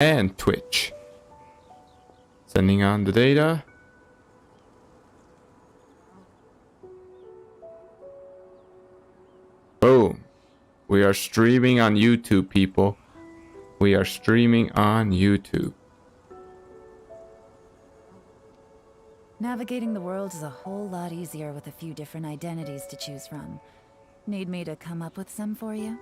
and Twitch. Sending on the data. Boom. We are streaming on YouTube, people. We are streaming on YouTube. Navigating the world is a whole lot easier with a few different identities to choose from. Need me to come up with some for you?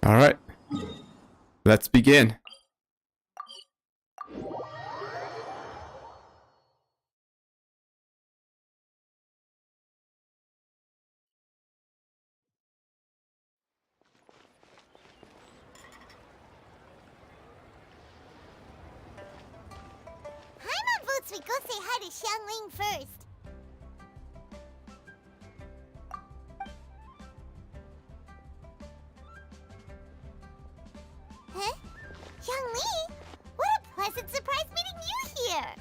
All right. Let's begin. Paimon votes we go say hi to Xiangling first. Huh? Xiangling? What a pleasant surprise meeting you here!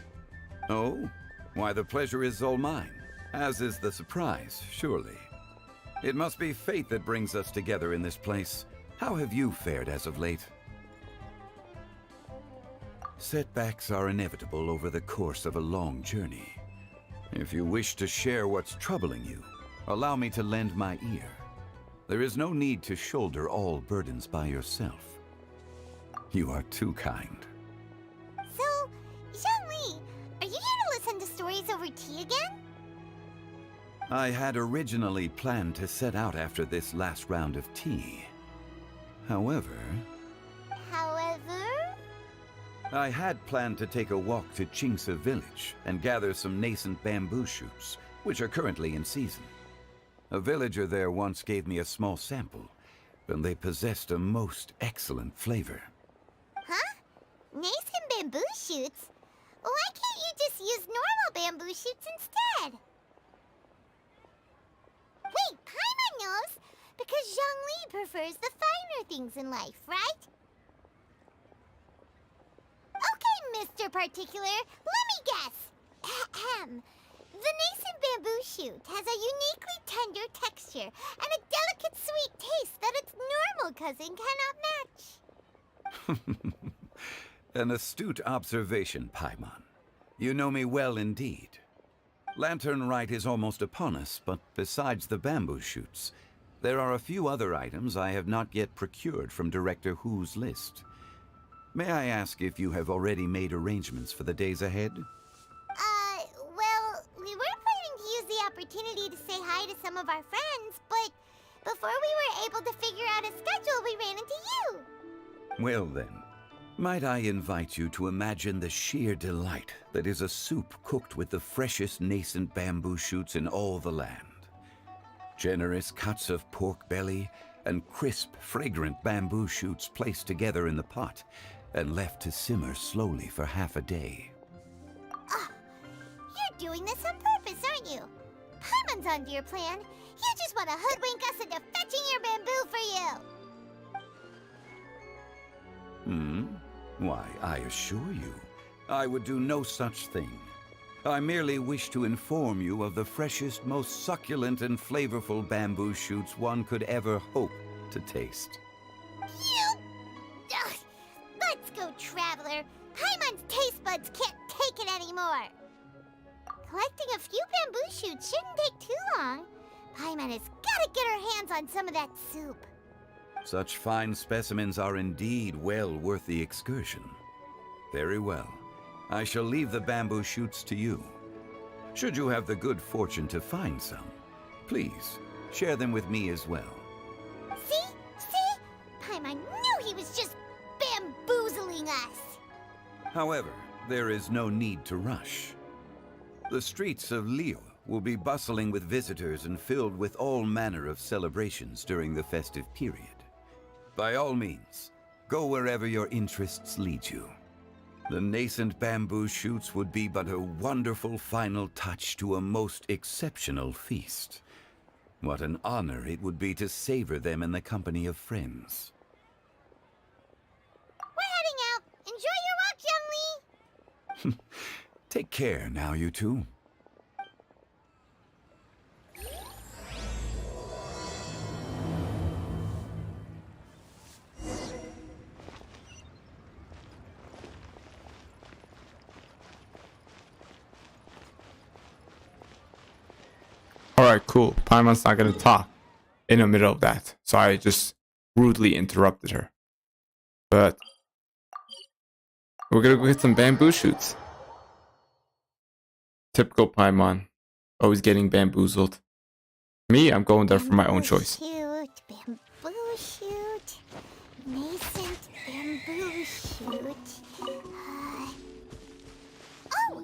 Oh? Why, the pleasure is all mine. As is the surprise, surely. It must be fate that brings us together in this place. How have you fared as of late? Setbacks are inevitable over the course of a long journey. If you wish to share what's troubling you, allow me to lend my ear. There is no need to shoulder all burdens by yourself. You are too kind. So, Xiangling, are you here to listen to stories over tea again? I had originally planned to set out after this last round of tea. However, I had planned to take a walk to CHIMES village and gather some nascent bamboo shoots, which are currently in season. A villager there once gave me a small sample, and they possessed a most excellent flavor. Huh? Nascent bamboo shoots? Why can't you just use normal bamboo shoots instead? Wait, Paimon knows! Because Zhongli prefers the finer things in life, right? Okay, Mr. Particular, let me guess. Ahem. The nascent bamboo shoot has a uniquely tender texture and a delicate sweet taste that its normal cousin cannot match. An astute observation, Paimon. You know me well indeed. Lantern Rite is almost upon us, but besides the bamboo shoots, there are a few other items I have not yet procured from Director Hu's list. May I ask if you have already made arrangements for the days ahead? Well, we were planning to use the opportunity to say hi to some of our friends, but before we were able to figure out a schedule, we ran into you. Well then, might I invite you to imagine the sheer delight that is a soup cooked with the freshest nascent bamboo shoots in all the land. Generous cuts of pork belly and crisp, fragrant bamboo shoots placed together in the pot and left to simmer slowly for half a day. You're doing this on purpose, aren't you? Paimon's onto your plan. You just want to hoodwink us into fetching your bamboo for you. Why, I assure you, I would do no such thing. I merely wish to inform you of the freshest, most succulent and flavorful bamboo shoots one could ever hope to taste. Ugh. Let's go, Traveler. Paimon's taste buds can't take it anymore. Collecting a few bamboo shoots shouldn't take too long. Paimon has got to get her hands on some of that soup. Such fine specimens are indeed well worth the excursion. Very well. I shall leave the bamboo shoots to you. Should you have the good fortune to find some, please share them with me as well. See? Paimon knew he was just bamboozling us. However, there is no need to rush. The streets of Lille will be bustling with visitors and filled with all manner of celebrations during the festive period. By all means, go wherever your interests lead you. The nascent bamboo shoots would be but a wonderful final touch to a most exceptional feast. What an honor it would be to savor them in the company of friends. We're heading out. Enjoy your walk, Young Lee. Take care now, you two. Alright, cool. Paimon's not gonna talk in the middle of that. So I just rudely interrupted her. But we're gonna go get some bamboo shoots. Typical Paimon. Always getting bamboozled. Me, I'm going there for my own choice. Shoot, bamboo shoot, nascent bamboo shoot. Oh,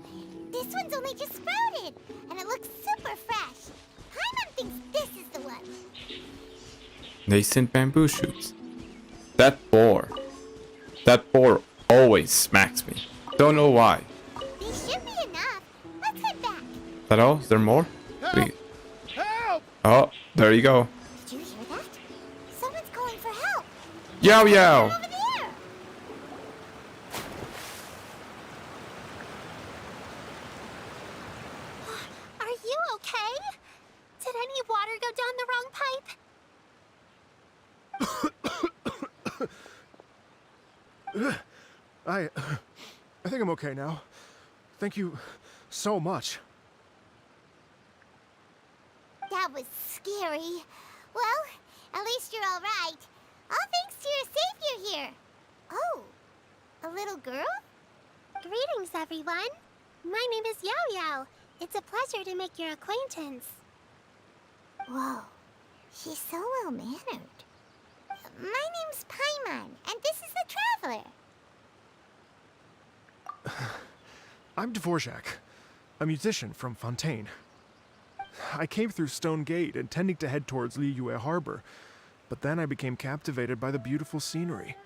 this one's only just sprouted, and it looks super fresh. Paimon thinks this is the one. Nascent bamboo shoots. That boar always smacks me. Don't know why. These should be enough. Let's head back. Is that all? Is there more? Help! Help! Oh, there you go. Did you hear that? Someone's calling for help. Yow yow. Over there. Are you okay? Did any water go down the wrong pipe? I think I'm okay now. Thank you so much. That was scary. Well, at least you're all right. All thanks to your savior here. Oh, a little girl? Greetings, everyone. My name is Yao Yao. It's a pleasure to make your acquaintance. Whoa, she's so well-mannered. My name's Paimon, and this is the Traveler. I'm Dvorak, a musician from Fontaine. I came through Stone Gate, intending to head towards Liyue Harbor, but then I became captivated by the beautiful scenery,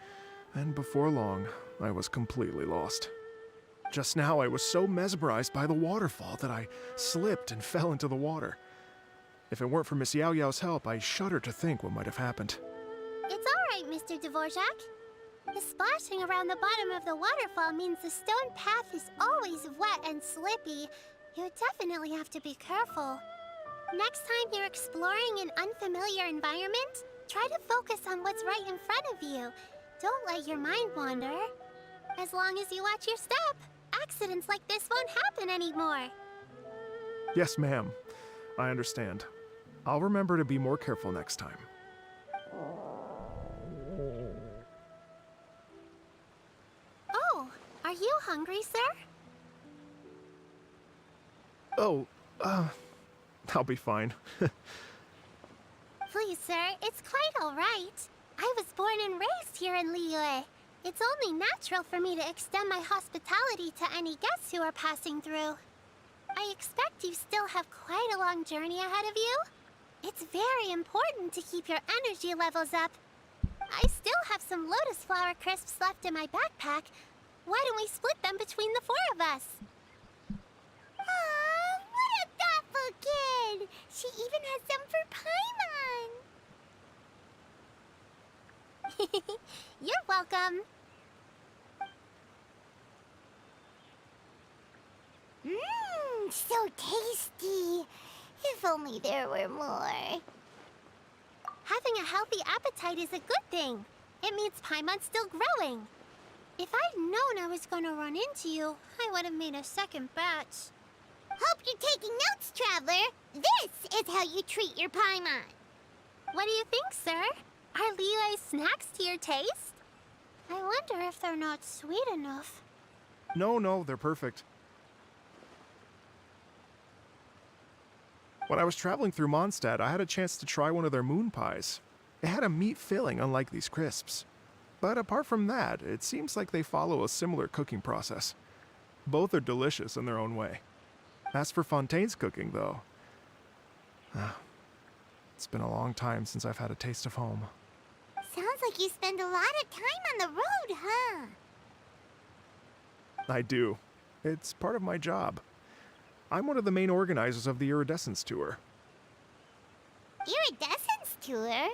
and before long, I was completely lost. Just now, I was so mesmerized by the waterfall that I slipped and fell into the water. If it weren't for Miss Yao Yao's help, I shudder to think what might have happened. It's all right, Mr. Dvorak. The splashing around the bottom of the waterfall means the stone path is always wet and slippy. You definitely have to be careful. Next time you're exploring an unfamiliar environment, try to focus on what's right in front of you. Don't let your mind wander. As long as you watch your step, accidents like this won't happen anymore. Yes, ma'am. I understand. I'll remember to be more careful next time. Oh, are you hungry, sir? Oh, I'll be fine. Please, sir, it's quite all right. I was born and raised here in Liyue. It's only natural for me to extend my hospitality to any guests who are passing through. I expect you still have quite a long journey ahead of you. It's very important to keep your energy levels up. I still have some lotus flower crisps left in my backpack. Why don't we split them between the four of us? Aw, what a thoughtful kid! She even has some for Paimon! You're welcome. Mmm, so tasty. If only there were more. Having a healthy appetite is a good thing. It means Paimon's still growing. If I'd known I was gonna run into you, I would have made a second batch. Hope you're taking notes, Traveler. This is how you treat your Paimon. What do you think, sir? Are Liyue snacks to your taste? I wonder if they're not sweet enough. No, they're perfect. When I was traveling through Mondstadt, I had a chance to try one of their moon pies. It had a meat filling, unlike these crisps. But apart from that, it seems like they follow a similar cooking process. Both are delicious in their own way. As for Fontaine's cooking, though, it's been a long time since I've had a taste of home. Sounds like you spend a lot of time on the road, huh? I do. It's part of my job. I'm one of the main organizers of the Iridescence Tour. Iridescence Tour?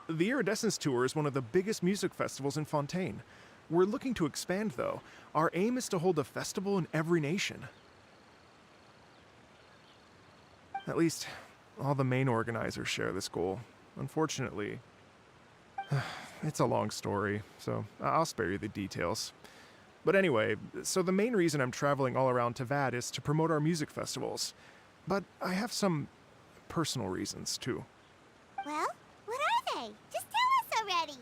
The Iridescence Tour is one of the biggest music festivals in Fontaine. We're looking to expand, though. Our aim is to hold a festival in every nation. At least, all the main organizers share this goal. Unfortunately, it's a long story, so I'll spare you the details. But anyway, so the main reason I'm traveling all around Tavad is to promote our music festivals. But I have some personal reasons, too. Well, what are they? Just tell us already.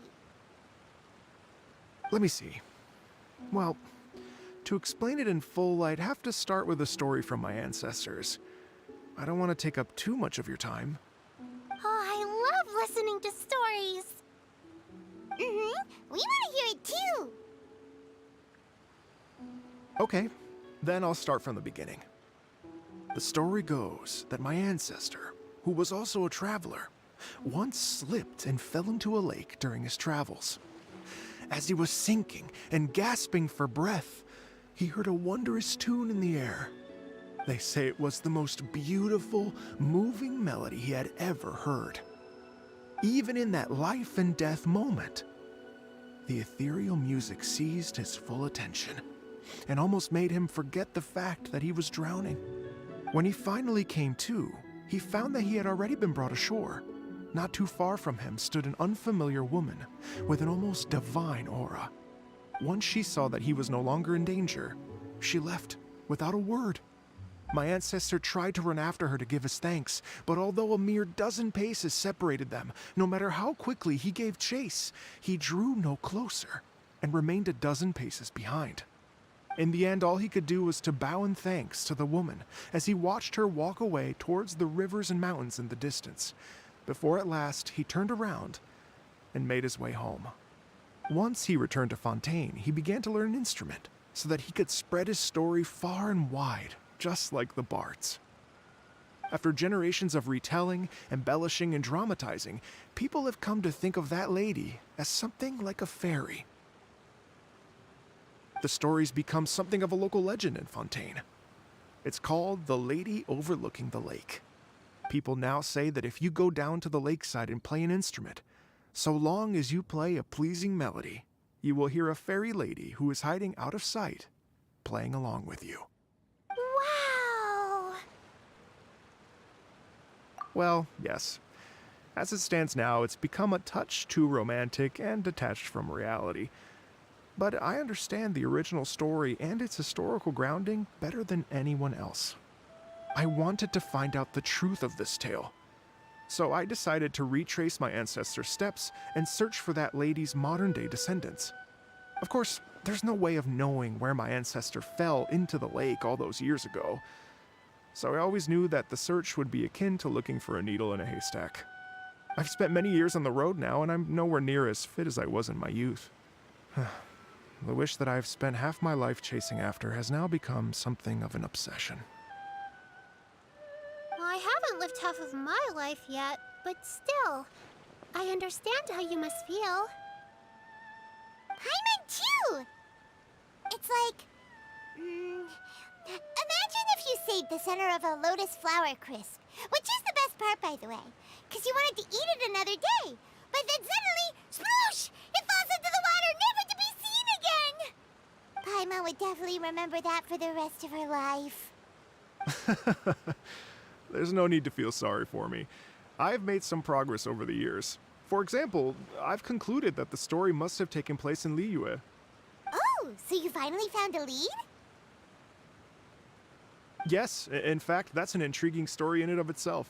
Let me see. Well, to explain it in full, I'd have to start with a story from my ancestors. I don't want to take up too much of your time. Oh, I love listening to stories. We want to hear it too. Okay, then I'll start from the beginning. The story goes that my ancestor, who was also a traveler, once slipped and fell into a lake during his travels. As he was sinking and gasping for breath, he heard a wondrous tune in the air. They say it was the most beautiful, moving melody he had ever heard. Even in that life and death moment, the ethereal music seized his full attention and almost made him forget the fact that he was drowning. When he finally came to, he found that he had already been brought ashore. Not too far from him stood an unfamiliar woman with an almost divine aura. Once she saw that he was no longer in danger, she left without a word. My ancestor tried to run after her to give his thanks, but although a mere dozen paces separated them, no matter how quickly he gave chase, he drew no closer and remained a dozen paces behind. In the end, all he could do was to bow in thanks to the woman as he watched her walk away towards the rivers and mountains in the distance, before at last he turned around and made his way home. Once he returned to Fontaine, he began to learn an instrument so that he could spread his story far and wide, just like the bards. After generations of retelling, embellishing, and dramatizing, people have come to think of that lady as something like a fairy. The story's become something of a local legend in Fontaine. It's called the Lady Overlooking the Lake. People now say that if you go down to the lakeside and play an instrument, so long as you play a pleasing melody, you will hear a fairy lady who is hiding out of sight, playing along with you. Wow! Well, yes. As it stands now, it's become a touch too romantic and detached from reality. But I understand the original story and its historical grounding better than anyone else. I wanted to find out the truth of this tale. So I decided to retrace my ancestors' steps and search for that lady's modern-day descendants. Of course, there's no way of knowing where my ancestor fell into the lake all those years ago. So I always knew that the search would be akin to looking for a needle in a haystack. I've spent many years on the road now, and I'm nowhere near as fit as I was in my youth. The wish that I've spent half my life chasing after has now become something of an obsession. Well, I haven't lived half of my life yet, but still, I understand how you must feel. Paimon too! It's like... imagine if you saved the center of a lotus flower crisp, which is the best part, by the way, because you wanted to eat it another day. But then suddenly, sploosh! It falls into the water, never to be seen again! Paimon would definitely remember that for the rest of her life. There's no need to feel sorry for me. I've made some progress over the years. For example, I've concluded that the story must have taken place in Liyue. Oh, so you finally found a lead? Yes, in fact, that's an intriguing story in and of itself.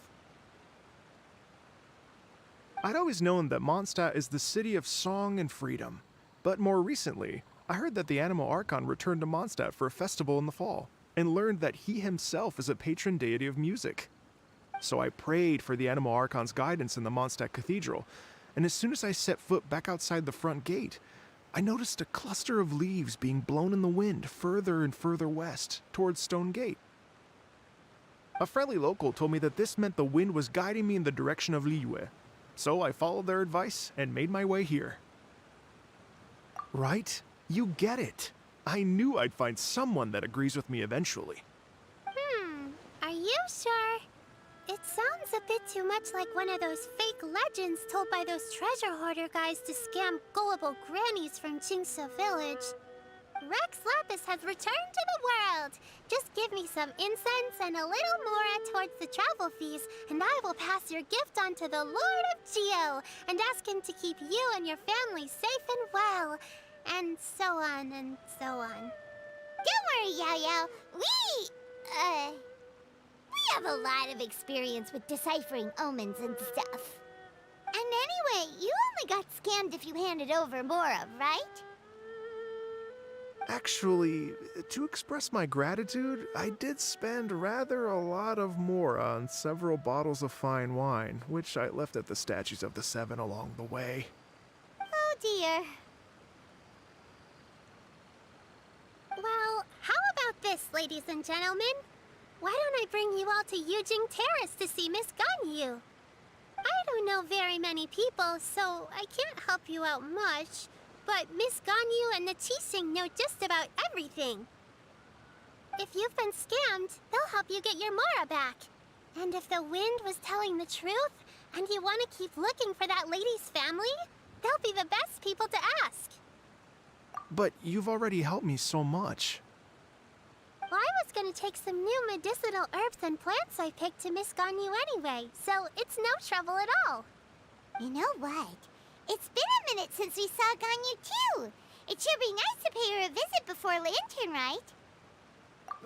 I'd always known that Mondstadt is the city of song and freedom, but more recently, I heard that the Animal Archon returned to Mondstadt for a festival in the fall, and learned that he himself is a patron deity of music. So I prayed for the Animal Archon's guidance in the Mondstadt Cathedral, and as soon as I set foot back outside the front gate, I noticed a cluster of leaves being blown in the wind further and further west, towards Stone Gate. A friendly local told me that this meant the wind was guiding me in the direction of Liyue, so I followed their advice and made my way here. Right? You get it. I knew I'd find someone that agrees with me eventually. Are you sure? It sounds a bit too much like one of those fake legends told by those treasure hoarder guys to scam gullible grannies from Chingsa village. Rex Lapis has returned to the world. Just give me some incense and a little more towards the travel fees, and I will pass your gift on to the Lord of Geo and ask him to keep you and your family safe and well. And so on and so on. Don't worry, Yao-Yao. We have a lot of experience with deciphering omens and stuff. And anyway, you only got scammed if you handed over Mora, right? Actually, to express my gratitude, I did spend rather a lot of Mora on several bottles of fine wine, which I left at the statues of the Seven along the way. Oh dear. Well, how about this, ladies and gentlemen? Why don't I bring you all to Yujing Terrace to see Miss Ganyu? I don't know very many people, so I can't help you out much. But Miss Ganyu and the Qixing know just about everything. If you've been scammed, they'll help you get your Mora back. And if the wind was telling the truth, and you want to keep looking for that lady's family, they'll be the best people to ask. But you've already helped me so much. Well, I was gonna take some new medicinal herbs and plants I picked to Miss Ganyu anyway, so it's no trouble at all. You know what? It's been a minute since we saw Ganyu too. It should be nice to pay her a visit before Lantern, right?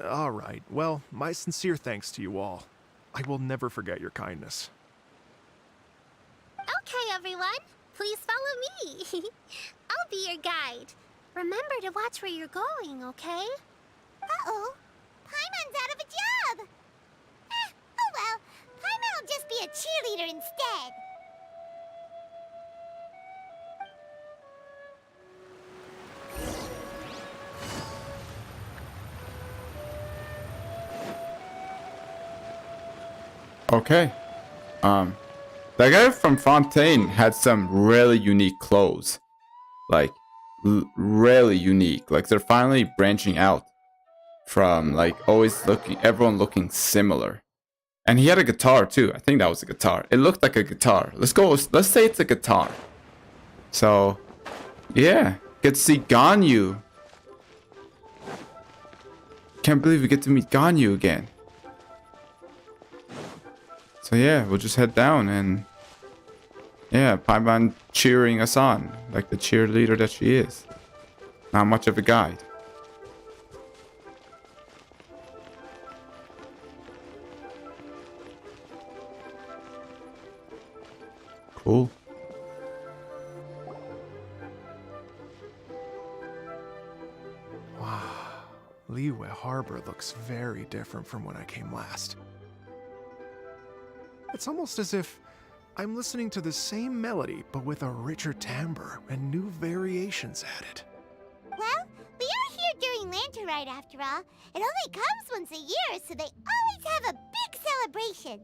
All right. Well, my sincere thanks to you all. I will never forget your kindness. Okay, everyone. Please follow me. I'll be your guide. Remember to watch where you're going, okay? Uh-oh. Paimon's out of a job. Oh well. Paimon will just be a cheerleader instead. Okay. That guy from Fontaine had some really unique clothes. Like, really unique. Like, they're finally branching out from, like, everyone looking similar. And he had a guitar, too. I think that was a guitar. It looked like a guitar. Let's say it's a guitar. So, yeah. Get to see Ganyu. Can't believe we get to meet Ganyu again. So yeah, we'll just head down and yeah, Paimon cheering us on like the cheerleader that she is. Not much of a guide. Cool. Wow. Liyue Harbor looks very different from when I came last. It's almost as if I'm listening to the same melody, but with a richer timbre and new variations added. Well, we are here during Lantern Rite after all. It only comes once a year, so they always have a big celebration.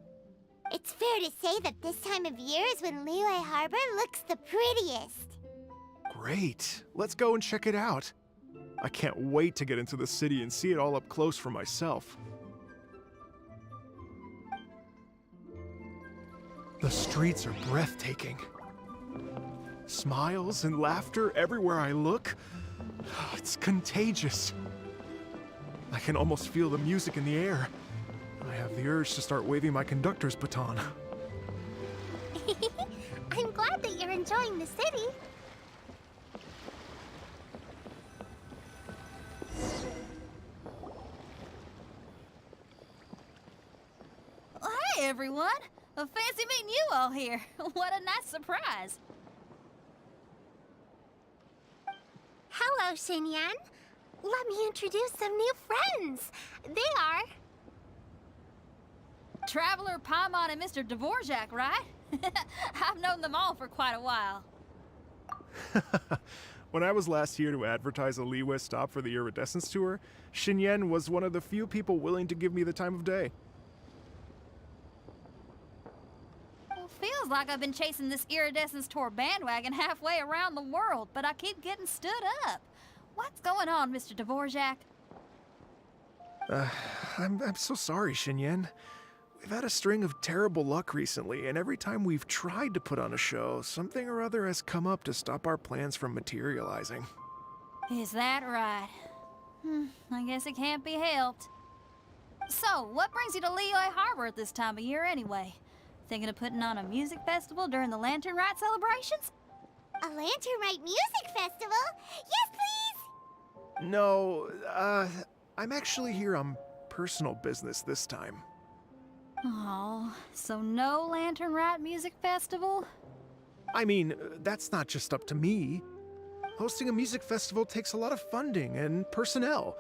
It's fair to say that this time of year is when Liyue Harbor looks the prettiest. Great. Let's go and check it out. I can't wait to get into the city and see it all up close for myself. The streets are breathtaking. Smiles and laughter everywhere I look. It's contagious. I can almost feel the music in the air. I have the urge to start waving my conductor's baton. I'm glad that you're enjoying the city. Hey, everyone. Fancy meeting you all here. What a nice surprise. Hello, Xinyan. Let me introduce some new friends. They are... Traveler, Paimon, and Mr. Dvorak, right? I've known them all for quite a while. When I was last here to advertise a Liyue stop for the Iridescence Tour, Xinyan was one of the few people willing to give me the time of day. Feels like I've been chasing this Iridescence Tour bandwagon halfway around the world, but I keep getting stood up. What's going on, Mr. Dvorak? I'm so sorry, Xinyan. We've had a string of terrible luck recently, and every time we've tried to put on a show, something or other has come up to stop our plans from materializing. Is that right? I guess it can't be helped. So, what brings you to Liyue Harbor at this time of year anyway? Thinking of putting on a music festival during the Lantern Rite celebrations? A Lantern Rite music festival? Yes, please! No, I'm actually here on personal business this time. Oh, so no Lantern Rite music festival? I mean, that's not just up to me. Hosting a music festival takes a lot of funding and personnel.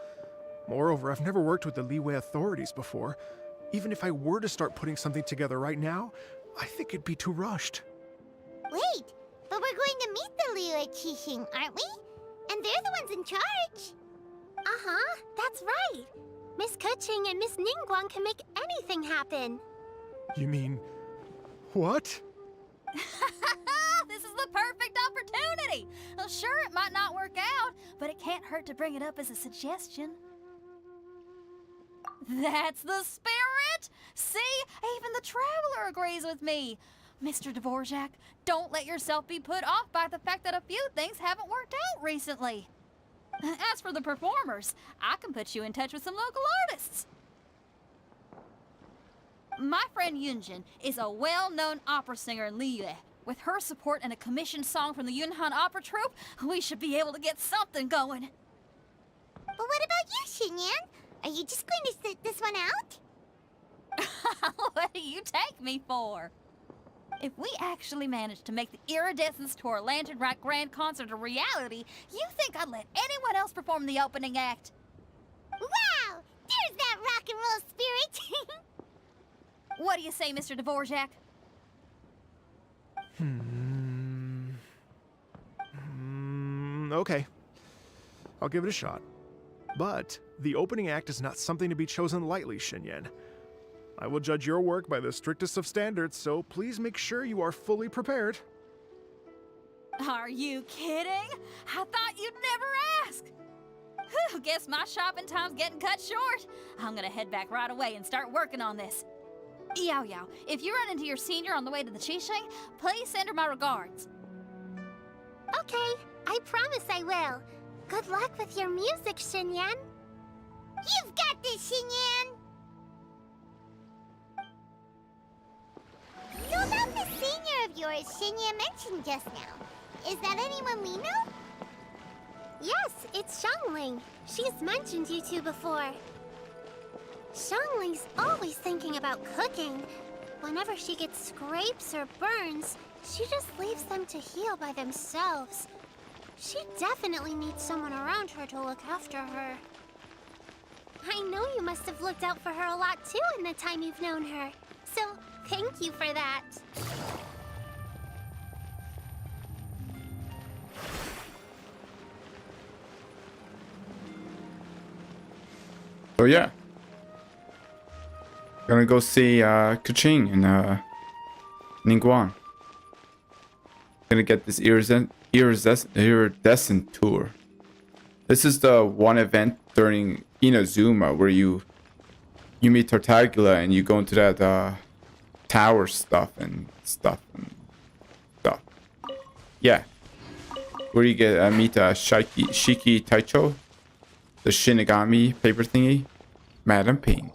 Moreover, I've never worked with the Liyue authorities before. Even if I were to start putting something together right now, I think it'd be too rushed. Wait, but we're going to meet the Liyue Qixing, aren't we? And they're the ones in charge. Uh-huh, that's right. Miss Keqing and Miss Ningguang can make anything happen. You mean... what? This is the perfect opportunity! Well, sure, it might not work out, but it can't hurt to bring it up as a suggestion. That's the spirit! See? Even the Traveler agrees with me. Mr. Dvorak, don't let yourself be put off by the fact that a few things haven't worked out recently. As for the performers, I can put you in touch with some local artists. My friend Yunjin is a well-known opera singer in Liyue. With her support and a commissioned song from the Yunhan Opera Troupe, we should be able to get something going. But what about you, Xinyan? Are you just going to sit this one out? What do you take me for? If we actually manage to make the Iridescence Tour Lantern Rite Grand Concert a reality, you think I'd let anyone else perform the opening act? Wow! There's that rock and roll spirit! What do you say, Mr. Dvorak? Okay. I'll give it a shot. But the opening act is not something to be chosen lightly, Xinyan. I will judge your work by the strictest of standards, so please make sure you are fully prepared. Are you kidding? I thought you'd never ask. Whew, guess my shopping time's getting cut short. I'm gonna head back right away and start working on this. Yao Yao, if you run into your senior on the way to the Qixing, please send her my regards. Okay, I promise I will. Good luck with your music, Xinyan. You've got this, Xinyan! So about the senior of yours Xinyan mentioned just now, is that anyone we know? Yes, it's Xiangling. She's mentioned you two before. Xiangling's always thinking about cooking. Whenever she gets scrapes or burns, she just leaves them to heal by themselves. She definitely needs someone around her to look after her. I know you must have looked out for her a lot too in the time you've known her. So, thank you for that. So yeah. Gonna go see Keqing and Ningguang. Gonna get this iridescent tour. This is the one event during Inazuma where you meet Tartaglia and you go into that tower stuff. Yeah. Where you get meet Shiki Taicho, the Shinigami paper thingy, Madam Ping.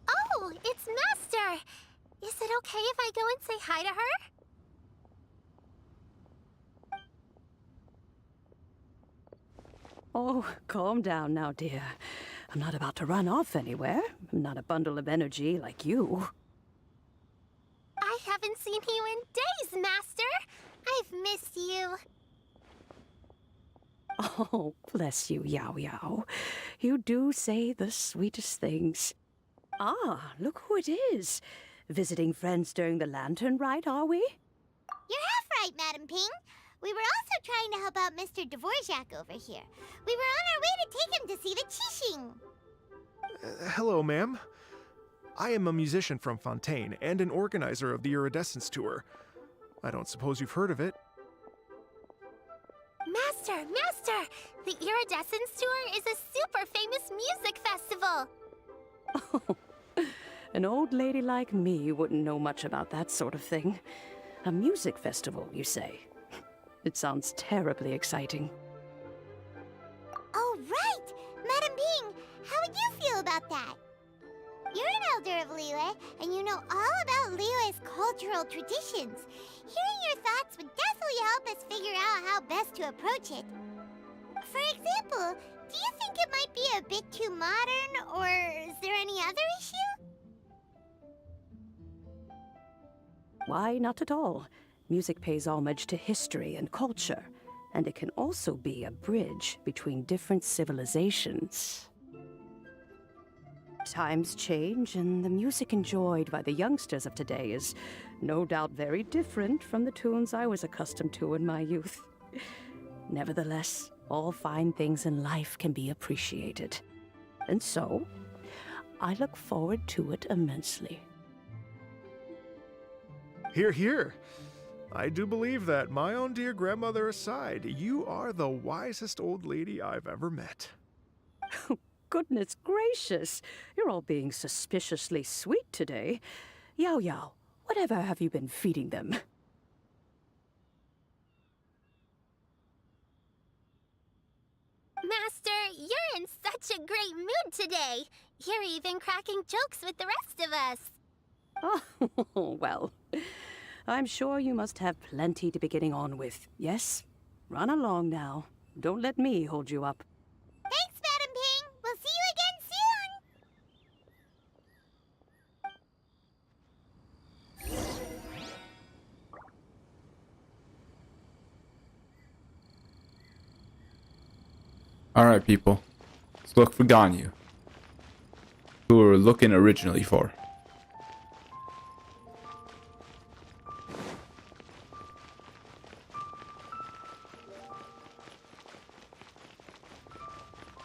Oh, it's Master! Is it okay if I go and say hi to her? Oh, calm down now, dear. I'm not about to run off anywhere. I'm not a bundle of energy like you. I haven't seen you in days, Master! I've missed you. Oh, bless you, Yao Yao. You do say the sweetest things. Ah, look who it is. Visiting friends during the Lantern Rite, are we? You're half right, Madam Ping. We were also trying to help out Mr. Dvorak over here. We were on our way to take him to see the Qixing. Hello, ma'am. I am a musician from Fontaine and an organizer of the Iridescence Tour. I don't suppose you've heard of it. Master! The Iridescence Tour is a super famous music festival! Oh, an old lady like me wouldn't know much about that sort of thing. A music festival, you say? It sounds terribly exciting. Oh, right! Madam Bing, how would you feel about that? You're an elder of Liyue, and you know all about Liyue's cultural traditions. Hearing your thoughts would definitely help us figure out how best to approach it. For example, do you think it might be a bit too modern, or is there any other issue? Why, not at all. Music pays homage to history and culture, and it can also be a bridge between different civilizations. Times change, and the music enjoyed by the youngsters of today is no doubt very different from the tunes I was accustomed to in my youth. Nevertheless, all fine things in life can be appreciated. And so, I look forward to it immensely. Hear, hear. I do believe that, my own dear grandmother aside, you are the wisest old lady I've ever met. Goodness gracious, you're all being suspiciously sweet today. Yao Yao, whatever have you been feeding them? Master, you're in such a great mood today. You're even cracking jokes with the rest of us. Oh, well, I'm sure you must have plenty to be getting on with. Yes? Run along now. Don't let me hold you up. Thanks, Madam Ping! We'll see you again soon! Alright, people. Let's look for Ganyu. Who we were looking originally for.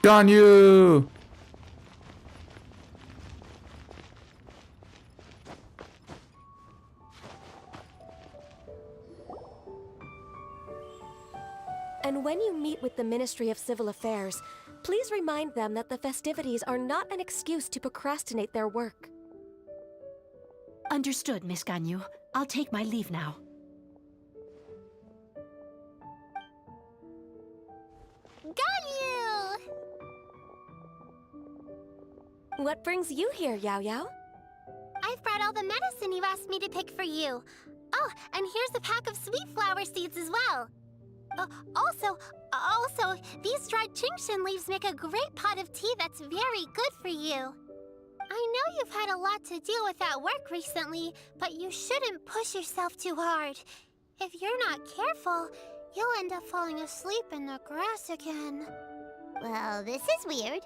Ganyu! And when you meet with the Ministry of Civil Affairs, please remind them that the festivities are not an excuse to procrastinate their work. Understood, Miss Ganyu. I'll take my leave now. Ganyu! What brings you here, Yao Yao? I've brought all the medicine you asked me to pick for you. Oh, and here's a pack of sweet flower seeds as well. Also, these dried GENSHIN leaves make a great pot of tea that's very good for you. I know you've had a lot to deal with at work recently, but you shouldn't push yourself too hard. If you're not careful, you'll end up falling asleep in the grass again. Well, this is weird.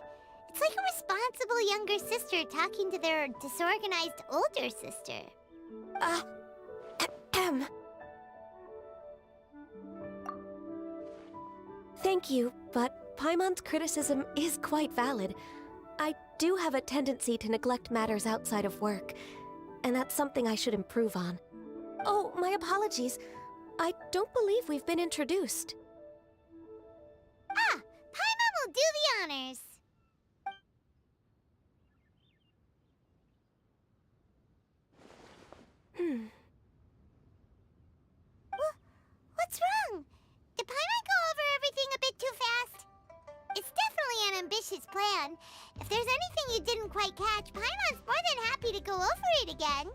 It's like a responsible younger sister talking to their disorganized older sister. Thank you, but Paimon's criticism is quite valid. I do have a tendency to neglect matters outside of work, and that's something I should improve on. Oh, my apologies. I don't believe we've been introduced. Ah, Paimon will do the honors. What's wrong? Did Paimon go over everything a bit too fast? It's definitely an ambitious plan. If there's anything you didn't quite catch, Paimon's more than happy to go over it again.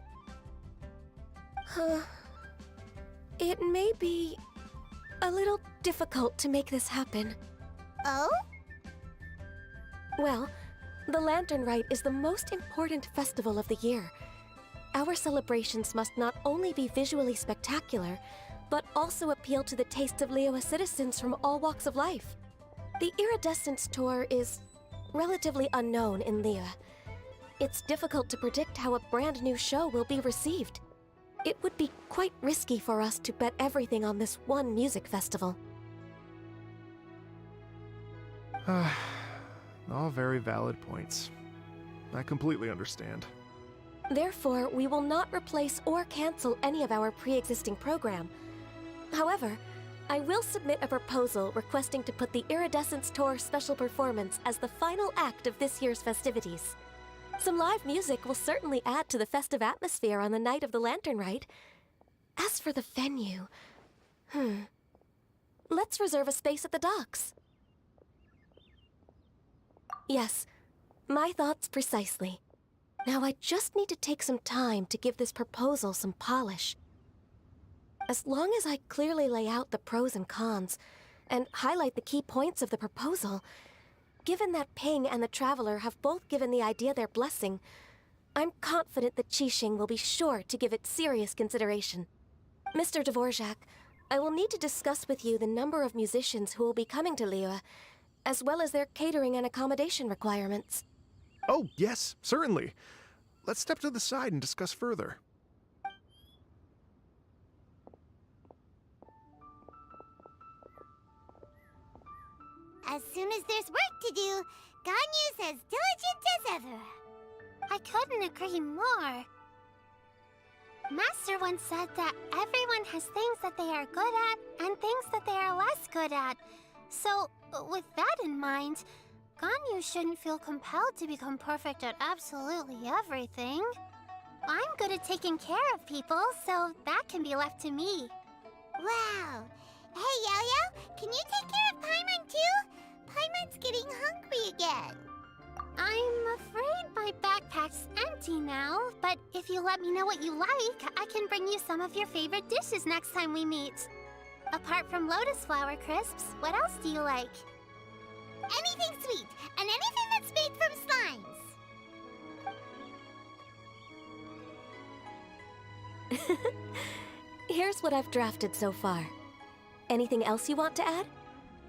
It may be a little difficult to make this happen. Oh? Well, the Lantern Rite is the most important festival of the year. Our celebrations must not only be visually spectacular, but also appeal to the tastes of Liyue citizens from all walks of life. The Iridescence Tour is relatively unknown in Liyue. It's difficult to predict how a brand new show will be received. It would be quite risky for us to bet everything on this one music festival. All very valid points. I completely understand. Therefore, we will not replace or cancel any of our pre-existing program. However, I will submit a proposal requesting to put the Iridescence Tour special performance as the final act of this year's festivities. Some live music will certainly add to the festive atmosphere on the night of the Lantern Rite. As for the venue, let's reserve a space at the docks. Yes, my thoughts precisely. Now I just need to take some time to give this proposal some polish. As long as I clearly lay out the pros and cons, and highlight the key points of the proposal, given that Ping and the Traveler have both given the idea their blessing, I'm confident that Qixing will be sure to give it serious consideration. Mr. Dvorak, I will need to discuss with you the number of musicians who will be coming to Liyue, as well as their catering and accommodation requirements. Oh, yes, certainly. Let's step to the side and discuss further. As soon as there's work to do, Ganyu's as diligent as ever. I couldn't agree more. Master once said that everyone has things that they are good at and things that they are less good at. So, with that in mind, Ganyu shouldn't feel compelled to become perfect at absolutely everything. I'm good at taking care of people, so that can be left to me. Wow. Hey, Yo-Yo, can you take care of Paimon too? Paimon's getting hungry again. I'm afraid my backpack's empty now, but if you let me know what you like, I can bring you some of your favorite dishes next time we meet. Apart from lotus flower crisps, what else do you like? Anything sweet, and anything that's made from slimes. Here's what I've drafted so far. Anything else you want to add?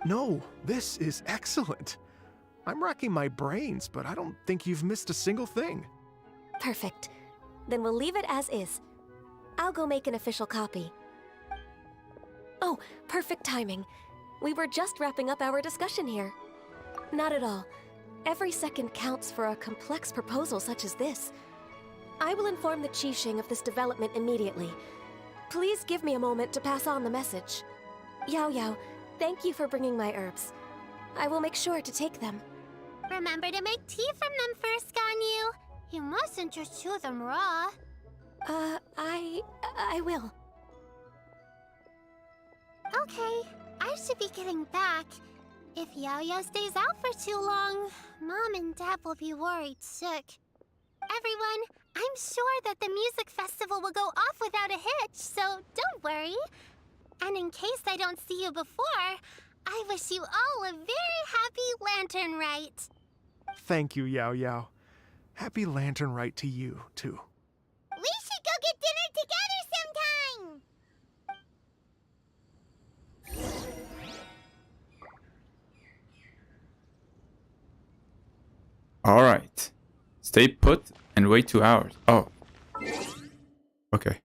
No, this is excellent. I'm racking my brains, but I don't think you've missed a single thing. Perfect. Then we'll leave it as is. I'll go make an official copy. Oh, perfect timing. We were just wrapping up our discussion here. Not at all. Every second counts for a complex proposal such as this. I will inform the Qixing of this development immediately. Please give me a moment to pass on the message. Yao Yao, thank you for bringing my herbs. I will make sure to take them. Remember to make tea from them first, Ganyu. You mustn't just chew them raw. I will. Okay, I should be getting back. If Yao-Yao stays out for too long, Mom and Dad will be worried sick. Everyone, I'm sure that the music festival will go off without a hitch, so don't worry. And in case I don't see you before, I wish you all a very happy Lantern Rite. Thank you, Yao Yao. Happy Lantern Rite to you, too. We should go get dinner together sometime! Alright. Stay put and wait 2 hours. Oh. Okay.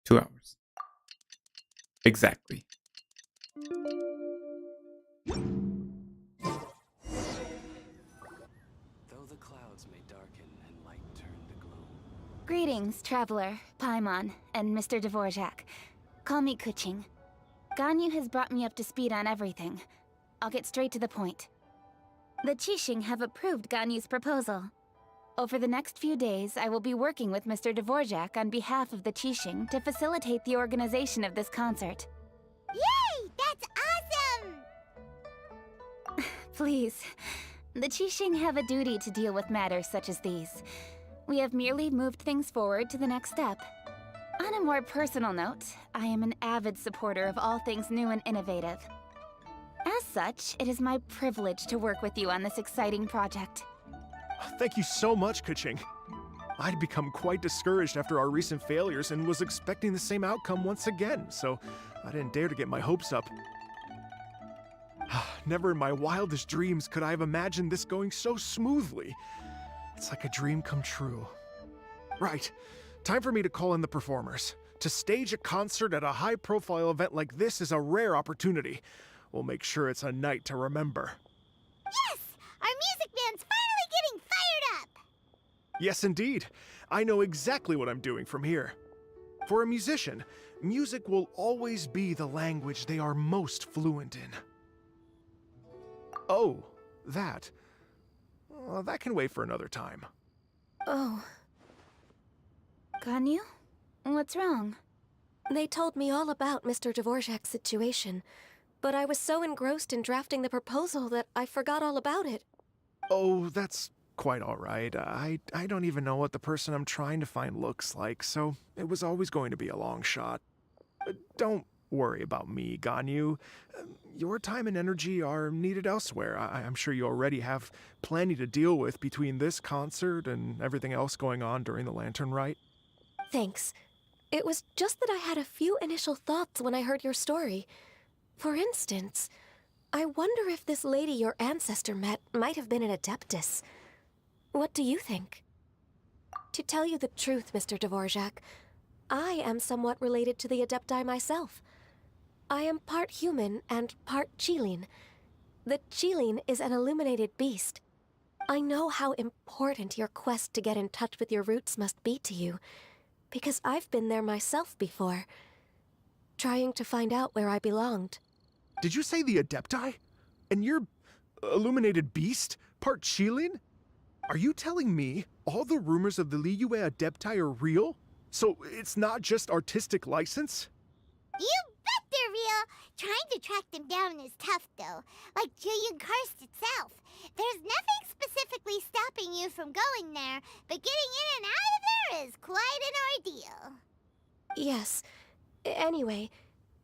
Two hours. Exactly. Though the clouds may darken and light turn to gloom. Greetings, Traveler, Paimon, and Mr. Dvorak. Call me Kuching. Ganyu has brought me up to speed on everything. I'll get straight to the point. The Qixing have approved Ganyu's proposal. Over the next few days, I will be working with Mr. Dvorak on behalf of the Qixing to facilitate the organization of this concert. Yay! That's awesome! Please. The Qixing have a duty to deal with matters such as these. We have merely moved things forward to the next step. On a more personal note, I am an avid supporter of all things new and innovative. As such, it is my privilege to work with you on this exciting project. Thank you so much, Kuching. I'd become quite discouraged after our recent failures and was expecting the same outcome once again, so I didn't dare to get my hopes up. Never in my wildest dreams could I have imagined this going so smoothly. It's like a dream come true. Right. Time for me to call in the performers. To stage a concert at a high-profile event like this is a rare opportunity. We'll make sure it's a night to remember. Yes! Our music band's finally getting fired up! Yes, indeed. I know exactly what I'm doing from here. For a musician, music will always be the language they are most fluent in. Oh, that. Well, that can wait for another time. Oh, Ganyu? What's wrong? they told me all about Mr. Dvorak's situation, but I was so engrossed in drafting the proposal that I forgot all about it. Oh, that's quite all right. I don't even know what the person I'm trying to find looks like, so it was always going to be a long shot. Don't worry about me, Ganyu. Your time and energy are needed elsewhere. I'm sure you already have plenty to deal with between this concert and everything else going on during the Lantern Rite. Thanks. It was just that I had a few initial thoughts when I heard your story. For instance, I wonder if this lady your ancestor met might have been an Adeptus. What do you think? To tell you the truth, Mr. Dvorak, I am somewhat related to the Adepti myself. I am part human and part Qilin. The Qilin is an illuminated beast. I know how important your quest to get in touch with your roots must be to you, because I've been there myself before, trying to find out where I belonged. Did you say the Adepti? And you're illuminated beast? Part Qilin? Are you telling me all the rumors of the Liyue Adepti are real? So it's not just artistic license? You bet they're real! Trying to track them down is tough, though. Like Julian Karst itself. There's nothing specifically stopping you from going there, but getting in and out of there is quite an ordeal. Yes. Anyway,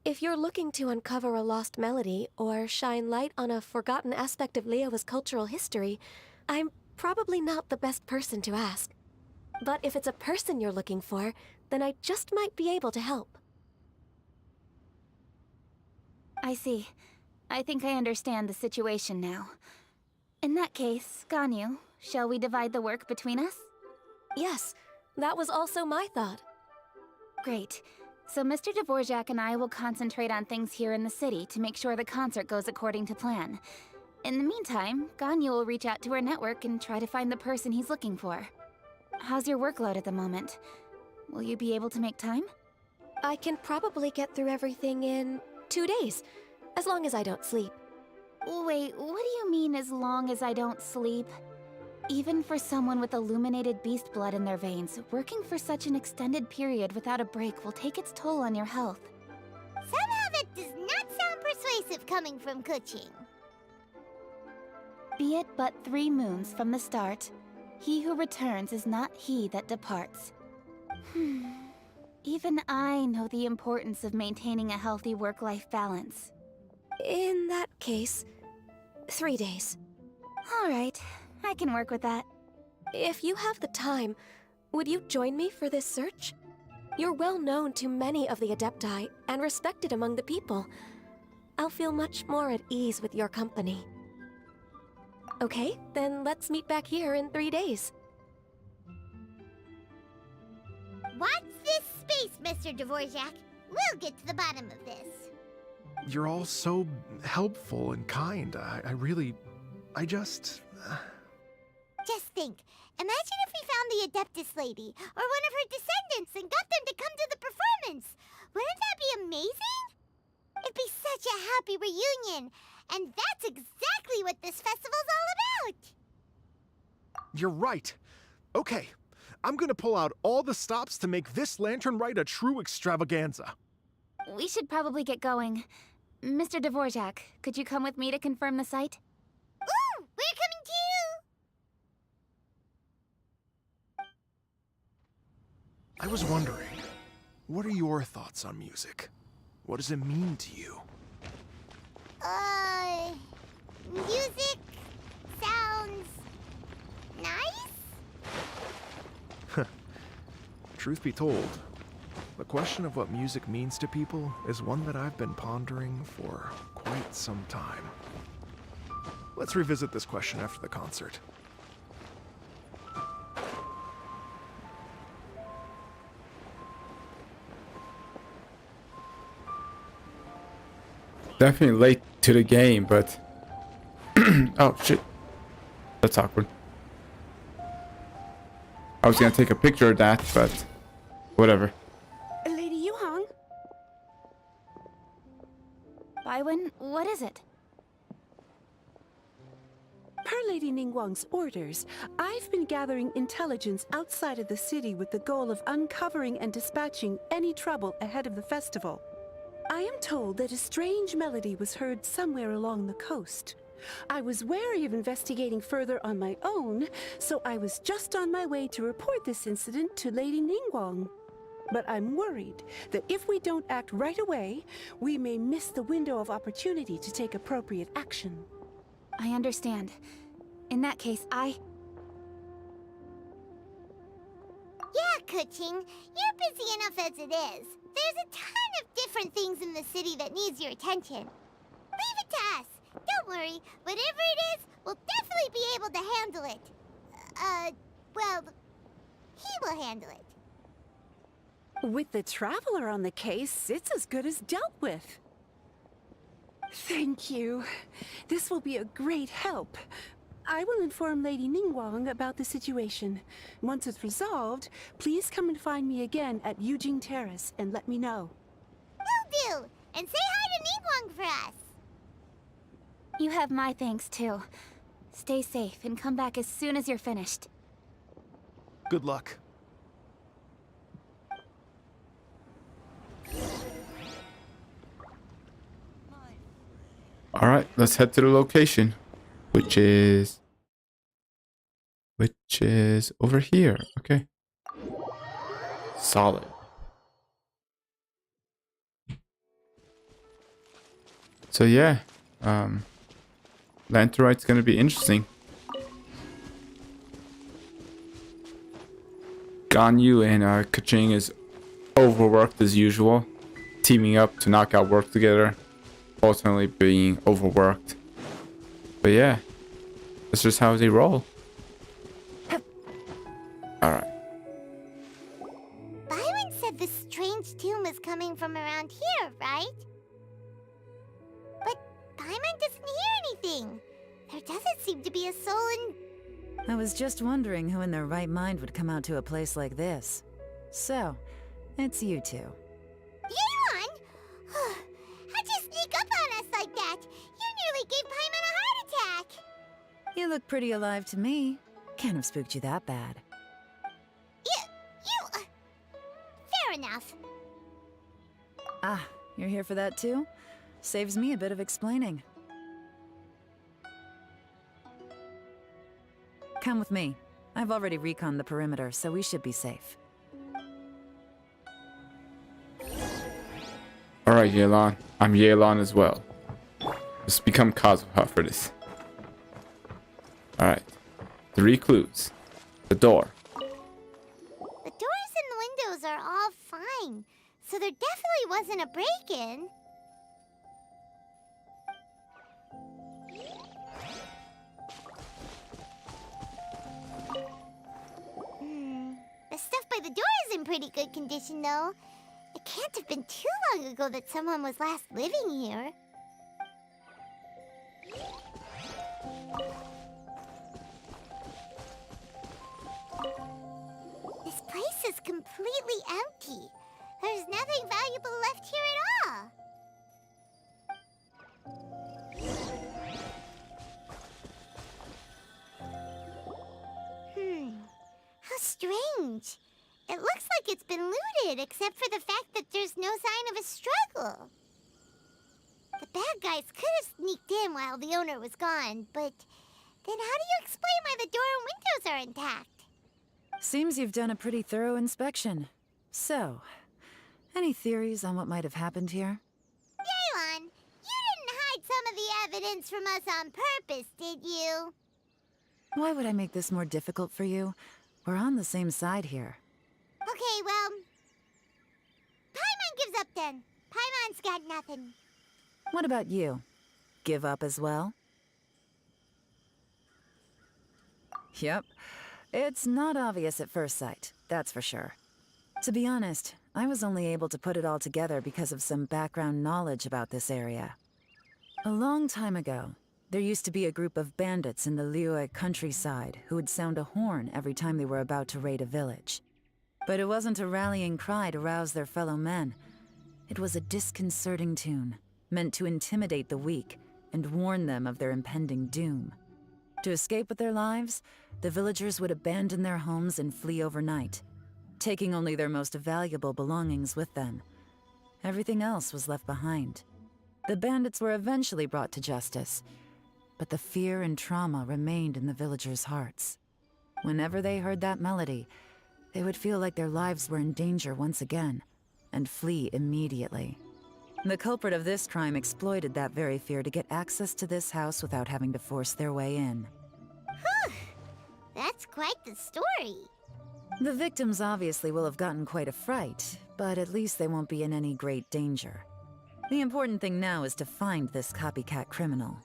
if you're looking to uncover a lost melody or shine light on a forgotten aspect of Liyue's cultural history, I'm probably not the best person to ask. But if it's a person you're looking for, then I just might be able to help. I see. I think I understand the situation now. In that case, Ganyu, shall we divide the work between us? Yes, that was also my thought. Great. So Mr. Dvorak and I will concentrate on things here in the city to make sure the concert goes according to plan. In the meantime, Ganyu will reach out to her network and try to find the person he's looking for. How's your workload at the moment? Will you be able to make time? I can probably get through everything in 2 days, as long as I don't sleep. Wait, what do you mean as long as I don't sleep? Even for someone with illuminated beast blood in their veins, working for such an extended period without a break will take its toll on your health. Somehow that does not sound persuasive coming from Kuching. Be it but 3 moons from the start, he who returns is not he that departs. Even I know the importance of maintaining a healthy work-life balance. In that case, 3 days. All right, I can work with that. If you have the time, would you join me for this search? You're well known to many of the Adepti and respected among the people. I'll feel much more at ease with your company. Okay, then let's meet back here in 3 days. Watch this space, Mr. Dvorak. We'll get to the bottom of this. You're all so helpful and kind. I just... Just think. Imagine if we found the Adeptus lady, or one of her descendants, and got them to come to the performance. Wouldn't that be amazing? It'd be such a happy reunion. And that's exactly what this festival's all about. You're right. Okay, I'm gonna pull out all the stops to make this Lantern Rite a true extravaganza. We should probably get going. Mr. Dvorak, could you come with me to confirm the site? Ooh, we're coming too! I was wondering, what are your thoughts on music? What does it mean to you? Music sounds nice? Truth be told, the question of what music means to people is one that I've been pondering for quite some time. Let's revisit this question after the concert. Definitely late to the game, but... oh, shit. That's awkward. I was gonna take a picture of that, but... whatever. Lady Yuhang? Baiwen, what is it? Lady Ningguang's orders, I've been gathering intelligence outside of the city with the goal of uncovering and dispatching any trouble ahead of the festival. I am told that a strange melody was heard somewhere along the coast. I was wary of investigating further on my own, so I was just on my way to report this incident to Lady Ningguang. But I'm worried that if we don't act right away, we may miss the window of opportunity to take appropriate action. I understand. In that case, Yeah, Kuching, you're busy enough as it is. There's a ton of different things in the city that needs your attention. Leave it to us. Don't worry. Whatever it is, we'll definitely be able to handle it. Well, he will handle it. With the Traveler on the case, it's as good as dealt with. Thank you. This will be a great help. I will inform Lady Ningguang about the situation. Once it's resolved, please come and find me again at Yujing Terrace and let me know. Will do. And say hi to Ningguang for us. you have my thanks too. Stay safe and come back as soon as you're finished. Good luck. All right, let's head to the location, which is over here. Okay. Solid. So yeah, Lanterite's gonna be interesting. Ganyu and Kaching is overworked as usual, teaming up to knock out work together, ultimately being overworked. But yeah, that's just how they roll. Alright. Byron said this strange tune was coming from around here, right? But Paimon doesn't hear anything. There doesn't seem to be a soul in... I was just wondering who in their right mind would come out to a place like this. So, it's you two. Yeon! How'd you sneak up on us like that? You nearly gave Paimon a heart attack! You look pretty alive to me. Can't have spooked you that bad. Fair enough. Ah, you're here for that too? Saves me a bit of explaining. Come with me. I've already reconned the perimeter, so we should be safe. Alright, Yelan. I'm Yelan as well. Just become Kazuha for this. Alright. 3 clues. The door. The doors and the windows are all fine, so there definitely wasn't a break-in. The stuff by the door is in pretty good condition, though. It can't have been too long ago that someone was last living here. This place is completely empty. There's nothing valuable left here at all. How strange. It looks like it's been looted, except for the fact that there's no sign of a struggle. The bad guys could have sneaked in while the owner was gone, but then how do you explain why the door and windows are intact? Seems you've done a pretty thorough inspection. So, any theories on what might have happened here? Yelan, you didn't hide some of the evidence from us on purpose, did you? Why would I make this more difficult for you? We're on the same side here. Okay, well... Paimon gives up then. Paimon's got nothing. What about you? Give up as well? Yep. It's not obvious at first sight, that's for sure. To be honest, I was only able to put it all together because of some background knowledge about this area. A long time ago, there used to be a group of bandits in the Liyue countryside who would sound a horn every time they were about to raid a village. But it wasn't a rallying cry to rouse their fellow men. It was a disconcerting tune, meant to intimidate the weak and warn them of their impending doom. To escape with their lives, the villagers would abandon their homes and flee overnight, taking only their most valuable belongings with them. Everything else was left behind. The bandits were eventually brought to justice, but the fear and trauma remained in the villagers' hearts. Whenever they heard that melody, they would feel like their lives were in danger once again, and flee immediately. The culprit of this crime exploited that very fear to get access to this house without having to force their way in. Whew! That's quite the story. The victims obviously will have gotten quite a fright, but at least they won't be in any great danger. The important thing now is to find this copycat criminal.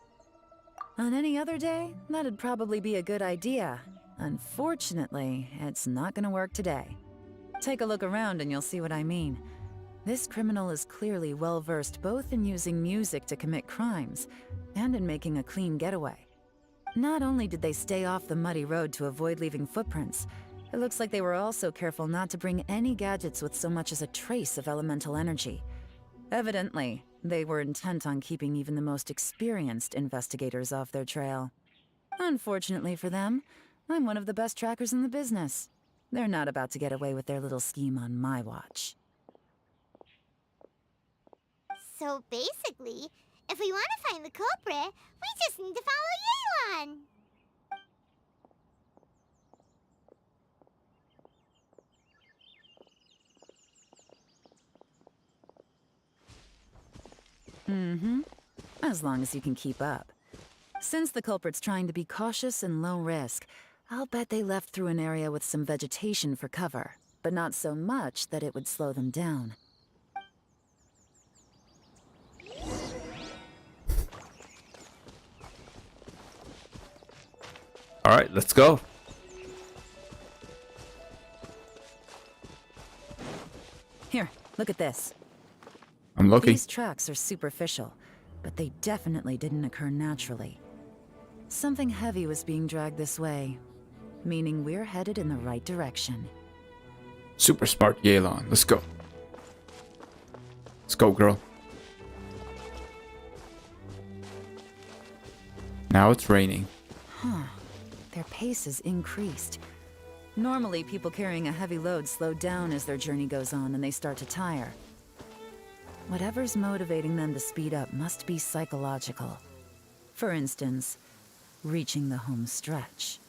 On any other day, that'd probably be a good idea. Unfortunately, it's not gonna work today. Take a look around and you'll see what I mean. This criminal is clearly well-versed both in using music to commit crimes and in making a clean getaway. Not only did they stay off the muddy road to avoid leaving footprints, it looks like they were also careful not to bring any gadgets with so much as a trace of elemental energy. Evidently, they were intent on keeping even the most experienced investigators off their trail. Unfortunately for them, I'm one of the best trackers in the business. They're not about to get away with their little scheme on my watch. So basically, if we want to find the culprit, we just need to follow Yelan. Mm-hmm. As long as you can keep up. Since the culprit's trying to be cautious and low risk, I'll bet they left through an area with some vegetation for cover, but not so much that it would slow them down. All right, let's go. Here, look at this. I'm looking. These tracks are superficial, but they definitely didn't occur naturally. Something heavy was being dragged this way, meaning we're headed in the right direction. Super smart Yelan. Let's go. Let's go, girl. Now it's raining. Huh. Their pace has increased. Normally, people carrying a heavy load slow down as their journey goes on and they start to tire. Whatever's motivating them to speed up must be psychological. For instance, reaching the home stretch.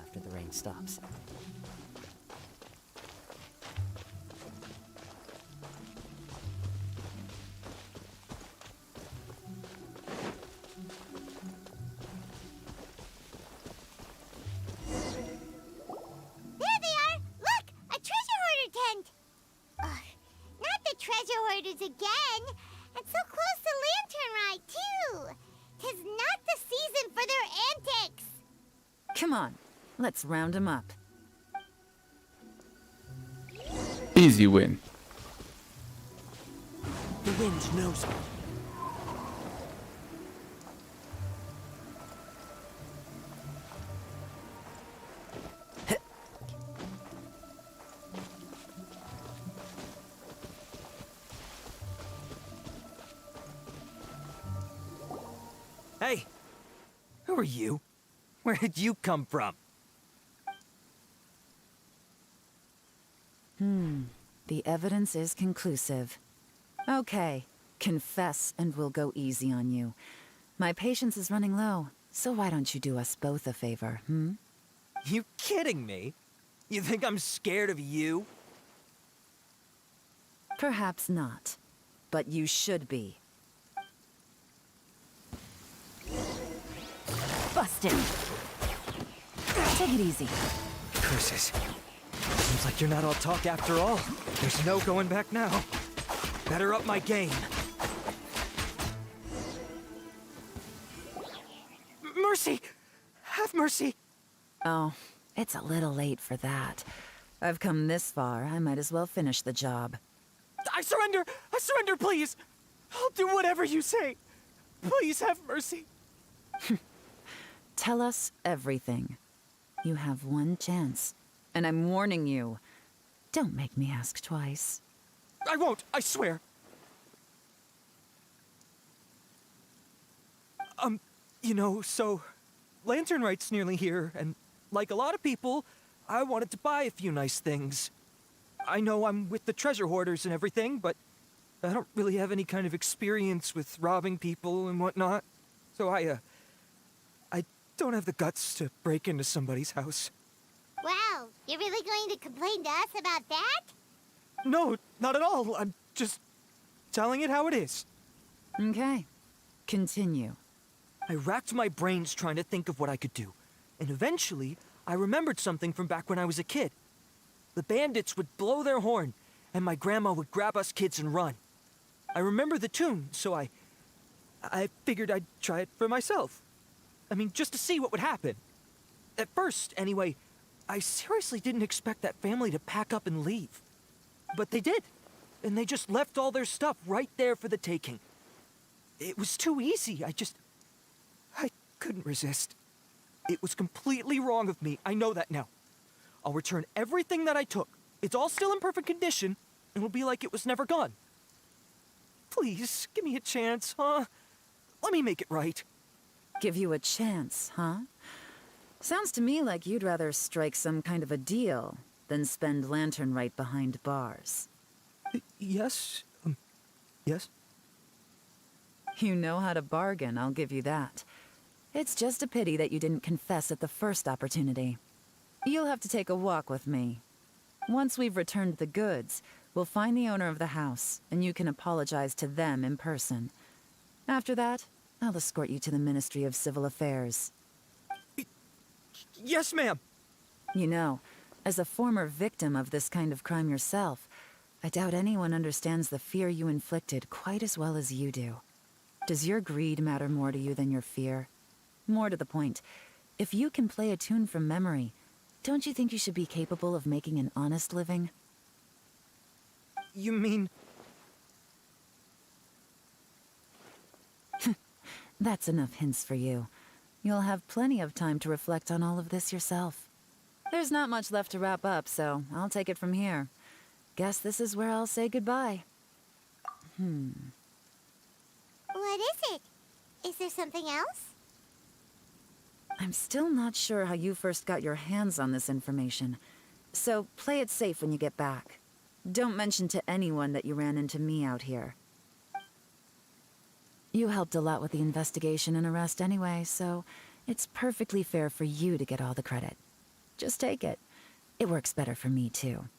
After the rain stops. There they are! Look! A treasure hoarder tent! Ugh, not the treasure hoarders again! And so close to Lantern Rite, too! 'Tis not the season for their antics! Come on, let's round them up. Easy win. The wind knows me. Hey! Who are you? Where did you come from? The evidence is conclusive. Okay, confess and we'll go easy on you. My patience is running low, so why don't you do us both a favor, You kidding me? You think I'm scared of you? Perhaps not, but you should be. Busted! Take it easy. Curses. Seems like you're not all talk after all. There's no going back now. Better up my game. Mercy! Have mercy! Oh, it's a little late for that. I've come this far, I might as well finish the job. I surrender! I surrender, please! I'll do whatever you say. Please have mercy. Tell us everything. You have one chance, and I'm warning you. Don't make me ask twice. I won't, I swear. You know, so Lantern Rite's nearly here, and like a lot of people, I wanted to buy a few nice things. I know I'm with the treasure hoarders and everything, but I don't really have any kind of experience with robbing people and whatnot. So I don't have the guts to break into somebody's house. Wow, you're really going to complain to us about that? No, not at all. I'm just telling it how it is. Okay. Continue. I racked my brains trying to think of what I could do, and eventually, I remembered something from back when I was a kid. The bandits would blow their horn, and my grandma would grab us kids and run. I remember the tune, so I figured I'd try it for myself. I mean, just to see what would happen. At first, anyway, I seriously didn't expect that family to pack up and leave. But they did, and they just left all their stuff right there for the taking. It was too easy. I couldn't resist. It was completely wrong of me. I know that now. I'll return everything that I took. It's all still in perfect condition, and it'll be like it was never gone. Please, give me a chance, huh? Let me make it right. Give you a chance, huh? Sounds to me like you'd rather strike some kind of a deal than spend Lantern Rite behind bars. Yes? Yes? You know how to bargain, I'll give you that. It's just a pity that you didn't confess at the first opportunity. You'll have to take a walk with me. Once we've returned the goods, we'll find the owner of the house, and you can apologize to them in person. After that, I'll escort you to the Ministry of Civil Affairs. Yes, ma'am! You know, as a former victim of this kind of crime yourself, I doubt anyone understands the fear you inflicted quite as well as you do. Does your greed matter more to you than your fear? More to the point, if you can play a tune from memory, don't you think you should be capable of making an honest living? You mean... That's enough hints for you. You'll have plenty of time to reflect on all of this yourself. There's not much left to wrap up, so I'll take it from here. Guess this is where I'll say goodbye. What is it? Is there something else? I'm still not sure how you first got your hands on this information, so play it safe when you get back. Don't mention to anyone that you ran into me out here. You helped a lot with the investigation and arrest anyway, so it's perfectly fair for you to get all the credit. Just take it. It works better for me, too.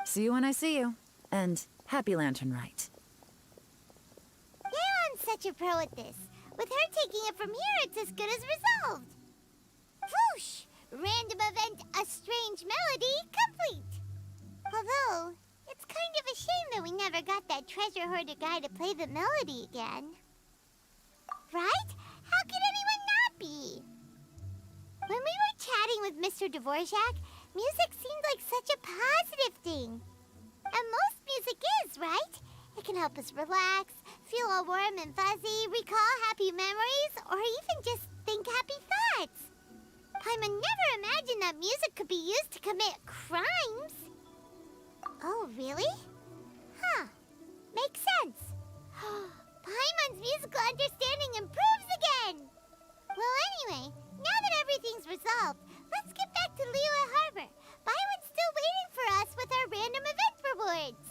See you when I see you, and happy Lantern Rite. Leon's such a pro at this. With her taking it from here, it's as good as resolved. Whoosh! Random event, a strange melody, complete. Although, it's kind of a shame that we never got that treasure hoarder guy to play the melody again. Right? How could anyone not be? When we were chatting with Mr. Dvorak, music seemed like such a positive thing. And most music is, right? It can help us relax, feel all warm and fuzzy, recall happy memories, or even just think happy thoughts. Paimon never imagined that music could be used to commit crimes. Oh, really? Huh. Makes sense. Paimon's musical understanding improves again! Well, anyway, now that everything's resolved, let's get back to Liyue Harbor. Byron's still waiting for us with our random event rewards.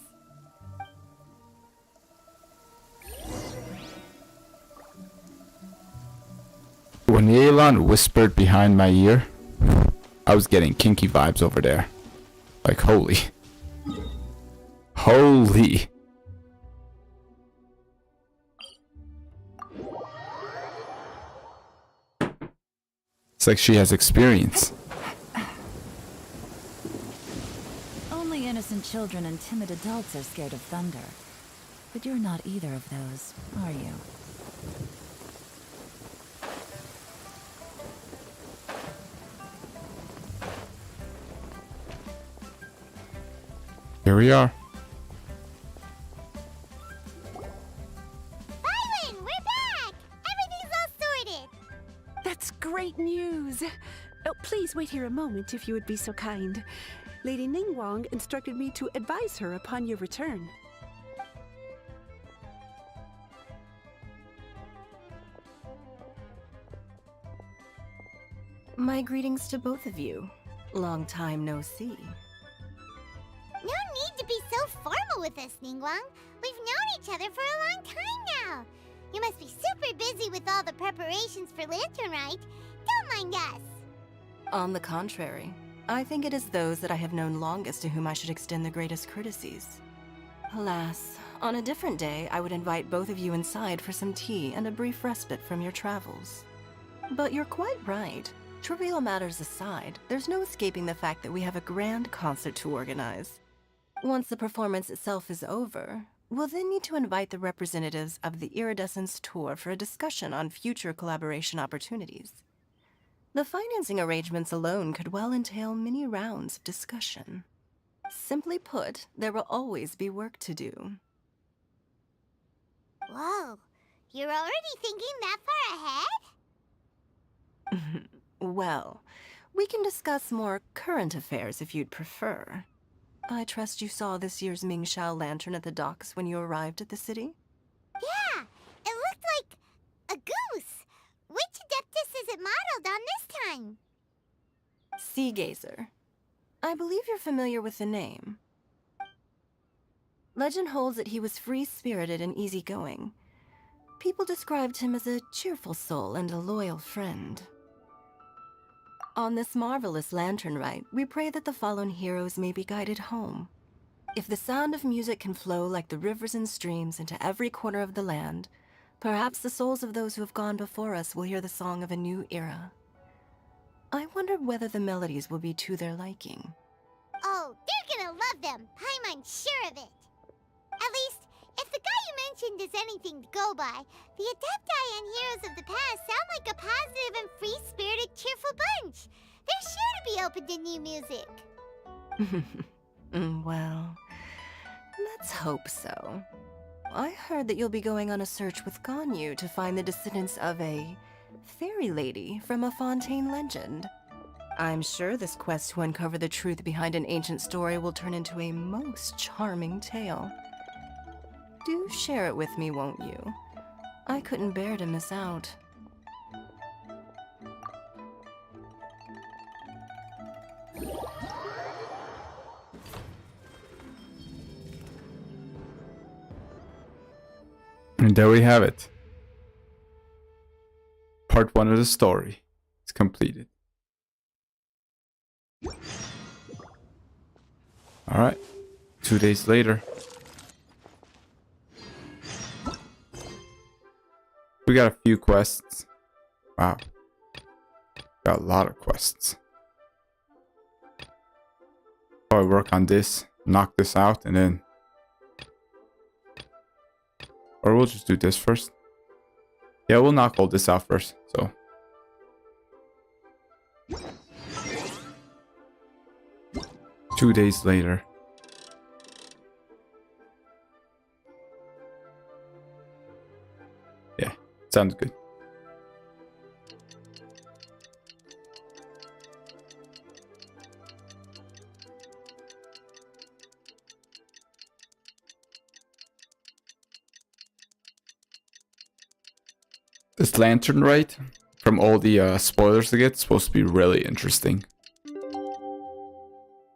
When Yelan whispered behind my ear, I was getting kinky vibes over there. Like, holy. Holy. It's like she has experience. Only innocent children and timid adults are scared of thunder. But you're not either of those, are you? Here we are. Byron, we're back! Everything's all sorted! That's great news! Oh, please wait here a moment if you would be so kind. Lady Ningguang instructed me to advise her upon your return. My greetings to both of you. Long time no see. No need to be so formal with us, Ningguang. We've known each other for a long time now. You must be super busy with all the preparations for Lantern Rite. Don't mind us. On the contrary, I think it is those that I have known longest to whom I should extend the greatest courtesies. Alas, on a different day, I would invite both of you inside for some tea and a brief respite from your travels. But you're quite right. Trivial matters aside, there's no escaping the fact that we have a grand concert to organize. Once the performance itself is over, we'll then need to invite the representatives of the Iridescence Tour for a discussion on future collaboration opportunities. The financing arrangements alone could well entail many rounds of discussion. Simply put, there will always be work to do. Whoa, you're already thinking that far ahead? Well, we can discuss more current affairs if you'd prefer. I trust you saw this year's Mingxiao lantern at the docks when you arrived at the city? Yeah, it looked like a goose. Which Adeptus is it modeled on this time? Sea Gazer. I believe you're familiar with the name. Legend holds that he was free-spirited and easygoing. People described him as a cheerful soul and a loyal friend. On this marvelous lantern rite, we pray that the fallen heroes may be guided home. If the sound of music can flow like the rivers and streams into every corner of the land, perhaps the souls of those who have gone before us will hear the song of a new era. I wonder whether the melodies will be to their liking. Oh, they're gonna love them. Paimon's sure of it. At least, if the guy you mentioned is anything to go by, the Adepti and heroes of the past sound like a positive and free-spirited, cheerful bunch. They're sure to be open to new music. Well, let's hope so. I heard that you'll be going on a search with Ganyu to find the descendants of a fairy lady from a Fontaine legend. I'm sure this quest to uncover the truth behind an ancient story will turn into a most charming tale. Do share it with me, won't you? I couldn't bear to miss out. And there we have it. Part 1 of the story is completed. Alright, 2 days later. We got a few quests. Wow. Got a lot of quests. Probably work on this, knock this out, and then... Or we'll just do this first. Yeah, we'll knock all this out first, so... 2 days later. Yeah, sounds good. This lantern, right? From all the spoilers to get, it's supposed to be really interesting.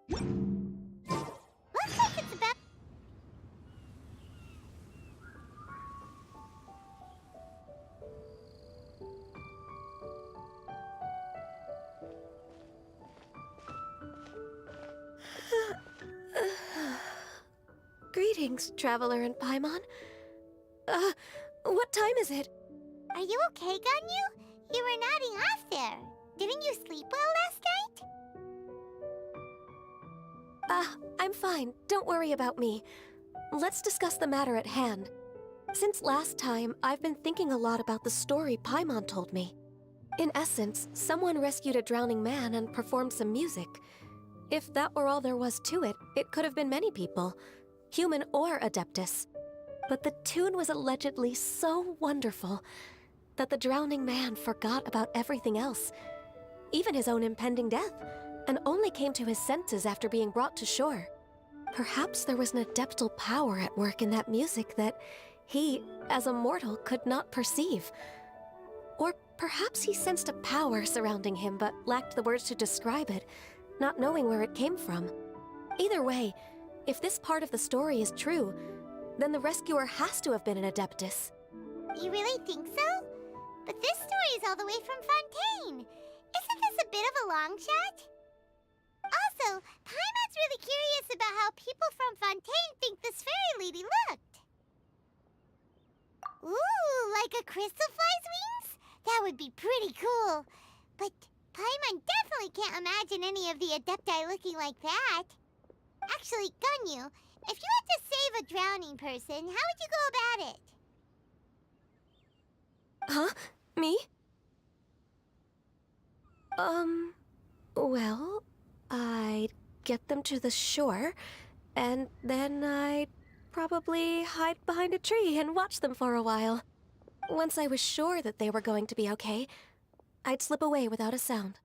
Looks like it's about... Greetings, Traveler and Paimon. What time is it? Are you okay, Ganyu? You were nodding off there. Didn't you sleep well last night? I'm fine. Don't worry about me. Let's discuss the matter at hand. Since last time, I've been thinking a lot about the story Paimon told me. In essence, someone rescued a drowning man and performed some music. If that were all there was to it, it could have been many people, human or Adeptus. But the tune was allegedly so wonderful that the drowning man forgot about everything else, even his own impending death, and only came to his senses after being brought to shore. Perhaps there was an adeptal power at work in that music that he, as a mortal, could not perceive. Or Perhaps he sensed a power surrounding him but lacked the words to describe it, not knowing where it came from. Either way, if this part of the story is true, then the rescuer has to have been an Adeptus. You really think so? But this story is all the way from Fontaine. Isn't this a bit of a long shot? Also, Paimon's really curious about how people from Fontaine think this fairy lady looked. Ooh, like a crystal fly's wings? That would be pretty cool. But Paimon definitely can't imagine any of the Adepti looking like that. Actually, Ganyu, if you had to save a drowning person, how would you go about it? Huh? Me? Well, I'd get them to the shore, and then I'd probably hide behind a tree and watch them for a while. Once I was sure that they were going to be okay, I'd slip away without a sound.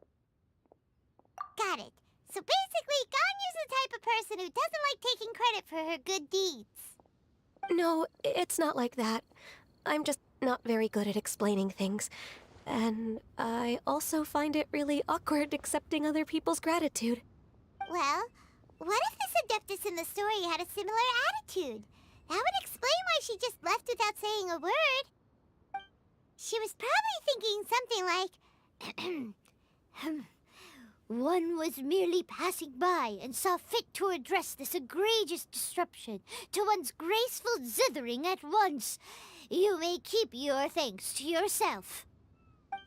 Got it. So basically, Ganyu's the type of person who doesn't like taking credit for her good deeds. No, it's not like that. I'm just not very good at explaining things. And I also find it really awkward accepting other people's gratitude. Well, what if this Adeptus in the story had a similar attitude? That would explain why she just left without saying a word. She was probably thinking something like, one was merely passing by and saw fit to address this egregious disruption to one's graceful zithering at once. You may keep your thanks to yourself.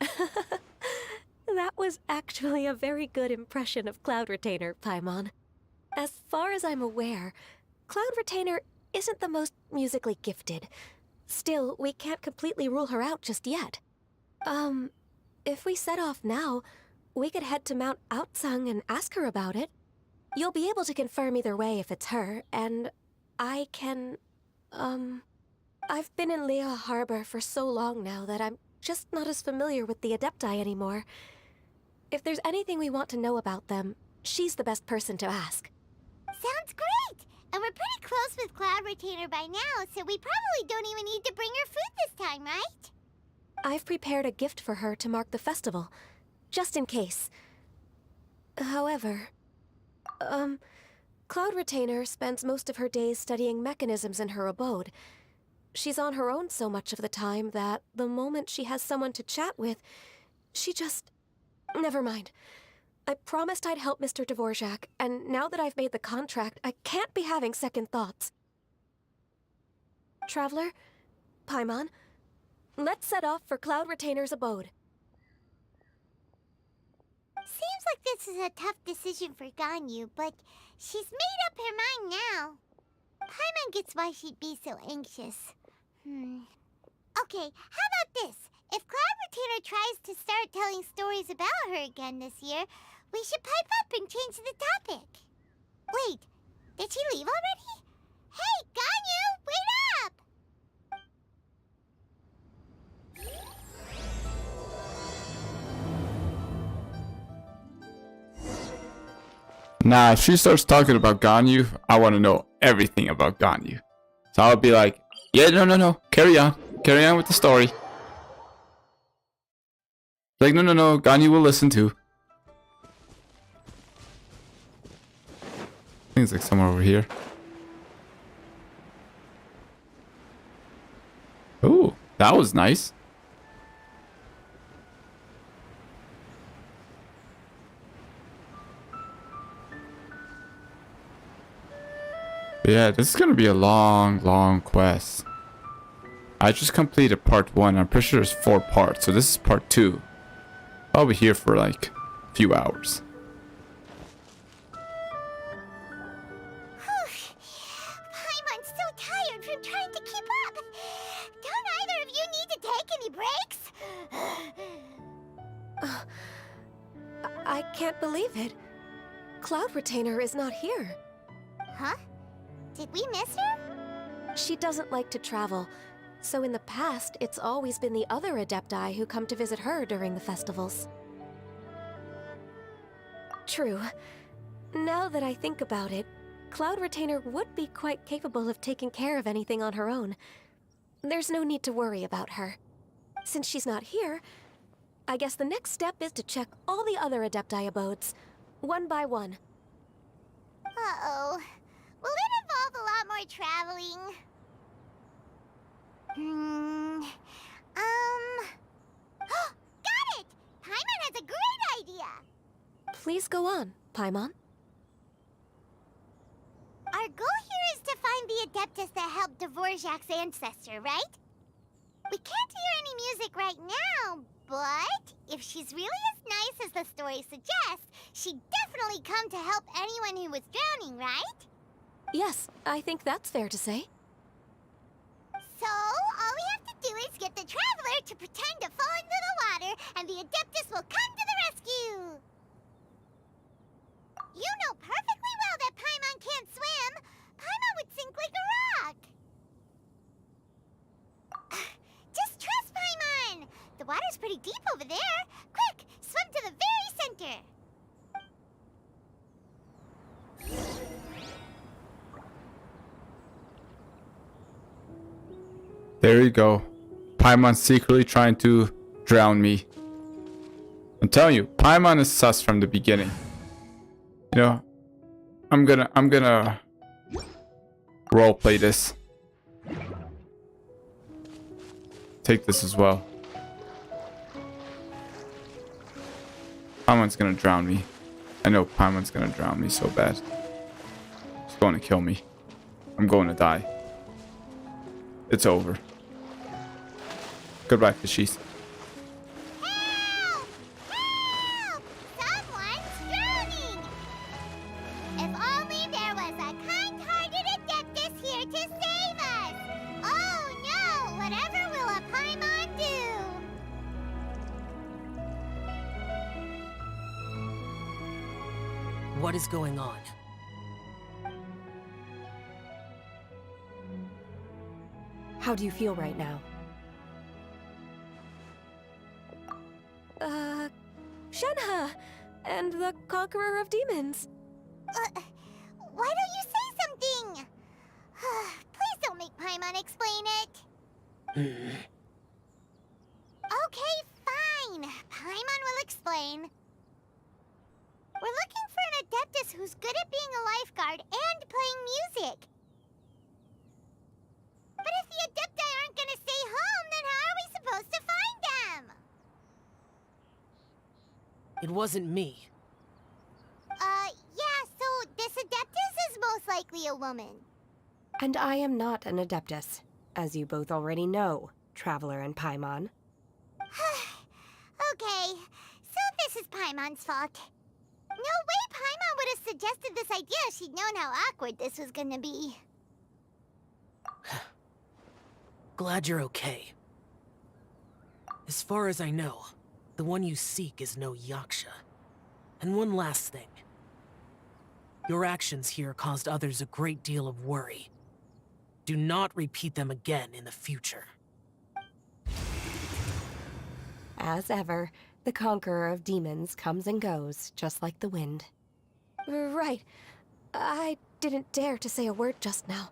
That was actually a very good impression of Cloud Retainer, Paimon. As far as I'm aware, Cloud Retainer isn't the most musically gifted. Still, we can't completely rule her out just yet. If we set off now, we could head to Mount Outsung and ask her about it. You'll be able to confirm either way if it's her, and I can, I've been in Lea Harbor for so long now that I'm just not as familiar with the Adepti anymore. If there's anything we want to know about them, she's the best person to ask. Sounds great! And we're pretty close with Cloud Retainer by now, so we probably don't even need to bring her food this time, right? I've prepared a gift for her to mark the festival, just in case. However, Cloud Retainer spends most of her days studying mechanisms in her abode. She's on her own so much of the time that the moment she has someone to chat with, she just... Never mind. I promised I'd help Mr. Dvorak, and now that I've made the contract, I can't be having second thoughts. Traveler, Paimon, let's set off for Cloud Retainer's abode. Seems like this is a tough decision for Ganyu, but she's made up her mind now. Paimon gets why she'd be so anxious. Okay, how about this? If Cloud Retainer tries to start telling stories about her again this year, we should pipe up and change the topic. Wait, did she leave already? Hey, Ganyu, wait up! Nah, if she starts talking about Ganyu, I want to know everything about Ganyu. So I'll be like, yeah, no, carry on with the story. Like, no, Ganyu will listen to. I think it's like somewhere over here. Ooh, that was nice. Yeah, this is gonna be a long quest. I just completed part 1. I'm pretty sure there's 4 parts, so this is part 2. I'll be here for like a few hours. Paimon's so tired from trying to keep up. Don't either of you need to take any breaks? I can't believe it. Cloud Retainer is not here. Huh? Did we miss her? She doesn't like to travel, so in the past, it's always been the other Adepti who come to visit her during the festivals. True. Now that I think about it, Cloud Retainer would be quite capable of taking care of anything on her own. There's no need to worry about her. Since she's not here, I guess the next step is to check all the other Adepti abodes, one by one. Uh-oh. Will it involve a lot more traveling? Got it! Paimon has a great idea! Please go on, Paimon. Our goal here is to find the Adeptus that helped Dvorak's ancestor, right? We can't hear any music right now, but if she's really as nice as the story suggests, she'd definitely come to help anyone who was drowning, right? Yes, I think that's fair to say. So, all we have to do is get the Traveler to pretend to fall into the water, and the Adeptus will come to the rescue! You know perfectly well that Paimon can't swim! Paimon would sink like a rock! Just trust Paimon! The water's pretty deep over there! Quick, swim to the very center! There you go. Paimon secretly trying to drown me. I'm telling you, Paimon is sus from the beginning. You know, I'm gonna roleplay this. Take this as well. Paimon's gonna drown me. I know Paimon's gonna drown me so bad. He's going to kill me. I'm going to die. It's over. Goodbye, fishies. Help! Help! Someone's drowning! If only there was a kind-hearted Adeptus here to save us! Oh no! Whatever will a Paimon do? What is going on? How do you feel right now? Shenhe! And the Conqueror of Demons! Why don't you say something? Please don't make Paimon explain it. Okay, fine. Paimon will explain. We're looking for an Adeptus who's good at being a lifeguard and playing music. But if the Adepti aren't gonna stay home, then how are we supposed to find them? It wasn't me. Yeah, so this Adeptus is most likely a woman. And I am not an Adeptus, as you both already know, Traveler and Paimon. Okay, so this is Paimon's fault. No way Paimon would have suggested this idea if she'd known how awkward this was gonna be. Glad you're okay. As far as I know, the one you seek is no Yaksha. And one last thing. Your actions here caused others a great deal of worry. Do not repeat them again in the future. As ever, the Conqueror of Demons comes and goes, just like the wind. Right. I didn't dare to say a word just now.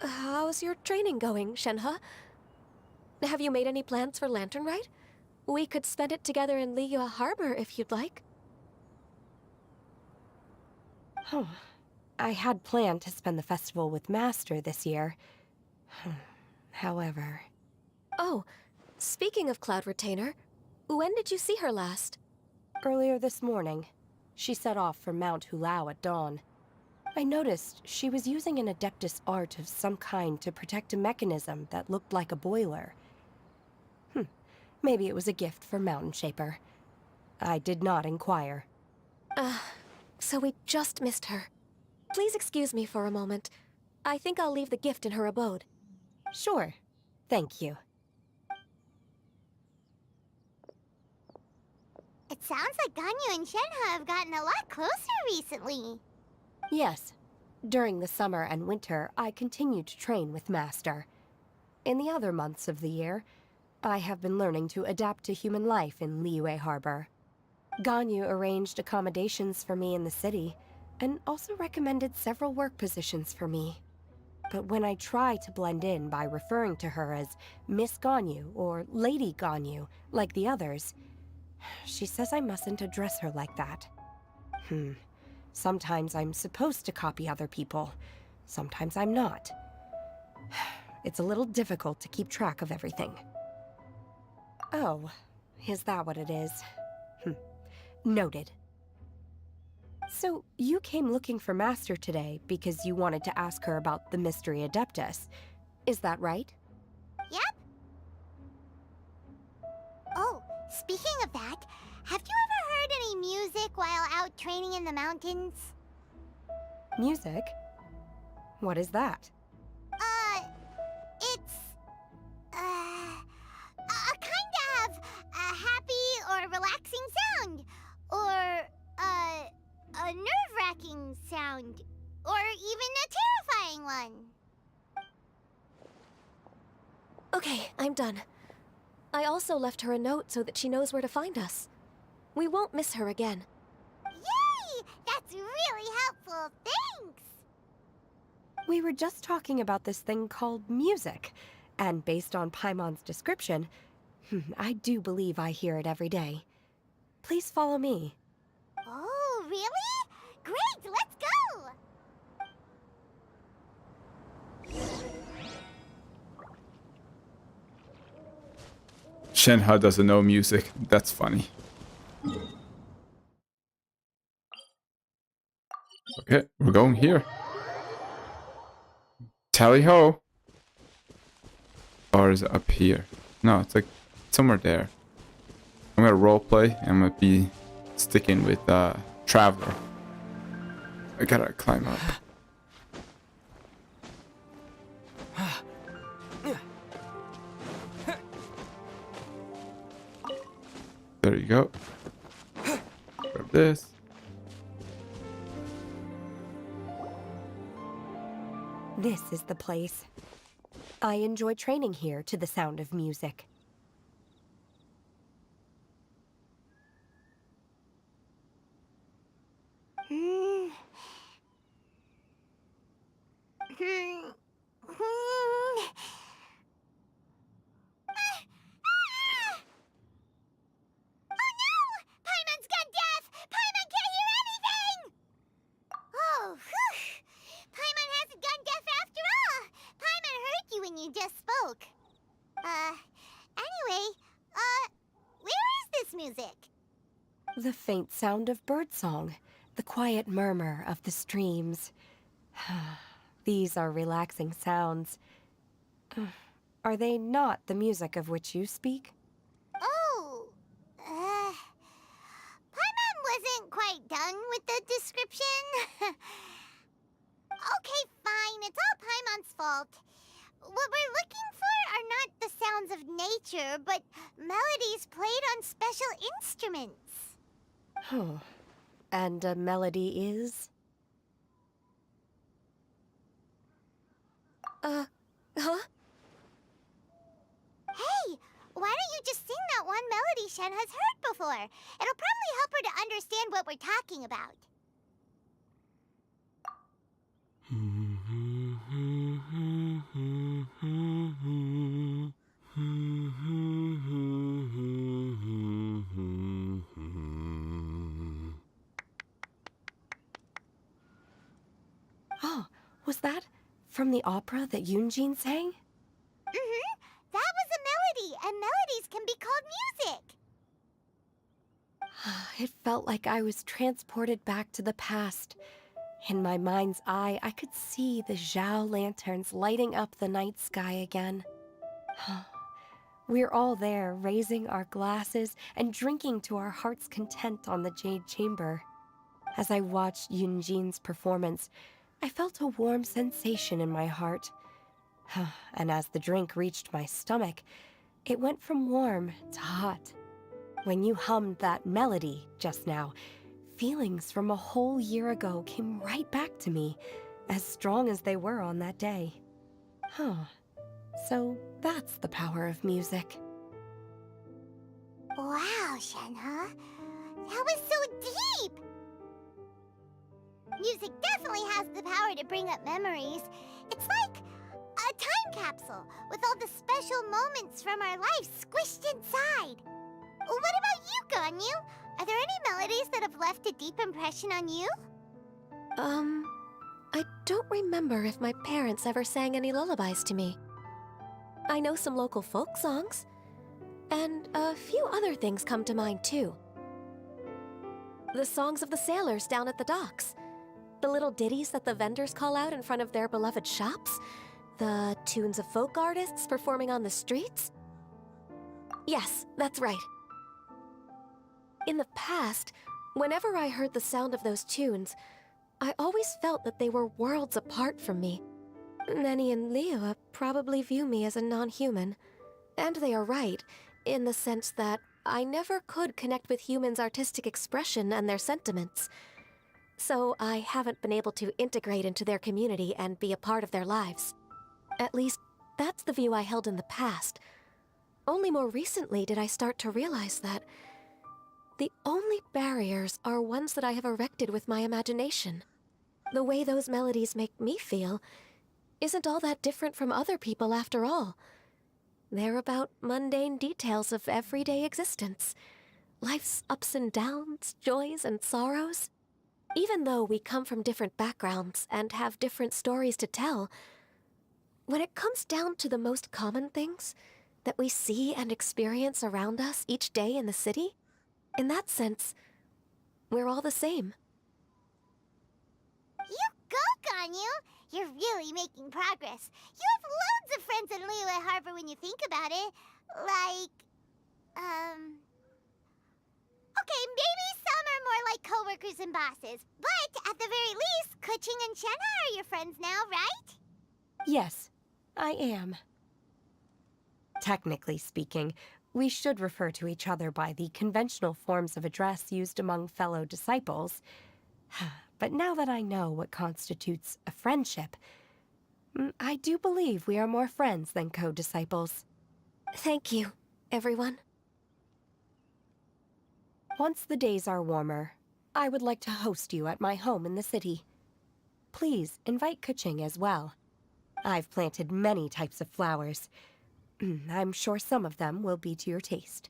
How's your training going, Shenhe? Have you made any plans for Lantern Rite? We could spend it together in Liyue Harbor if you'd like. I had planned to spend the festival with Master this year. However... Oh, speaking of Cloud Retainer, when did you see her last? Earlier this morning. She set off for Mount Hulao at dawn. I noticed she was using an Adeptus art of some kind to protect a mechanism that looked like a boiler. Maybe it was a gift for Mountain Shaper. I did not inquire. So we just missed her. Please excuse me for a moment. I think I'll leave the gift in her abode. Sure. Thank you. It sounds like Ganyu and Shenhe have gotten a lot closer recently. Yes. During the summer and winter, I continued to train with Master. In the other months of the year, I have been learning to adapt to human life in Liyue Harbor. Ganyu arranged accommodations for me in the city, and also recommended several work positions for me. But when I try to blend in by referring to her as Miss Ganyu or Lady Ganyu, like the others, She says I mustn't address her like that. Sometimes I'm supposed to copy other people. Sometimes I'm not. It's a little difficult to keep track of everything. Oh, is that what it is? Noted. So, you came looking for Master today because you wanted to ask her about the Mystery Adeptus. Is that right? Yep. Oh, speaking of that, have you ever heard any music while out training in the mountains? Music? What is that? It's... a kind of a happy or relaxing sound. Or, a nerve-wracking sound. Or even a terrifying one. Okay, I'm done. I also left her a note so that she knows where to find us. We won't miss her again. Yay! That's really helpful. Thanks! We were just talking about this thing called music, and based on Paimon's description, I do believe I hear it every day. Please follow me. Oh, really? Great, let's go! Shenhe doesn't know music. That's funny. Okay, we're going here. Tally ho! Or is it up here? No, it's like somewhere there. I'm gonna roleplay and I'm gonna be sticking with Traveler. I gotta climb up. There you go. Grab this. This is the place. I enjoy training here to the sound of music. The faint sound of birdsong, the quiet murmur of the streams. These are relaxing sounds. Are they not the music of which you speak? Oh, Paimon wasn't quite done with the description. Okay, fine, it's all Paimon's fault. What we're looking for are not the sounds of nature, but melodies played on special instruments. Oh, and a melody is? Huh? Hey, why don't you just sing that one melody Shen has heard before? It'll probably help her to understand what we're talking about. Oh, was that from the opera that Yunjin sang? That was a melody, and melodies can be called music. It felt like I was transported back to the past. In my mind's eye, I could see the Zhao lanterns lighting up the night sky again. We're all there, raising our glasses and drinking to our heart's content on the Jade Chamber. As I watched Yunjin's performance, I felt a warm sensation in my heart. And as the drink reached my stomach, it went from warm to hot. When you hummed that melody just now, feelings from a whole year ago came right back to me, as strong as they were on that day. So that's the power of music. Wow, Shenhe. That was so deep! Music definitely has the power to bring up memories. It's like a time capsule with all the special moments from our lives squished inside. What about you, Ganyu? Are there any melodies that have left a deep impression on you? I don't remember if my parents ever sang any lullabies to me. I know some local folk songs, and a few other things come to mind too. The songs of the sailors down at the docks, the little ditties that the vendors call out in front of their beloved shops, the tunes of folk artists performing on the streets. Yes, that's right. In the past, whenever I heard the sound of those tunes, I always felt that they were worlds apart from me. Nenny and Liyue probably view me as a non-human. And they are right, in the sense that I never could connect with humans' artistic expression and their sentiments. So I haven't been able to integrate into their community and be a part of their lives. At least, that's the view I held in the past. Only more recently did I start to realize that the only barriers are ones that I have erected with my imagination. The way those melodies make me feel isn't all that different from other people after all. They're about mundane details of everyday existence. Life's ups and downs, joys and sorrows. Even though we come from different backgrounds and have different stories to tell, when it comes down to the most common things that we see and experience around us each day in the city, in that sense, we're all the same. You go, Ganyu! You're really making progress. You have loads of friends in Liyue Harbor when you think about it. Like, okay, maybe some are more like coworkers and bosses, but at the very least, Keqing and Shenhe are your friends now, right? Yes, I am. Technically speaking, we should refer to each other by the conventional forms of address used among fellow disciples. But now that I know what constitutes a friendship, I do believe we are more friends than co-disciples. Thank you, everyone. Once the days are warmer, I would like to host you at my home in the city. Please invite Keqing as well. I've planted many types of flowers. I'm sure some of them will be to your taste.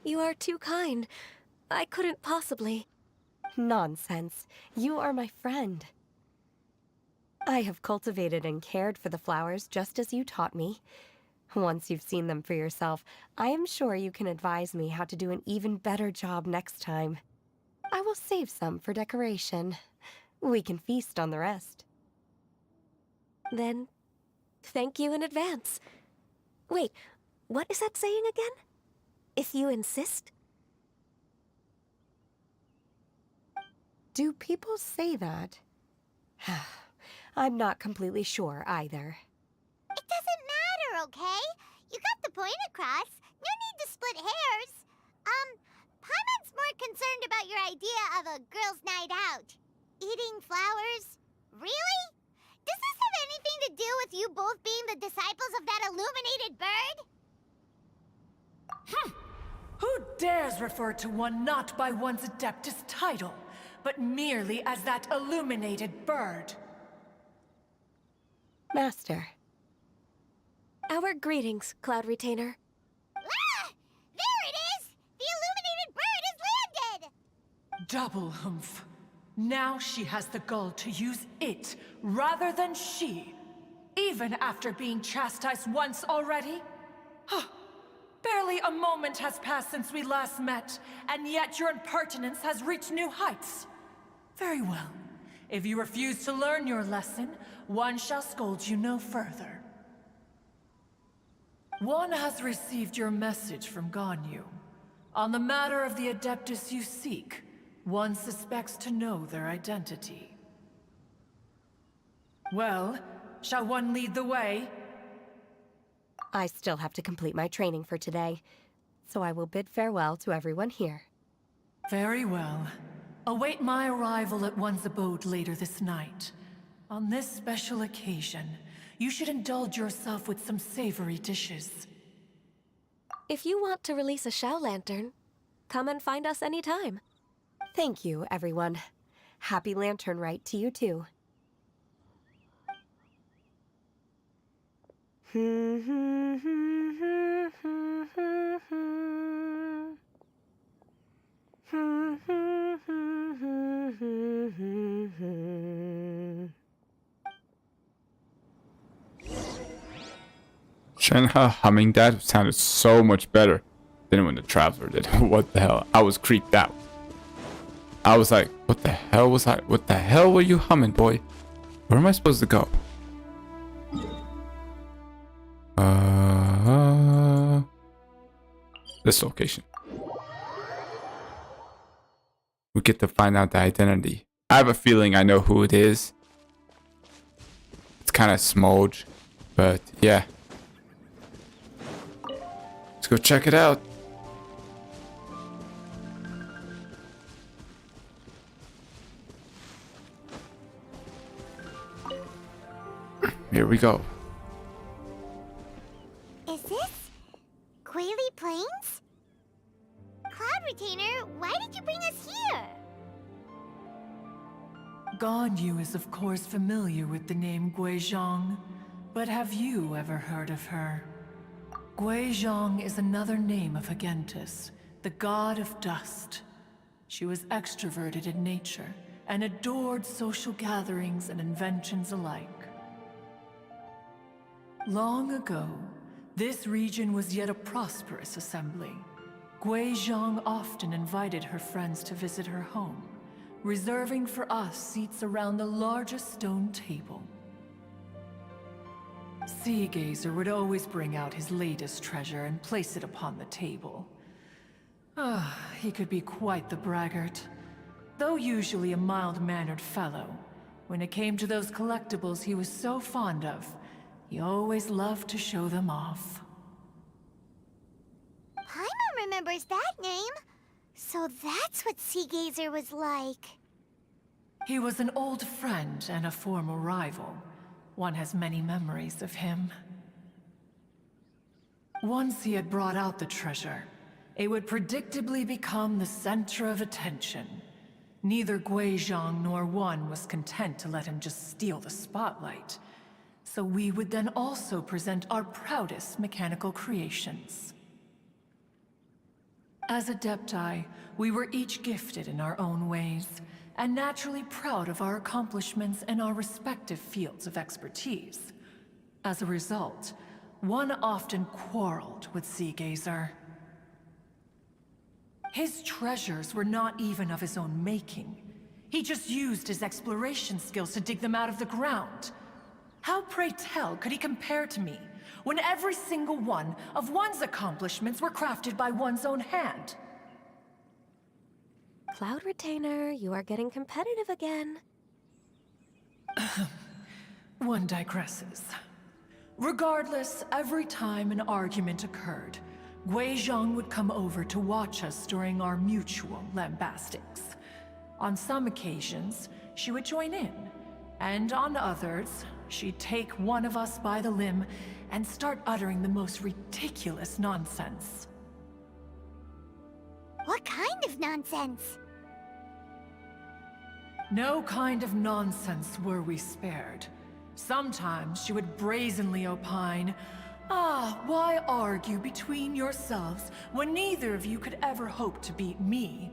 You are too kind. I couldn't possibly. Nonsense. You are my friend. I have cultivated and cared for the flowers just as you taught me. Once you've seen them for yourself, I am sure you can advise me how to do an even better job next time. I will save some for decoration. We can feast on the rest. Then, thank you in advance. Wait, what is that saying again? If you insist? Do people say that? I'm not completely sure either. It doesn't matter, okay? You got the point across. No need to split hairs. Paimon's more concerned about your idea of a girls' night out. Eating flowers? Really? Does this have anything to do with you both being the disciples of that illuminated bird? Who dares refer to one not by one's Adeptus title, but merely as that illuminated bird? Master. Our greetings, Cloud Retainer. Ah! There it is! The illuminated bird has landed! Double humph. Now she has the gall to use it rather than she, even after being chastised once already? Barely a moment has passed since we last met, and yet your impertinence has reached new heights. Very well. If you refuse to learn your lesson, one shall scold you no further. One has received your message from Ganyu. On the matter of the Adeptus you seek, one suspects to know their identity. Well, shall one lead the way? I still have to complete my training for today, so I will bid farewell to everyone here. Very well. Await my arrival at one's abode later this night. On this special occasion, you should indulge yourself with some savory dishes. If you want to release a Shao Lantern, come and find us anytime. Thank you, everyone. Happy Lantern Rite to you too. Shenhe humming that sounded so much better than when the Traveler did. What the hell? I was creeped out. I was like, what the hell was I? What the hell were you humming, boy? Where am I supposed to go? This location. We get to find out the identity. I have a feeling I know who it is. It's kind of smudge, but yeah. Let's go check it out. Here we go. Is this Quaily Plains? Cloud Retainer, why did you bring us here? Ganyu is of course familiar with the name Guizhong, but have you ever heard of her? Guizhong is another name of Agentis, the god of dust. She was extroverted in nature and adored social gatherings and inventions alike. Long ago, this region was yet a prosperous assembly. Guizhong often invited her friends to visit her home, reserving for us seats around the largest stone table. Sea Gazer would always bring out his latest treasure and place it upon the table. He could be quite the braggart. Though usually a mild-mannered fellow, when it came to those collectibles he was so fond of, he always loved to show them off. Paimon remembers that name. So that's what Sea Gazer was like. He was an old friend and a former rival. One has many memories of him. Once he had brought out the treasure, it would predictably become the center of attention. Neither Guizhong nor one was content to let him just steal the spotlight. So we would then also present our proudest mechanical creations. As Adepti, we were each gifted in our own ways, and naturally proud of our accomplishments in our respective fields of expertise. As a result, one often quarreled with Sea Gazer. His treasures were not even of his own making. He just used his exploration skills to dig them out of the ground. How, pray tell, could he compare to me, when every single one of one's accomplishments were crafted by one's own hand? Cloud Retainer, you are getting competitive again. One digresses. Regardless, every time an argument occurred, Guizhong would come over to watch us during our mutual lambastics. On some occasions, she would join in, and on others, she'd take one of us by the limb and start uttering the most ridiculous nonsense. What kind of nonsense? No kind of nonsense were we spared. Sometimes she would brazenly opine, why argue between yourselves when neither of you could ever hope to beat me?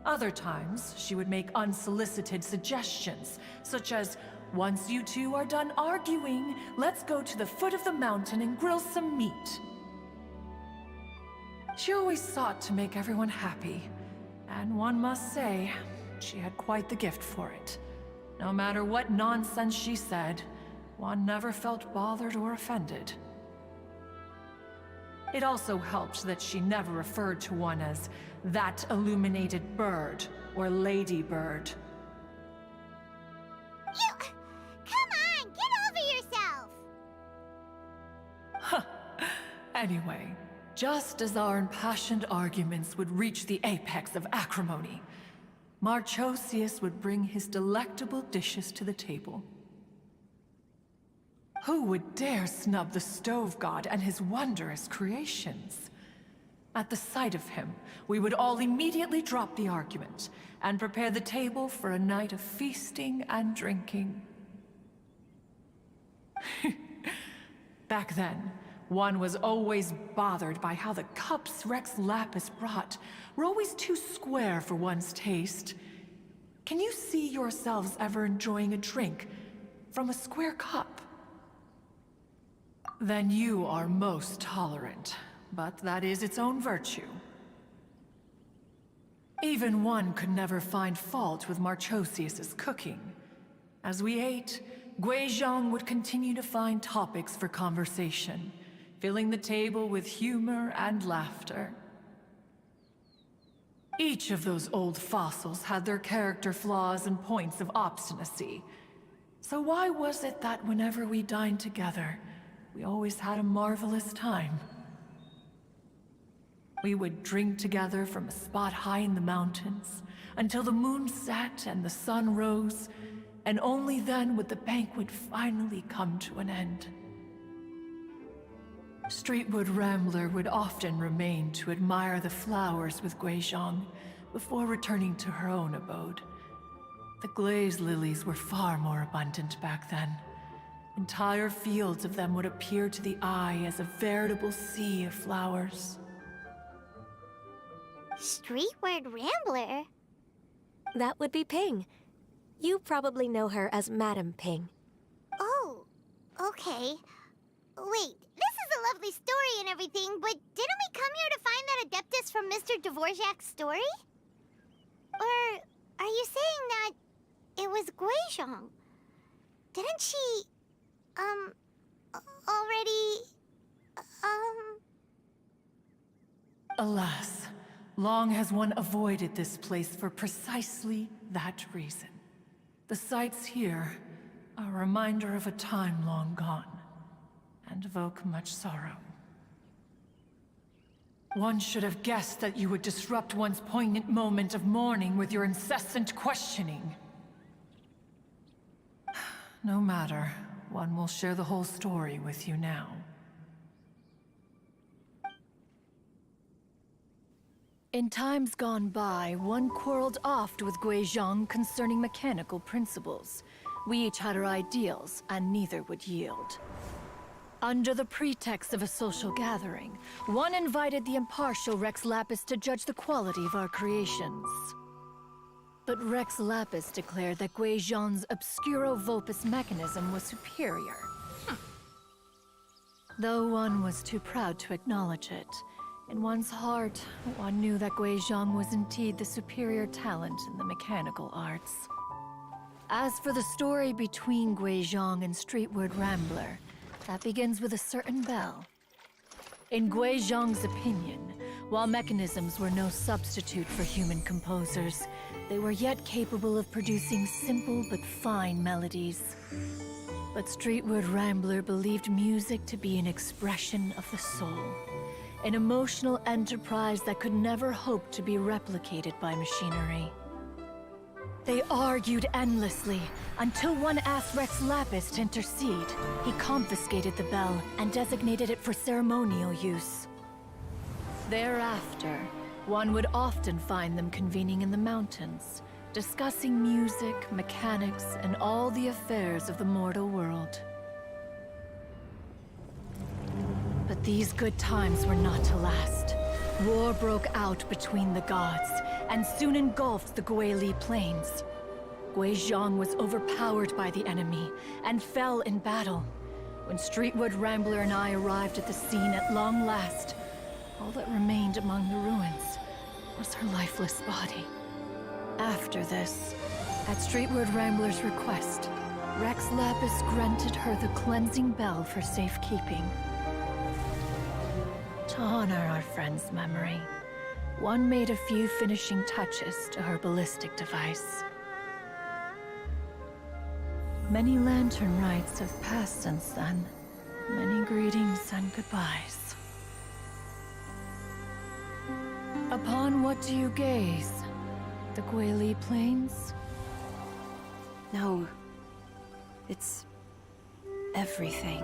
Other times, she would make unsolicited suggestions, such as, once you two are done arguing, let's go to the foot of the mountain and grill some meat. She always sought to make everyone happy, and one must say, she had quite the gift for it. No matter what nonsense she said, one never felt bothered or offended. It also helped that she never referred to one as that illuminated bird or ladybird. Come on, get over yourself! Anyway, just as our impassioned arguments would reach the apex of acrimony, Marchosius would bring his delectable dishes to the table. Who would dare snub the stove god and his wondrous creations? At the sight of him, we would all immediately drop the argument and prepare the table for a night of feasting and drinking. Back then, one was always bothered by how the cups Rex Lapis brought were always too square for one's taste. Can you see yourselves ever enjoying a drink from a square cup? Then you are most tolerant, but that is its own virtue. Even one could never find fault with Marchosius's cooking. As we ate, Guizhong would continue to find topics for conversation, filling the table with humor and laughter. Each of those old fossils had their character flaws and points of obstinacy. So why was it that whenever we dined together, we always had a marvelous time? We would drink together from a spot high in the mountains, until the moon set and the sun rose, and only then would the banquet finally come to an end. Streetwood Rambler would often remain to admire the flowers with Guizhong before returning to her own abode. The glaze lilies were far more abundant back then. Entire fields of them would appear to the eye as a veritable sea of flowers. Streetward Rambler? That would be Ping. You probably know her as Madam Ping. Oh, okay. Wait, this is a lovely story and everything, but didn't we come here to find that Adeptus from Mr. Dvorak's story? Or are you saying that it was Guizhong? Didn't she, already, Alas, long has one avoided this place for precisely that reason. The sights here are a reminder of a time long gone, and evoke much sorrow. One should have guessed that you would disrupt one's poignant moment of mourning with your incessant questioning. No matter, one will share the whole story with you now. In times gone by, one quarreled oft with Guizhong concerning mechanical principles. We each had our ideals, and neither would yield. Under the pretext of a social gathering, one invited the impartial Rex Lapis to judge the quality of our creations. But Rex Lapis declared that Guizhong's Obscuro Vulpus mechanism was superior. Though one was too proud to acknowledge it, in one's heart, one knew that Guizhong was indeed the superior talent in the mechanical arts. As for the story between Guizhong and Streetward Rambler, that begins with a certain bell. In Guizhong's opinion, while mechanisms were no substitute for human composers, they were yet capable of producing simple but fine melodies. But Streetward Rambler believed music to be an expression of the soul, an emotional enterprise that could never hope to be replicated by machinery. They argued endlessly, until one asked Rex Lapis to intercede. He confiscated the bell and designated it for ceremonial use. Thereafter, one would often find them convening in the mountains, discussing music, mechanics, and all the affairs of the mortal world. But these good times were not to last. War broke out between the gods, and soon engulfed the Guili plains. Guizhong was overpowered by the enemy, and fell in battle. When Streetwood Rambler and I arrived at the scene at long last, all that remained among the ruins was her lifeless body. After this, at Streetwood Rambler's request, Rex Lapis granted her the cleansing bell for safekeeping. To honor our friend's memory, one made a few finishing touches to her ballistic device. Many lantern rites have passed since then. Many greetings and goodbyes. Upon what do you gaze? The Guili Plains? No. It's everything.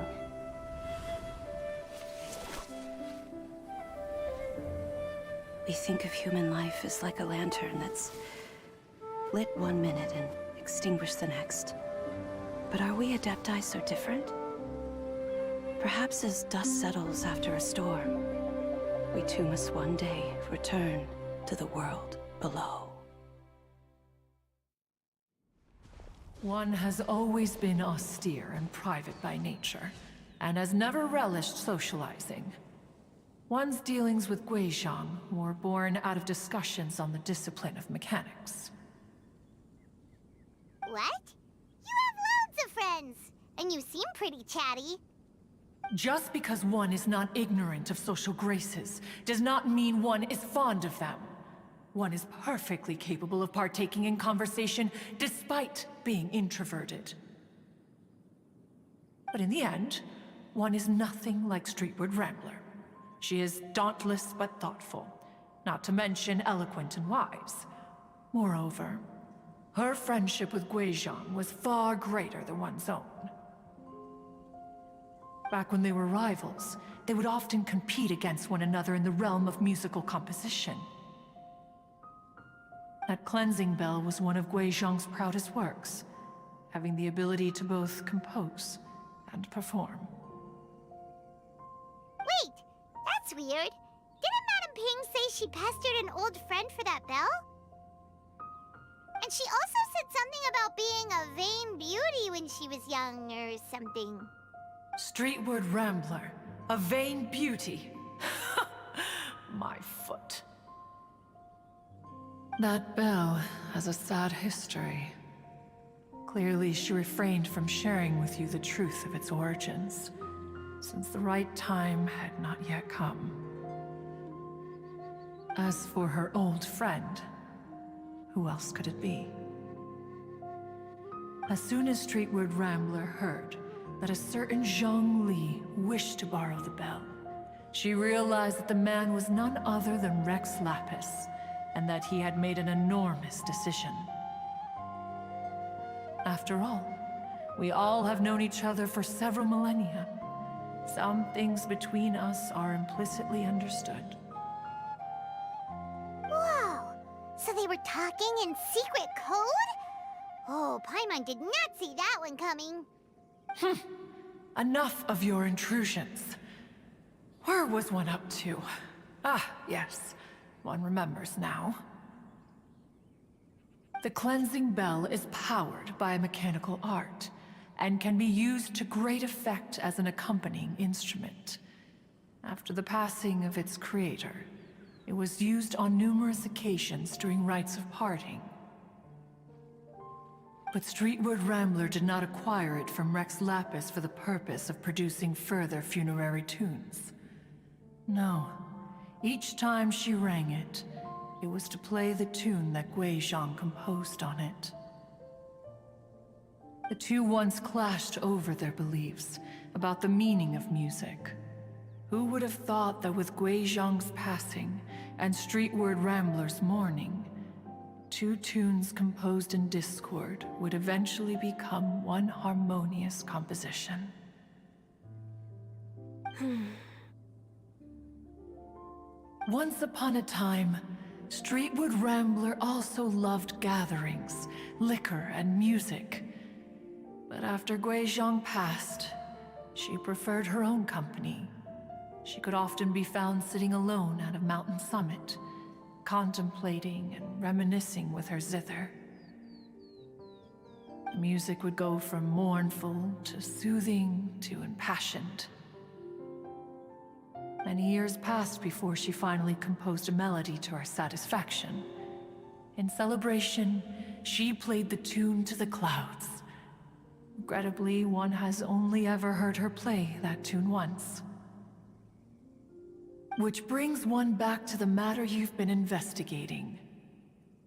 We think of human life as like a lantern that's lit one minute and extinguished the next. But are we Adepti so different? Perhaps as dust settles after a storm, we too must one day return to the world below. One has always been austere and private by nature. and has never relished socializing. One's dealings with Guizhang were born out of discussions on the discipline of mechanics. What? You have loads of friends, and you seem pretty chatty. Just because one is not ignorant of social graces does not mean one is fond of them. One is perfectly capable of partaking in conversation despite being introverted. But in the end, one is nothing like Streetward Rambler. She is dauntless but thoughtful, not to mention eloquent and wise. Moreover, her friendship with Guizhang was far greater than one's own. Back when they were rivals, they would often compete against one another in the realm of musical composition. That cleansing bell was one of Guizhang's proudest works, having the ability to both compose and perform. Wait, that's weird. Didn't Madame Ping say she pestered an old friend for that bell? And she also said something about being a vain beauty when she was young or something. Streetward Rambler, a vain beauty. My foot. That bell has a sad history. Clearly, she refrained from sharing with you the truth of its origins, since the right time had not yet come. As for her old friend, who else could it be? As soon as Streetward Rambler heard that a certain Zhang Li wished to borrow the bell, she realized that the man was none other than Rex Lapis, and that he had made an enormous decision. After all, we all have known each other for several millennia. Some things between us are implicitly understood. Whoa! So they were talking in secret code? Oh, Paimon did not see that one coming. Enough of your intrusions. Where was one up to? Ah, yes. One remembers now. The cleansing bell is powered by a mechanical art, and can be used to great effect as an accompanying instrument. After the passing of its creator, it was used on numerous occasions during rites of parting. But Streetward Rambler did not acquire it from Rex Lapis for the purpose of producing further funerary tunes. No. Each time she rang it, it was to play the tune that Guizhang composed on it. The two once clashed over their beliefs about the meaning of music. Who would have thought that with Guizhang's passing and Streetward Rambler's mourning, two tunes composed in discord would eventually become one harmonious composition? Once upon a time, Streetward Rambler also loved gatherings, liquor, and music. But after Guizhang passed, she preferred her own company. She could often be found sitting alone at a mountain summit, contemplating and reminiscing with her zither. The music would go from mournful to soothing to impassioned. Many years passed before she finally composed a melody to her satisfaction. In celebration, she played the tune to the clouds. Regrettably, one has only ever heard her play that tune once. Which brings one back to the matter you've been investigating.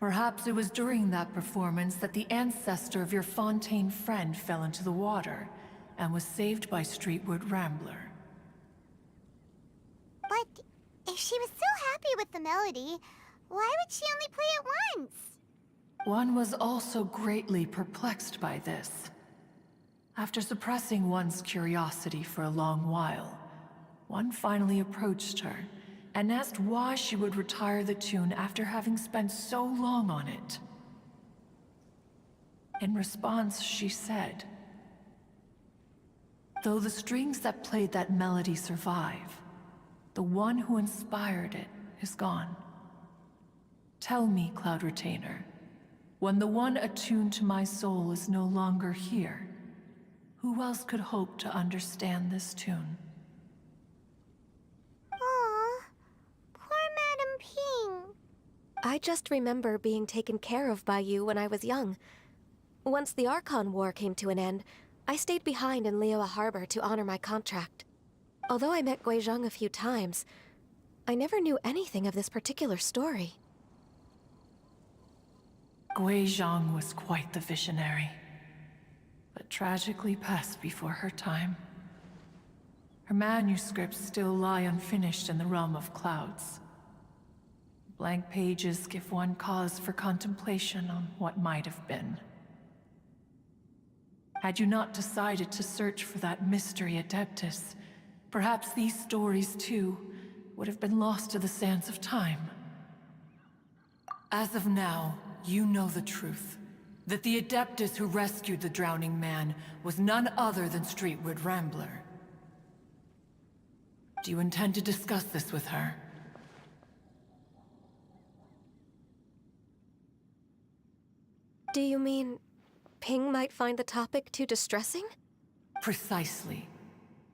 Perhaps it was during that performance that the ancestor of your Fontaine friend fell into the water and was saved by Streetward Rambler. But if she was so happy with the melody, why would she only play it once? One was also greatly perplexed by this. After suppressing one's curiosity for a long while, one finally approached her and asked why she would retire the tune after having spent so long on it. In response, she said, "Though the strings that played that melody survive, the one who inspired it is gone. Tell me, Cloud Retainer, when the one attuned to my soul is no longer here, Who else could hope to understand this tune? Aw, poor Madam Ping. I just remember being taken care of by you when I was young. Once the Archon War came to an end, I stayed behind in Liyue Harbor to honor my contract. Although I met Guizhong a few times, I never knew anything of this particular story. Guizhong was quite the visionary, but tragically passed before her time. Her manuscripts still lie unfinished in the realm of clouds. Blank pages give one cause for contemplation on what might have been. Had you not decided to search for that mystery Adeptus, perhaps these stories, too, would have been lost to the sands of time. As of now, you know the truth. That the Adeptus who rescued the drowning man was none other than Streetwood Rambler. Do you intend to discuss this with her? Do you mean Ping might find the topic too distressing? Precisely.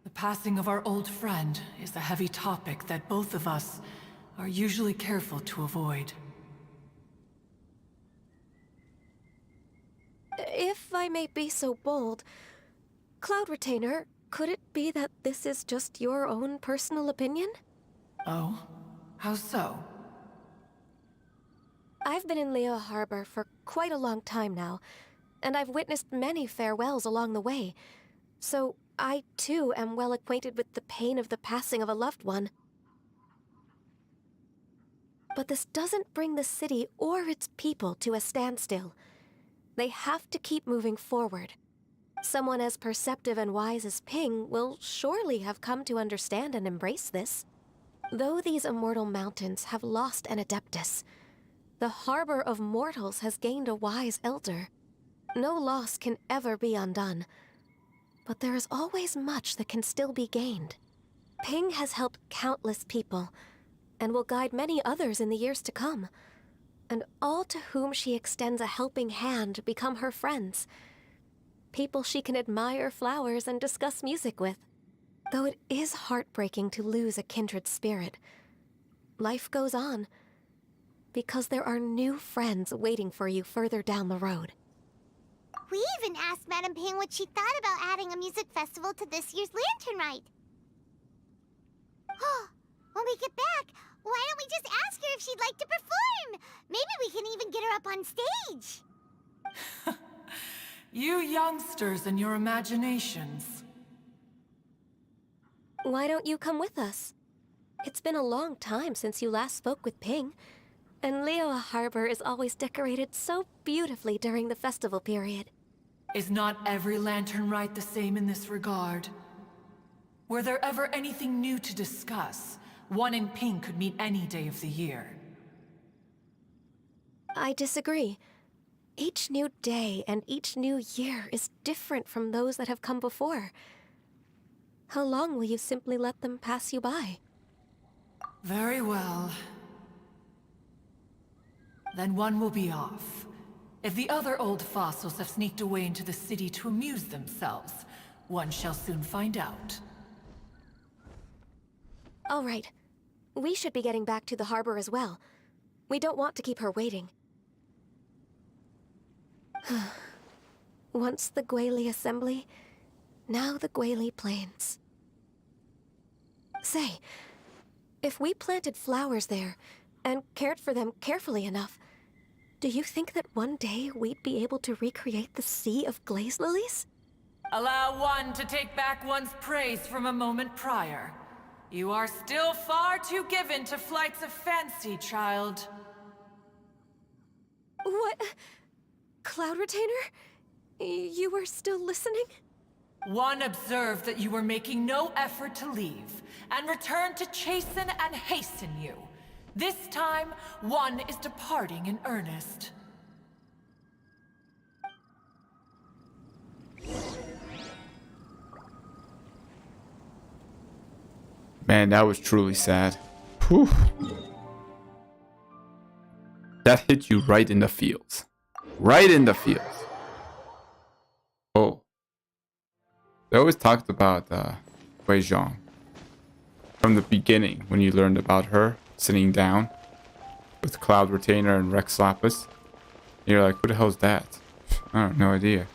The passing of our old friend is a heavy topic that both of us are usually careful to avoid. If I may be so bold, Cloud Retainer, could it be that this is just your own personal opinion? Oh? How so? I've been in Liyue Harbor for quite a long time now, and I've witnessed many farewells along the way, so I too am well acquainted with the pain of the passing of a loved one. But this doesn't bring the city or its people to a standstill. They have to keep moving forward. Someone as perceptive and wise as Ping will surely have come to understand and embrace this. Though these immortal mountains have lost an Adeptus, the harbor of mortals has gained a wise elder. No loss can ever be undone, but there is always much that can still be gained. Ping has helped countless people, and will guide many others in the years to come. And all to whom she extends a helping hand become her friends. People she can admire flowers and discuss music with. Though it is heartbreaking to lose a kindred spirit, life goes on, because there are new friends waiting for you further down the road. We even asked Madam Ping what she thought about adding a music festival to this year's Lantern Rite. When we get back, why don't we just ask her if she'd like to perform? Maybe we can even get her up on stage. You youngsters and your imaginations. Why don't you come with us? It's been a long time since you last spoke with Ping, and Liyue Harbor is always decorated so beautifully during the festival period. Is not every Lantern Rite the same in this regard? Were there ever anything new to discuss? One in Ping could meet any day of the year. I disagree. Each new day and each new year is different from those that have come before. How long will you simply let them pass you by? Very well. Then one will be off. If the other old fossils have sneaked away into the city to amuse themselves, one shall soon find out. All right. We should be getting back to the harbor as well. We don't want to keep her waiting. Once the Guili Assembly, now the Guili Plains. Say, if we planted flowers there, and cared for them carefully enough, do you think that one day we'd be able to recreate the sea of glaze lilies? Allow one to take back one's praise from a moment prior. You are still far too given to flights of fancy, child. What? Cloud Retainer? You were still listening? One observed that you were making no effort to leave, and returned to chasten and hasten you. This time, one is departing in earnest. Man, that was truly sad. Whew. That hit you right in the feels. Right in the feels. Oh. They always talked about Wei Zhong from the beginning when you learned about her sitting down with Cloud Retainer and Rex Lapis. You're like, who the hell's that? I have no idea.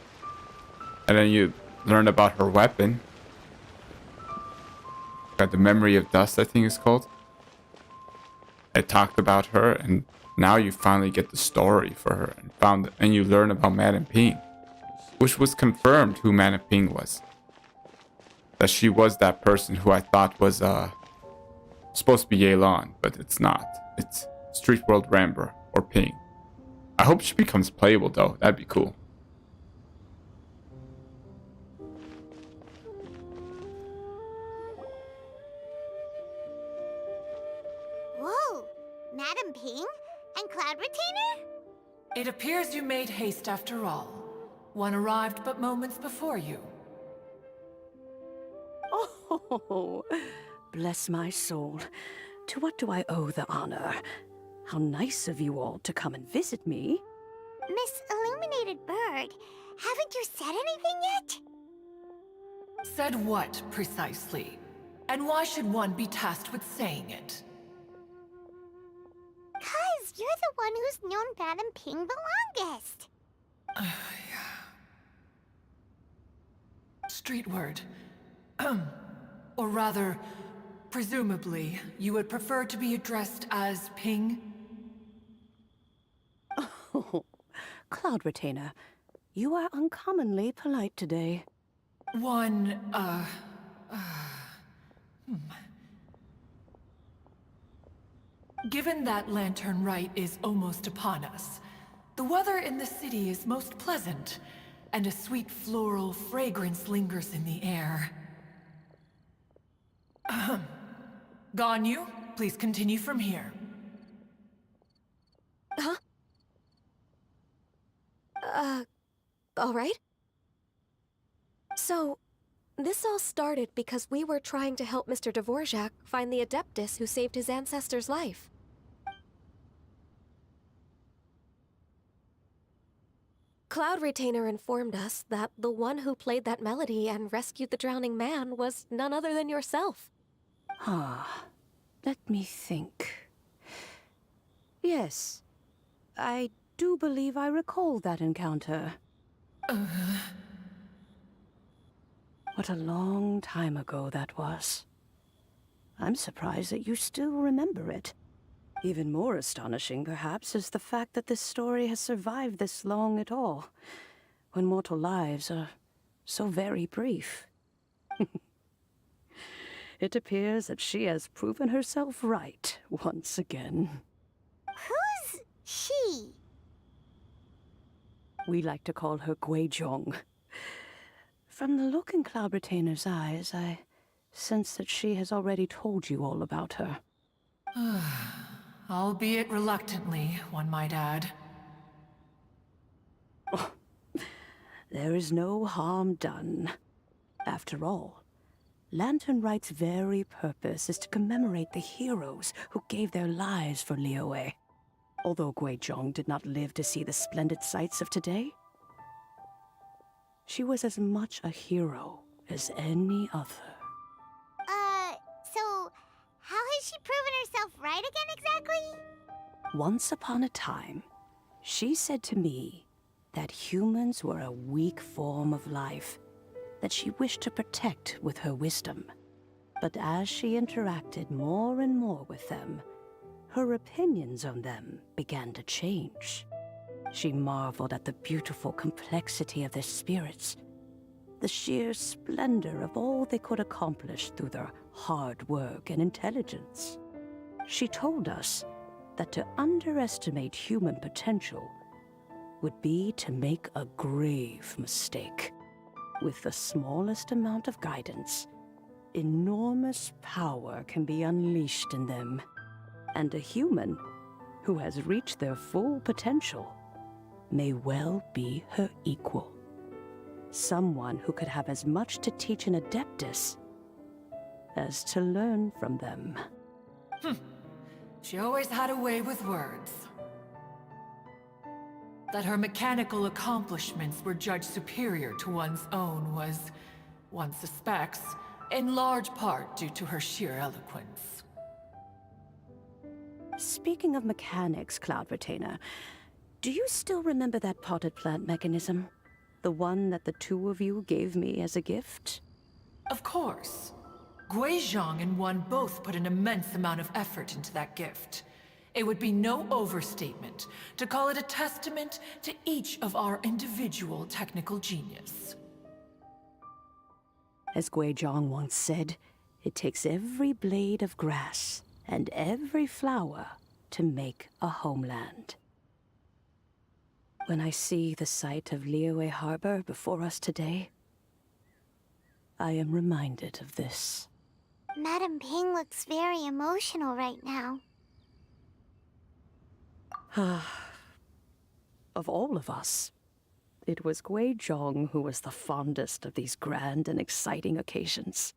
And then you learned about her weapon. Got the Memory of Dust, I think it's called. It talked about her, and now you finally get the story for her, and you learn about Madame Ping, which was confirmed who Madame Ping was. That she was that person who I thought was supposed to be Yelan, but it's not. It's Street World Ramber or Ping. I hope she becomes playable though. That'd be cool. Whoa! Madam Ping? And Cloud Retainer? It appears you made haste after all. One arrived but moments before you. Oh, bless my soul. To what do I owe the honor? How nice of you all to come and visit me. Miss Illuminated Bird, haven't you said anything yet? Said what, precisely? And why should one be tasked with saying it? 'Cause you're the one who's known Madam Ping the longest. Street word. Or rather, presumably, you would prefer to be addressed as Ping? Oh, Cloud Retainer, you are uncommonly polite today. Given that Lantern Rite is almost upon us, the weather in the city is most pleasant, and a sweet floral fragrance lingers in the air. Ganyu, please continue from here. Huh? All right. So, this all started because we were trying to help Mr. Dvorak find the Adeptus who saved his ancestor's life. Cloud Retainer informed us that the one who played that melody and rescued the drowning man was none other than yourself. Ah, let me think. Yes, I do believe I recall that encounter. What a long time ago that was. I'm surprised that you still remember it. Even more astonishing, perhaps, is the fact that this story has survived this long at all, when mortal lives are so very brief. It appears that she has proven herself right once again. Who's she? We like to call her Guizhong. From the look in Cloud Retainer's eyes, I sense that she has already told you all about her. Albeit reluctantly, one might add. Oh, there is no harm done. After all, Lantern Rite's very purpose is to commemorate the heroes who gave their lives for Liyue. Although Guizhong did not live to see the splendid sights of today, she was as much a hero as any other. So how has she proven herself right again exactly? Once upon a time, she said to me that humans were a weak form of life that she wished to protect with her wisdom. But as she interacted more and more with them, her opinions on them began to change. She marveled at the beautiful complexity of their spirits, the sheer splendor of all they could accomplish through their hard work and intelligence. She told us that to underestimate human potential would be to make a grave mistake. With the smallest amount of guidance, enormous power can be unleashed in them. And a human who has reached their full potential may well be her equal. Someone who could have as much to teach an Adeptus as to learn from them. She always had a way with words. That her mechanical accomplishments were judged superior to one's own was, one suspects, in large part due to her sheer eloquence. Speaking of mechanics, Cloud Retainer, do you still remember that potted plant mechanism? The one that the two of you gave me as a gift? Of course. Gui Zhang and Wan both put an immense amount of effort into that gift. It would be no overstatement to call it a testament to each of our individual technical genius. As Gui Zhang once said, it takes every blade of grass and every flower to make a homeland. When I see the site of Liyue Harbor before us today, I am reminded of this. Madam Ping looks very emotional right now. Of all of us, it was Gui Zhang who was the fondest of these grand and exciting occasions.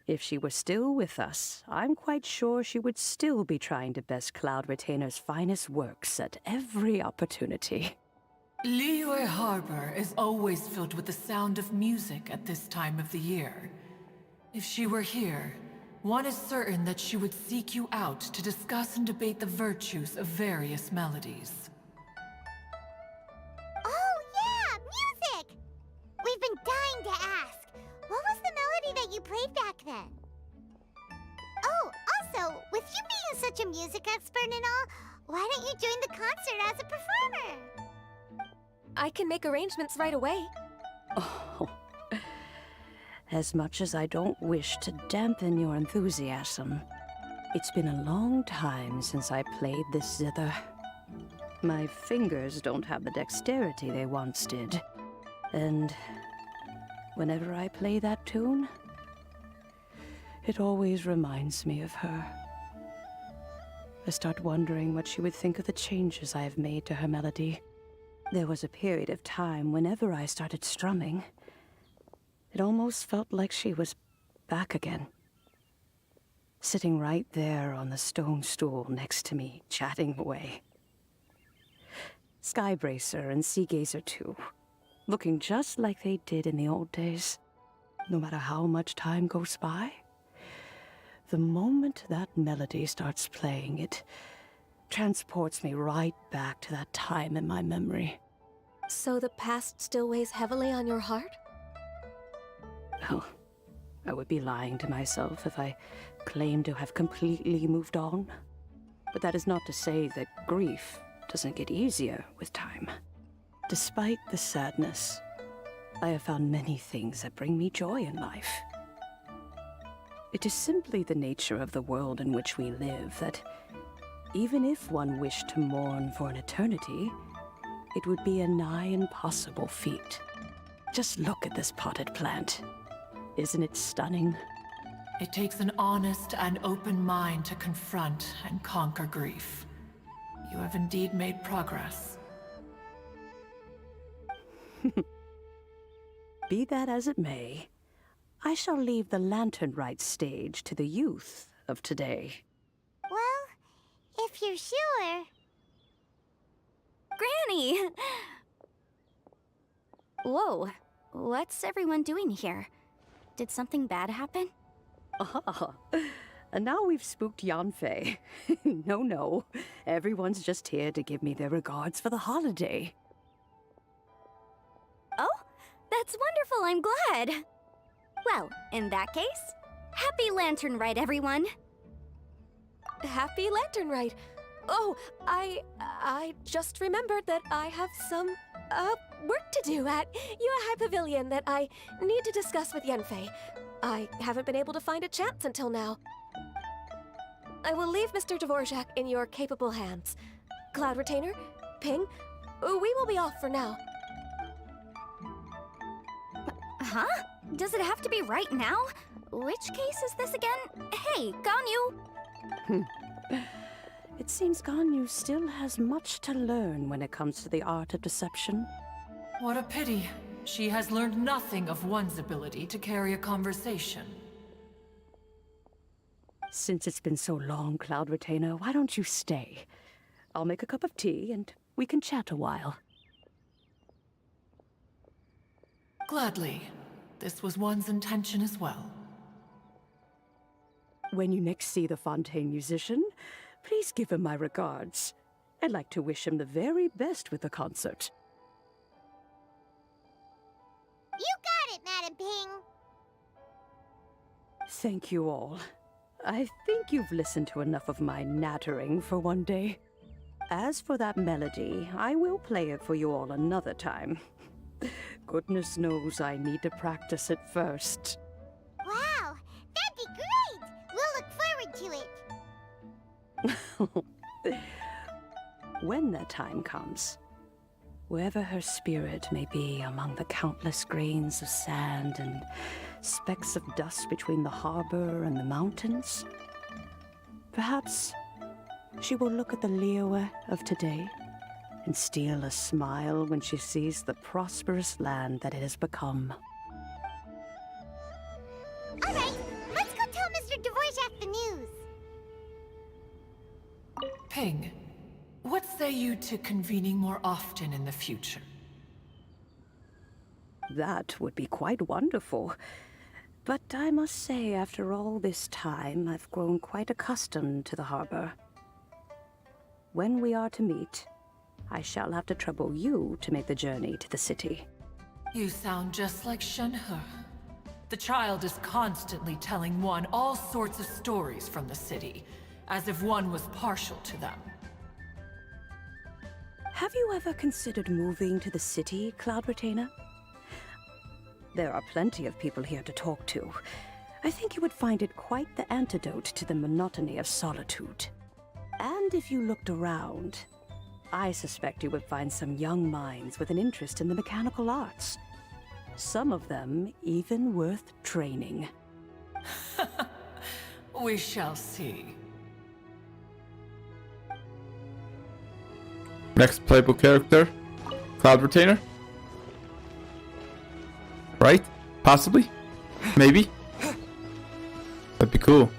If she were still with us, I'm quite sure she would still be trying to best Cloud Retainer's finest works at every opportunity. Liyue Harbor is always filled with the sound of music at this time of the year. If she were here, one is certain that she would seek you out to discuss and debate the virtues of various melodies. Oh yeah, music! We've been dying to ask. What was the melody that you played back then? Oh, also, with you being such a music expert and all, why don't you join the concert as a performer? I can make arrangements right away. Oh, as much as I don't wish to dampen your enthusiasm, it's been a long time since I played this zither. My fingers don't have the dexterity they once did, and whenever I play that tune, it always reminds me of her. I start wondering what she would think of the changes I have made to her melody. There was a period of time whenever I started strumming, it almost felt like she was back again. Sitting right there on the stone stool next to me, chatting away. Skybracer and Seagazer too, looking just like they did in the old days. No matter how much time goes by, the moment that melody starts playing, it transports me right back to that time in my memory. So the past still weighs heavily on your heart? Well, I would be lying to myself if I claimed to have completely moved on. But that is not to say that grief doesn't get easier with time. Despite the sadness, I have found many things that bring me joy in life. It is simply the nature of the world in which we live that even if one wished to mourn for an eternity, it would be a nigh impossible feat. Just look at this potted plant. Isn't it stunning? It takes an honest and open mind to confront and conquer grief. You have indeed made progress. Be that as it may, I shall leave the lantern rite stage to the youth of today. Well, if you're sure. Granny! Whoa, what's everyone doing here? Did something bad happen? Ah, and now we've spooked Yanfei. No, everyone's just here to give me their regards for the holiday. Oh, that's wonderful, I'm glad. Well, in that case, happy Lantern Rite, everyone. Happy Lantern Rite. Oh, I just remembered that I have some, work to do at Yuehai Pavilion that I need to discuss with Yanfei. I haven't been able to find a chance until now. I will leave Mr. Dvorak in your capable hands. Cloud Retainer, Ping, we will be off for now. Huh? Does it have to be right now? Which case is this again? Hey, Ganyu! It seems Ganyu still has much to learn when it comes to the art of deception. What a pity. She has learned nothing of one's ability to carry a conversation. Since it's been so long, Cloud Retainer, why don't you stay? I'll make a cup of tea and we can chat a while. Gladly. This was one's intention as well. When you next see the Fontaine musician, please give him my regards. I'd like to wish him the very best with the concert. You got it, Madam Ping! Thank you all. I think you've listened to enough of my nattering for one day. As for that melody, I will play it for you all another time. Goodness knows I need to practice it first. Wow! That'd be great! We'll look forward to it! When that time comes, wherever her spirit may be among the countless grains of sand and specks of dust between the harbor and the mountains, perhaps she will look at the Liyue of today and steal a smile when she sees the prosperous land that it has become. Alright, let's go tell Mr. Dvorak the news! Ping, what say you to convening more often in the future? That would be quite wonderful. But I must say, after all this time, I've grown quite accustomed to the harbor. When we are to meet, I shall have to trouble you to make the journey to the city. You sound just like Shenhe. The child is constantly telling one all sorts of stories from the city, as if one was partial to them. Have you ever considered moving to the city, Cloud Retainer? There are plenty of people here to talk to. I think you would find it quite the antidote to the monotony of solitude. And if you looked around, I suspect you would find some young minds with an interest in the mechanical arts. Some of them even worth training. We shall see. Next playable character, Cloud Retainer. Right? Possibly? Maybe? That'd be cool.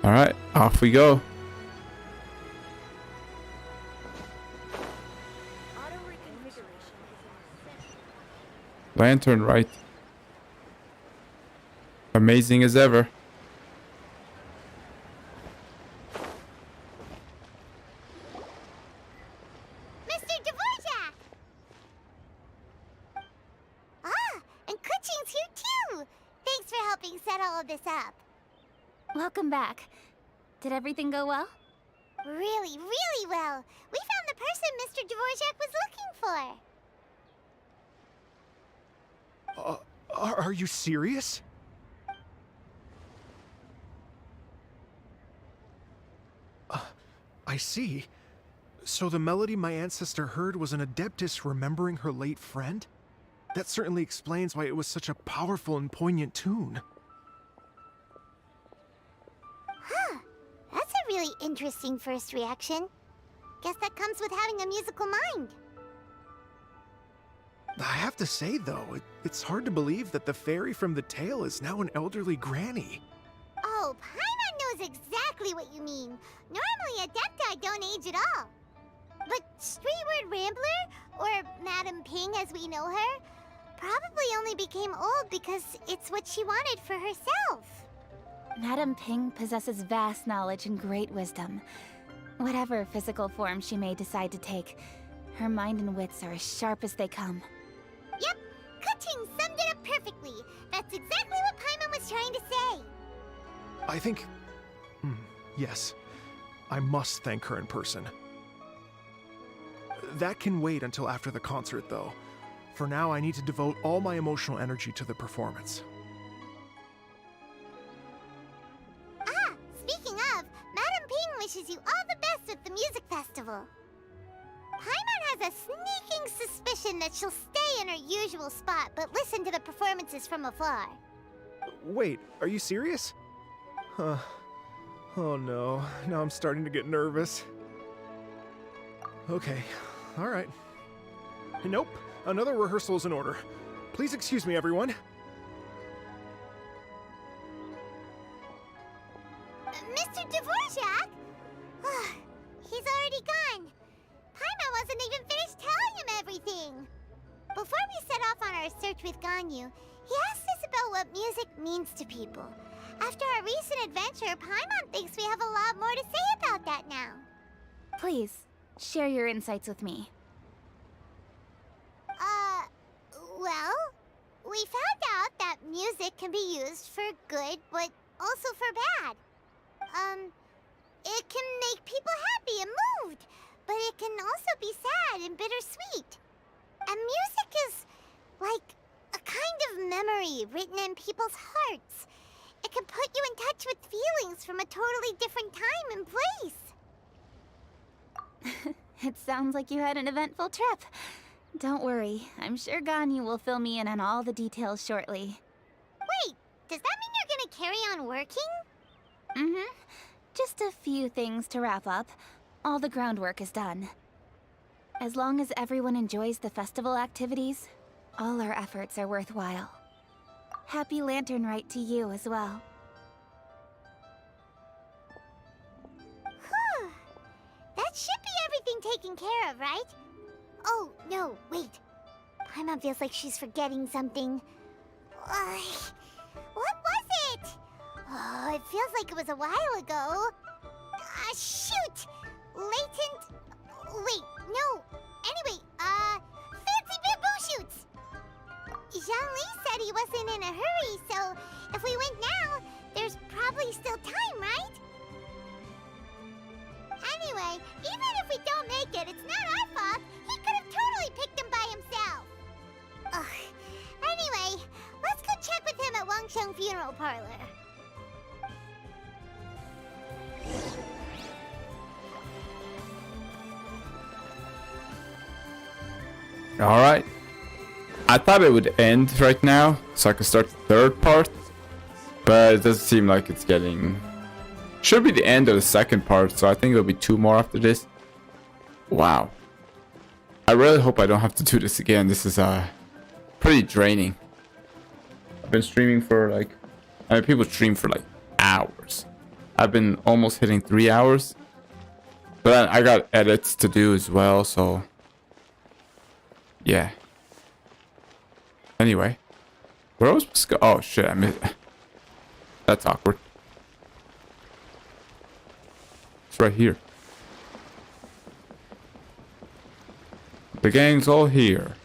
Alright, off we go. Lantern Rite. Amazing as ever. Mr. Dvorak! Ah, and Kuchin's here too! Thanks for helping set all of this up. Welcome back. Did everything go well? Really, really well. We found the person Mr. Dvorak was looking for. Are you serious? I see. So the melody my ancestor heard was an adeptus remembering her late friend? That certainly explains why it was such a powerful and poignant tune. Huh. That's a really interesting first reaction. Guess that comes with having a musical mind. I have to say, though, it's hard to believe that the fairy from the tale is now an elderly granny. Oh, Paimon knows exactly what you mean. Normally, Adepti don't age at all. But Streetward Rambler, or Madam Ping as we know her, probably only became old because it's what she wanted for herself. Madam Ping possesses vast knowledge and great wisdom. Whatever physical form she may decide to take, her mind and wits are as sharp as they come. Yep, Kuching summed it up perfectly. That's exactly what Paimon was trying to say. I think... yes. I must thank her in person. That can wait until after the concert, though. For now, I need to devote all my emotional energy to the performance. Ah, speaking of, Madam Ping wishes you all the best with the music festival. Paimon has a sneaking suspicion that she'll stay in her usual spot, but listen to the performances from afar. Wait, are you serious? Huh. Oh no, now I'm starting to get nervous. Okay, alright. Nope, another rehearsal is in order. Please excuse me, everyone. Mr. Dvorak? He's already gone. Paimon wasn't even finished telling him everything. Before we set off on our search with Ganyu, he asked us about what music means to people. After our recent adventure, Paimon thinks we have a lot more to say about that now. Please, share your insights with me. Well, we found out that music can be used for good, but also for bad. It can make people happy and moved, but it can also be sad and bittersweet. And music is like a kind of memory written in people's hearts. It can put you in touch with feelings from a totally different time and place. It sounds like you had an eventful trip. Don't worry, I'm sure Ganyu will fill me in on all the details shortly. Wait, does that mean you're gonna carry on working? Mm-hmm. Just a few things to wrap up. All the groundwork is done. As long as everyone enjoys the festival activities, all our efforts are worthwhile. Happy Lantern Rite to you as well. Whew. That should be everything taken care of, right? Oh, no, wait. Paimon feels like she's forgetting something. What was it? Oh, it feels like it was a while ago. Shoot! Latent... Wait, no. Anyway, fancy bamboo shoots! Zhang-Li said he wasn't in a hurry, so if we went now, there's probably still time, right? Anyway, even if we don't make it, it's not our fault. He could have totally picked him by himself. Ugh. Anyway, let's go check with him at Wangsheng Funeral Parlor. Alright. I thought it would end right now, so I could start the third part. But it doesn't seem like it's getting... Should be the end of the second part, so I think there'll be 2 more after this. Wow. I really hope I don't have to do this again. This is pretty draining. I've been streaming for like... I mean, people stream for like hours. I've been almost hitting 3 hours. But then I got edits to do as well, so... Yeah. Anyway. Where was I supposed to go? Oh shit, I missed... That's awkward. It's right here. The gang's all here.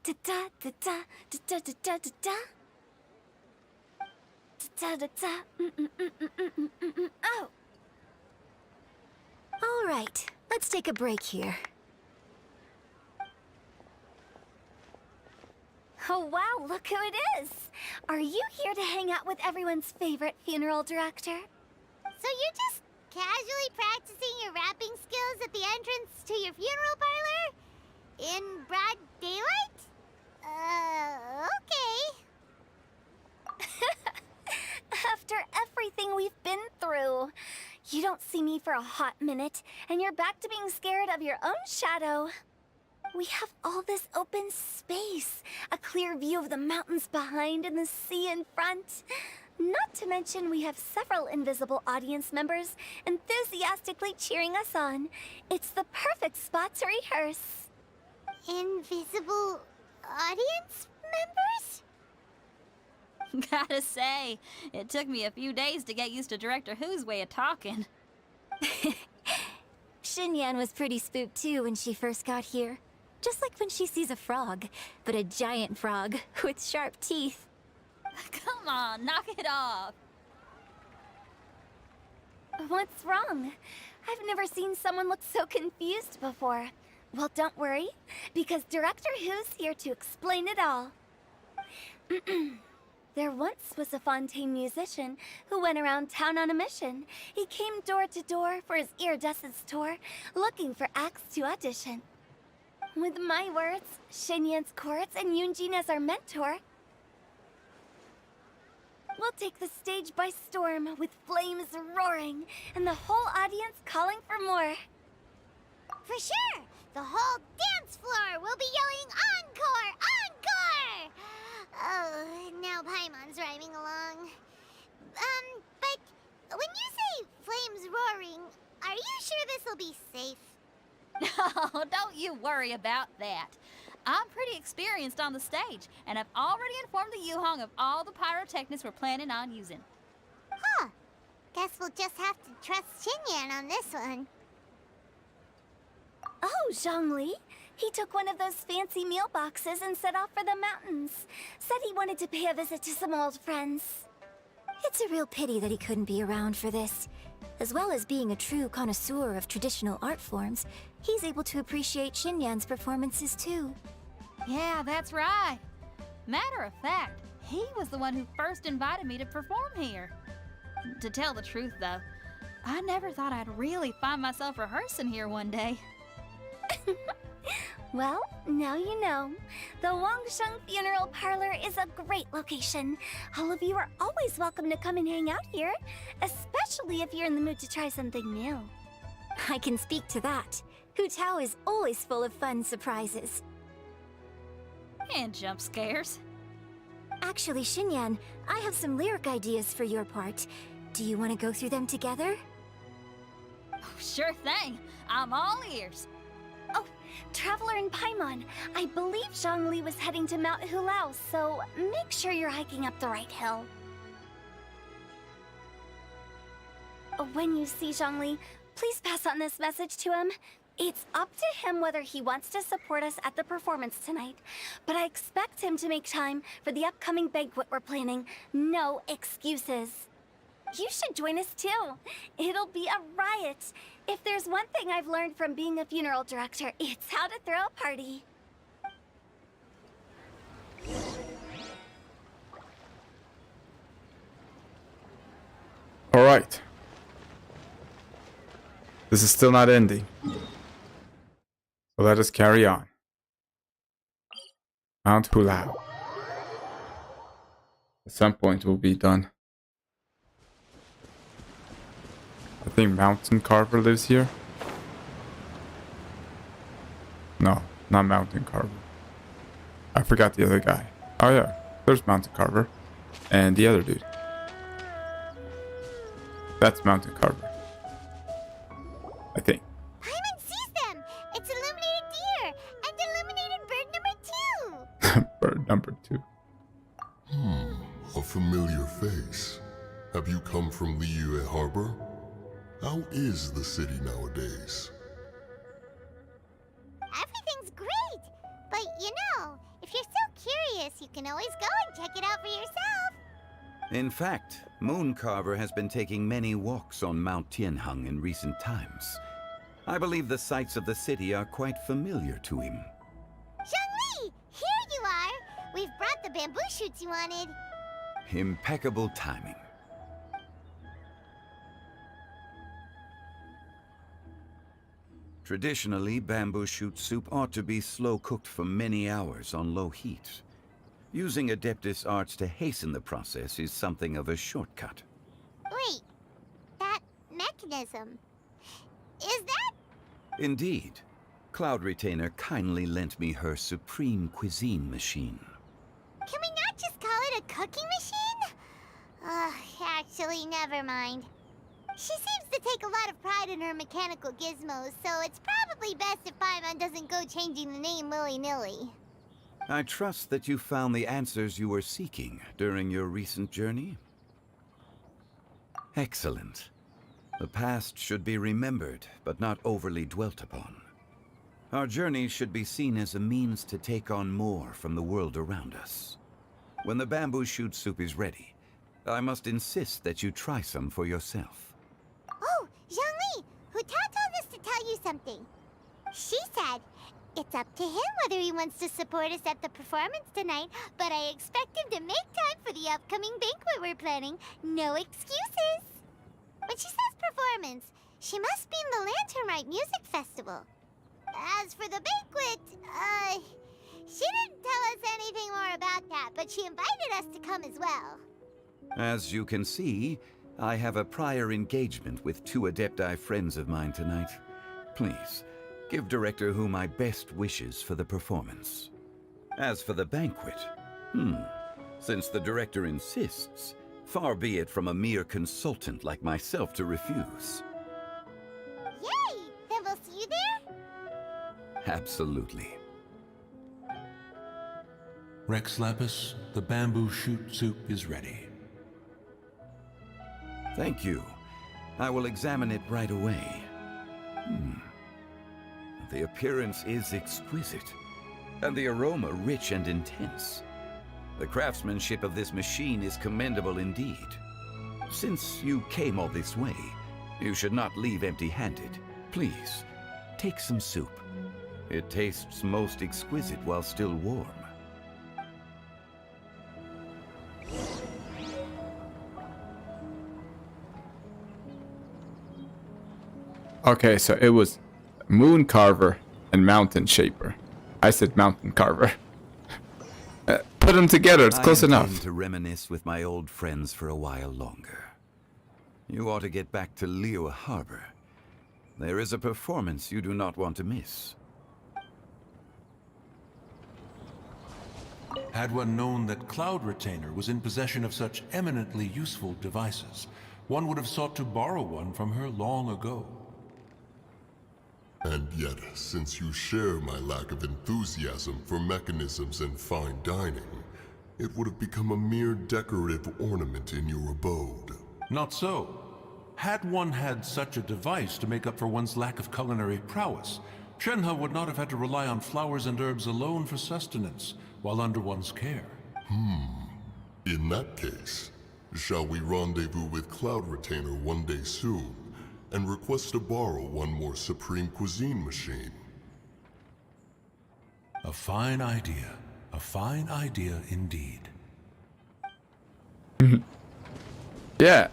Da da da da da da da da da. Da da da. Oh. All right, let's take a break here. Oh wow, look who it is! Are you here to hang out with everyone's favorite funeral director? So you're just casually practicing your rapping skills at the entrance to your funeral parlor? In broad daylight? Okay. After everything we've been through, you don't see me for a hot minute, and you're back to being scared of your own shadow. We have all this open space, a clear view of the mountains behind and the sea in front. Not to mention we have several invisible audience members enthusiastically cheering us on. It's the perfect spot to rehearse. Invisible audience members? Gotta say, it took me a few days to get used to Director Who's way of talking. Xinyan was pretty spooked too when she first got here. Just like when she sees a frog, but a giant frog with sharp teeth. Come on, knock it off. What's wrong? I've never seen someone look so confused before. Well, don't worry, because Director Who's here to explain it all. There once was a Fontaine musician who went around town on a mission. He came door to door for his iridescence tour, looking for acts to audition. With my words, Xinyan's chorus, and Yunjin as our mentor, we'll take the stage by storm with flames roaring and the whole audience calling for more. For sure! The whole dance floor will be yelling encore! Encore! Oh, now Paimon's rhyming along. But when you say flames roaring, are you sure this'll be safe? No, don't you worry about that. I'm pretty experienced on the stage, and I've already informed the Yuhong of all the pyrotechnics we're planning on using. Huh. Guess we'll just have to trust Xinyan on this one. Oh, Zhongli. He took one of those fancy meal boxes and set off for the mountains. Said he wanted to pay a visit to some old friends. It's a real pity that he couldn't be around for this. As well as being a true connoisseur of traditional art forms, he's able to appreciate Xinyan's performances too. Yeah, that's right. Matter of fact, he was the one who first invited me to perform here. To tell the truth, though, I never thought I'd really find myself rehearsing here one day. Well, now you know. The Wangsheng Funeral Parlor is a great location. All of you are always welcome to come and hang out here, especially if you're in the mood to try something new. I can speak to that. Hu Tao is always full of fun surprises. And jump scares. Actually, Xinyan, I have some lyric ideas for your part. Do you want to go through them together? Oh, sure thing. I'm all ears. Oh, Traveler and Paimon, I believe Zhongli was heading to Mount Hulao, so make sure you're hiking up the right hill. When you see Zhongli, please pass on this message to him. It's up to him whether he wants to support us at the performance tonight, but I expect him to make time for the upcoming banquet we're planning. No excuses. You should join us too. It'll be a riot. If there's one thing I've learned from being a funeral director, it's how to throw a party. All right. This is still not ending. So let us carry on. Mount Hulao. At some point we'll be done. I think Mountain Carver lives here. No, not Mountain Carver. I forgot the other guy. Oh yeah, there's Mountain Carver. And the other dude. That's Mountain Carver. I think. Paimon sees them! It's illuminated deer! And illuminated bird number 2! Bird number 2. A familiar face. Have you come from Liyue Harbor? How is the city nowadays? Everything's great! But you know, if you're so curious, you can always go and check it out for yourself! In fact, Mooncarver has been taking many walks on Mount Tianheng in recent times. I believe the sights of the city are quite familiar to him. Zhongli! Here you are! We've brought the bamboo shoots you wanted. Impeccable timing. Traditionally, bamboo shoot soup ought to be slow-cooked for many hours on low heat. Using Adeptus arts to hasten the process is something of a shortcut. Wait, that mechanism... is that... Indeed. Cloud Retainer kindly lent me her supreme cuisine machine. Can we not just call it a cooking machine? Actually, never mind. She seems to take a lot of pride in her mechanical gizmos, so it's probably best if Paimon doesn't go changing the name willy-nilly. I trust that you found the answers you were seeking during your recent journey. Excellent. The past should be remembered, but not overly dwelt upon. Our journey should be seen as a means to take on more from the world around us. When the bamboo shoot soup is ready, I must insist that you try some for yourself. Oh, Zhongli! Hu Tao told us to tell you something. She said, it's up to him whether he wants to support us at the performance tonight, but I expect him to make time for the upcoming banquet we're planning. No excuses! When she says performance, she must mean the Lantern Rite Music Festival. As for the banquet, she didn't tell us anything more about that, but she invited us to come as well. As you can see, I have a prior engagement with 2 Adepti friends of mine tonight. Please, give Director Hu my best wishes for the performance. As for the banquet, Since the director insists, far be it from a mere consultant like myself to refuse. Yay! Then we'll see you there? Absolutely. Rex Lapis, the bamboo shoot soup is ready. Thank you. I will examine it right away. The appearance is exquisite, and the aroma rich and intense. The craftsmanship of this machine is commendable indeed. Since you came all this way, you should not leave empty-handed. Please, take some soup. It tastes most exquisite while still warm. Okay, so it was Moon Carver and Mountain Shaper. I said Mountain Carver. Put them together, it's close enough. I intend to reminisce with my old friends for a while longer. You ought to get back to Liyue Harbor. There is a performance you do not want to miss. Had one known that Cloud Retainer was in possession of such eminently useful devices, one would have sought to borrow one from her long ago. And yet, since you share my lack of enthusiasm for mechanisms and fine dining, it would have become a mere decorative ornament in your abode. Not so. Had one had such a device to make up for one's lack of culinary prowess, Shenhe would not have had to rely on flowers and herbs alone for sustenance, while under one's care. In that case, shall we rendezvous with Cloud Retainer one day soon, and request to borrow one more Supreme Cuisine machine? A fine idea. A fine idea indeed. Yeah.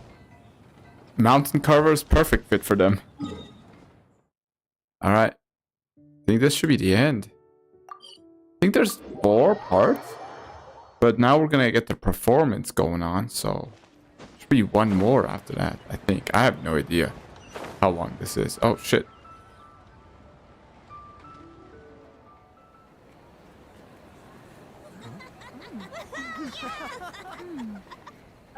Mountain Carver is perfect fit for them. Alright. I think this should be the end. I think there's 4 parts. But now we're gonna get the performance going on, so should be one more after that, I think. I have no idea how long this is. Oh shit.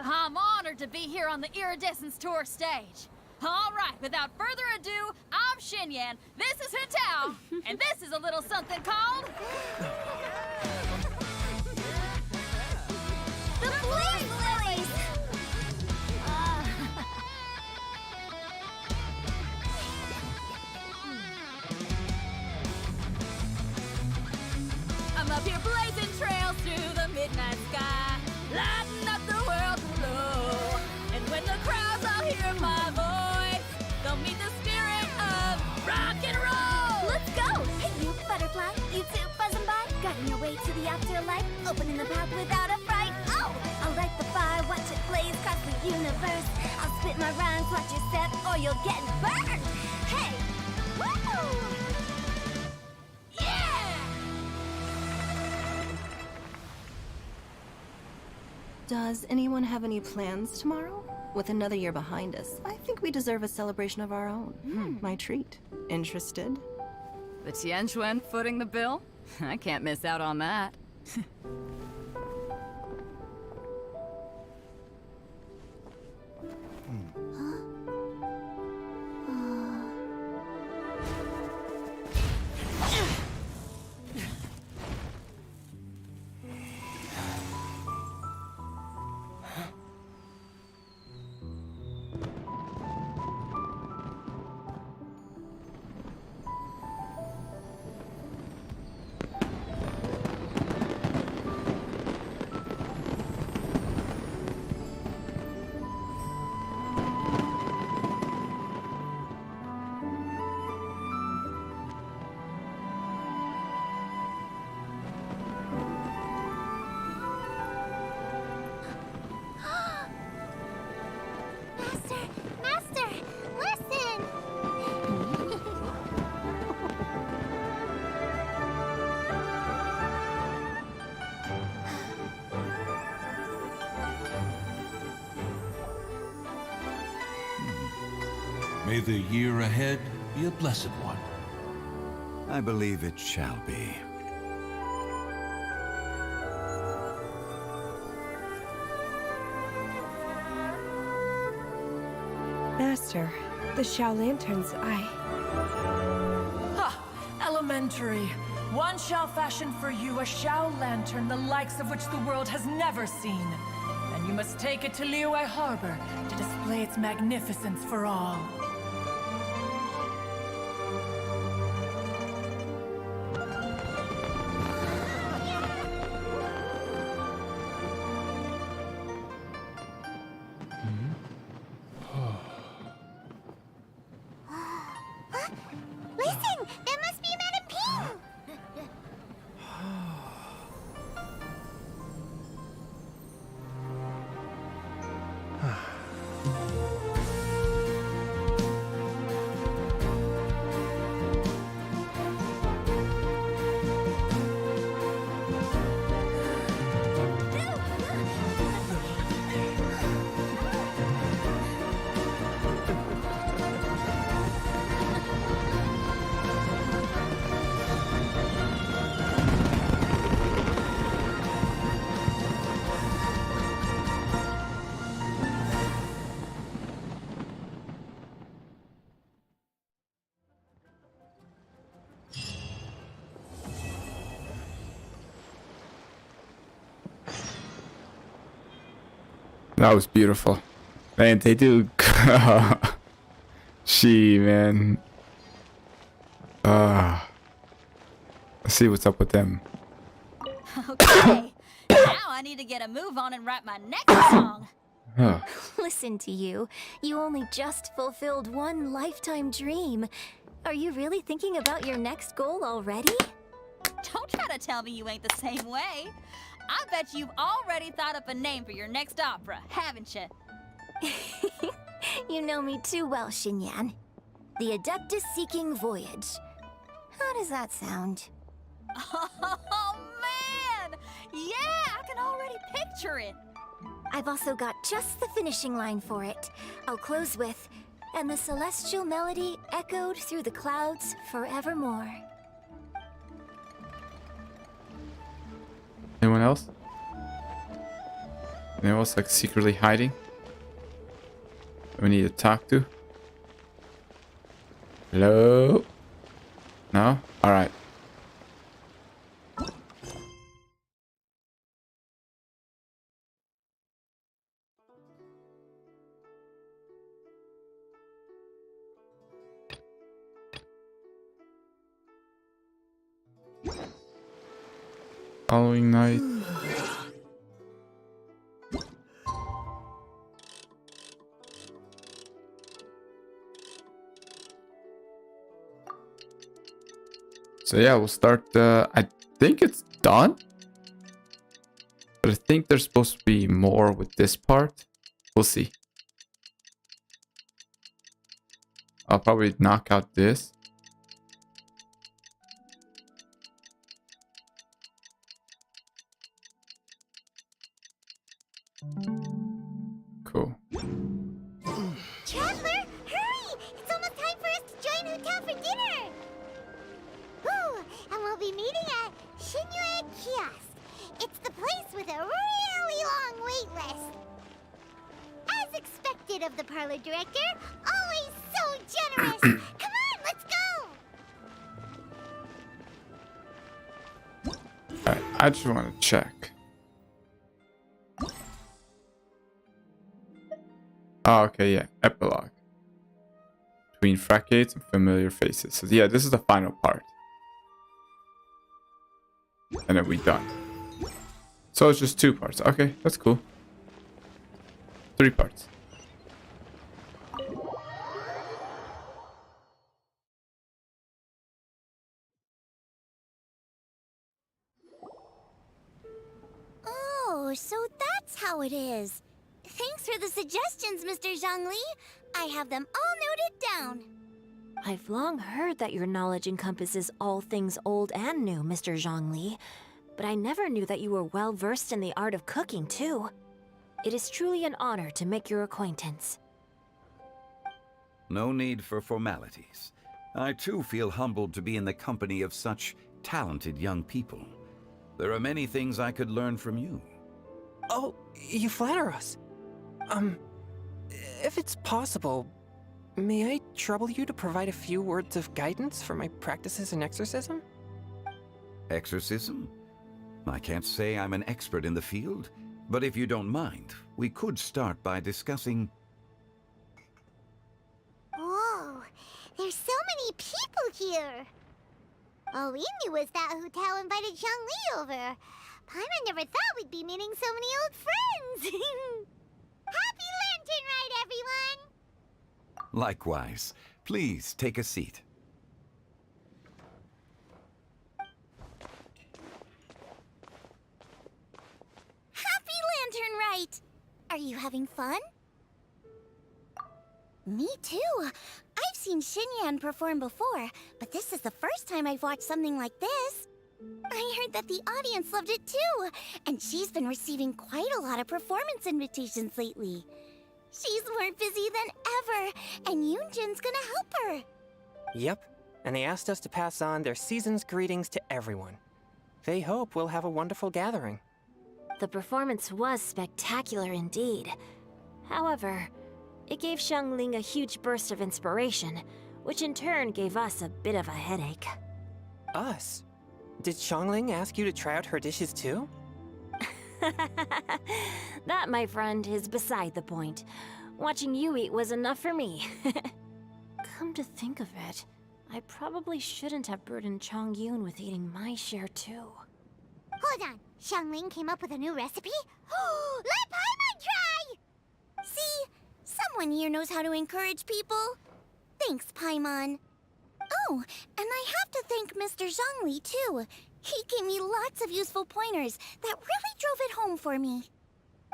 I'm honored to be here on the Iridescence Tour stage. All right, without further ado, I'm Xinyan, this is Hetao, and this is a little something called... The Blaze Lilies! I'm up here blazing trails through the midnight sky, lighting up the world below. And when the crowds all hear my voice, they'll meet the spirit of rock and roll. Let's go! Hey, you butterfly, you too buzzing by, guiding your way to the afterlife, opening the path without a fright. Oh, I'll light the fire, watch it blaze across the universe. I'll spit my rhymes, watch your step, or you'll get burned. Hey, woo! Does anyone have any plans tomorrow? With another year behind us, I think we deserve a celebration of our own. My treat. Interested? The Tianquan footing the bill? I can't miss out on that. Master, listen! May the year ahead be a blessed one. I believe it shall be. Master, the Xiao Lanterns, Ha! Elementary. One shall fashion for you a Xiao Lantern the likes of which the world has never seen. And you must take it to Liyue Harbor to display its magnificence for all. Listen! That must be Madame Ping! That was beautiful. Man, they do. Man. Let's see what's up with them. Okay, now I need to get a move on and write my next song. Listen to you. You only just fulfilled one lifetime dream. Are you really thinking about your next goal already? Don't try to tell me you ain't the same way. I bet you've already thought up a name for your next opera, haven't you? You know me too well, Xinyan. The Adeptus Seeking Voyage. How does that sound? Oh, man! Yeah, I can already picture it. I've also got just the finishing line for it. I'll close with, and the celestial melody echoed through the clouds forevermore. Anyone else? Anyone else like secretly hiding? We need to talk to? Hello? No? Alright. Following night. So yeah, we'll start, I think it's done. But I think there's supposed to be more with this part. We'll see. I'll probably knock out this. Cool. Traveler, hurry! It's almost time for us to join Hotel for dinner! Ooh, and we'll be meeting at Shinue Kiosk. It's the place with a really long wait list. As expected of the parlor director, always so generous! Come on, let's go! Alright, I just want to check. Oh, okay, yeah. Epilogue. Between fracades and familiar faces. So yeah, this is the final part. And then we're done. So it's just 2 parts. Okay, that's cool. 3 parts. Oh, so that's how it is. Thanks for the suggestions, Mr. Zhongli. I have them all noted down. I've long heard that your knowledge encompasses all things old and new, Mr. Zhongli. But I never knew that you were well versed in the art of cooking, too. It is truly an honor to make your acquaintance. No need for formalities. I too feel humbled to be in the company of such talented young people. There are many things I could learn from you. Oh, you flatter us. If it's possible, May I trouble you to provide a few words of guidance for my practices in exorcism? Exorcism? I can't say I'm an expert in the field, but if you don't mind, we could start by discussing... Whoa, there's so many people here. All we knew was that Hu Tao invited Zhongli over. Paimon never thought we'd be meeting so many old friends. Happy Lantern Rite, everyone! Likewise. Please take a seat. Happy Lantern Rite! Are you having fun? Me too. I've seen Xinyan perform before, but this is the first time I've watched something like this. I heard that the audience loved it too, and she's been receiving quite a lot of performance invitations lately. She's more busy than ever, and Yoonjin's gonna help her. Yep, and they asked us to pass on their season's greetings to everyone. They hope we'll have a wonderful gathering. The performance was spectacular indeed. However, it gave Xiangling a huge burst of inspiration, which in turn gave us a bit of a headache. Us? Did Xiangling ask you to try out her dishes too? That, my friend, is beside the point. Watching you eat was enough for me. Come to think of it, I probably shouldn't have burdened Chongyun with eating my share too. Hold on, Xiangling came up with a new recipe? Let Paimon try! See? Someone here knows how to encourage people. Thanks, Paimon. Oh, and I have to thank Mr. Zhongli, too. He gave me lots of useful pointers that really drove it home for me.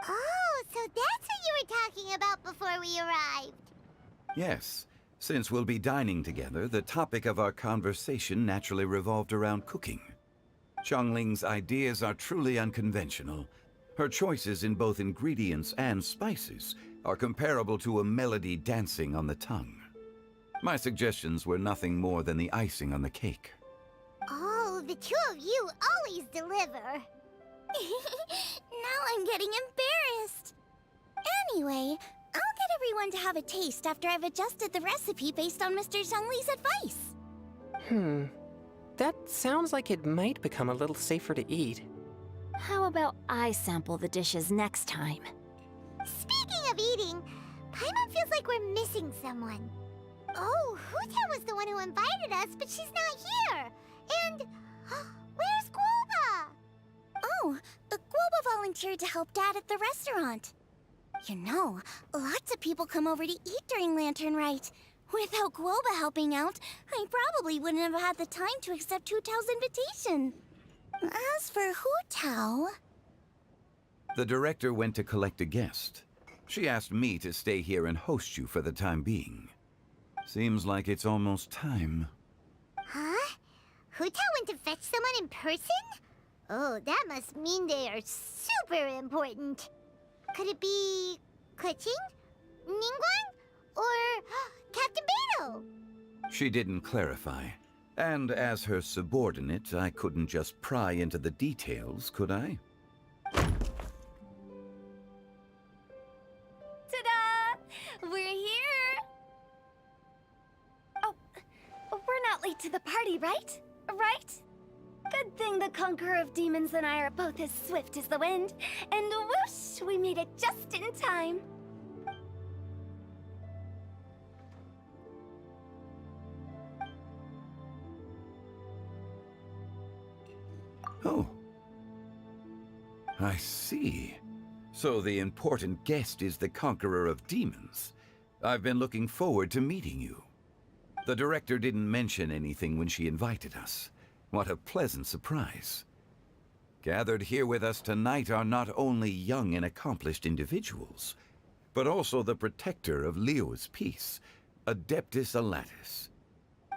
Oh, so that's what you were talking about before we arrived. Yes. Since we'll be dining together, the topic of our conversation naturally revolved around cooking. Xiangling's ideas are truly unconventional. Her choices in both ingredients and spices are comparable to a melody dancing on the tongue. My suggestions were nothing more than the icing on the cake. Oh, the two of you always deliver. Now I'm getting embarrassed. Anyway, I'll get everyone to have a taste after I've adjusted the recipe based on Mr. Zhongli's advice. That sounds like it might become a little safer to eat. How about I sample the dishes next time? Speaking of eating, Paimon feels like we're missing someone. Oh, Hu Tao was the one who invited us, but she's not here. And where's Guoba? Oh, Guoba volunteered to help Dad at the restaurant. You know, lots of people come over to eat during Lantern Rite. Without Guoba helping out, I probably wouldn't have had the time to accept Hu Tao's invitation. As for Hu Tao... The director went to collect a guest. She asked me to stay here and host you for the time being. Seems like it's almost time. Huh? Hu Tao went to fetch someone in person? Oh, that must mean they are super important. Could it be... Keqing? Ningguang? Or Captain Beidou? She didn't clarify. And as her subordinate, I couldn't just pry into the details, could I? Ta-da! We're here! Oh, we're not late to the party, right? Right? Good thing the Conqueror of Demons and I are both as swift as the wind. And whoosh, we made it just in time. Oh. I see. So the important guest is the Conqueror of Demons. I've been looking forward to meeting you. The director didn't mention anything when she invited us. What a pleasant surprise. Gathered here with us tonight are not only young and accomplished individuals, but also the protector of Leo's peace, Adeptus Alatus.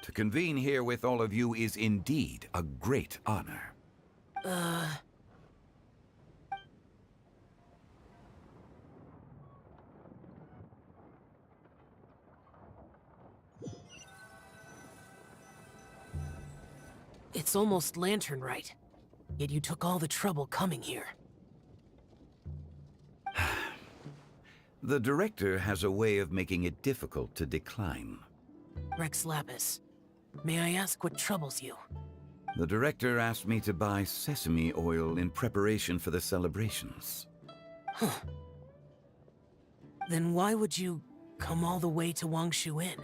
To convene here with all of you is indeed a great honor. It's almost Lantern Rite, yet you took all the trouble coming here. The director has a way of making it difficult to decline. Rex Lapis, may I ask what troubles you? The director asked me to buy sesame oil in preparation for the celebrations. Huh. Then why would you come all the way to Wangshu Inn?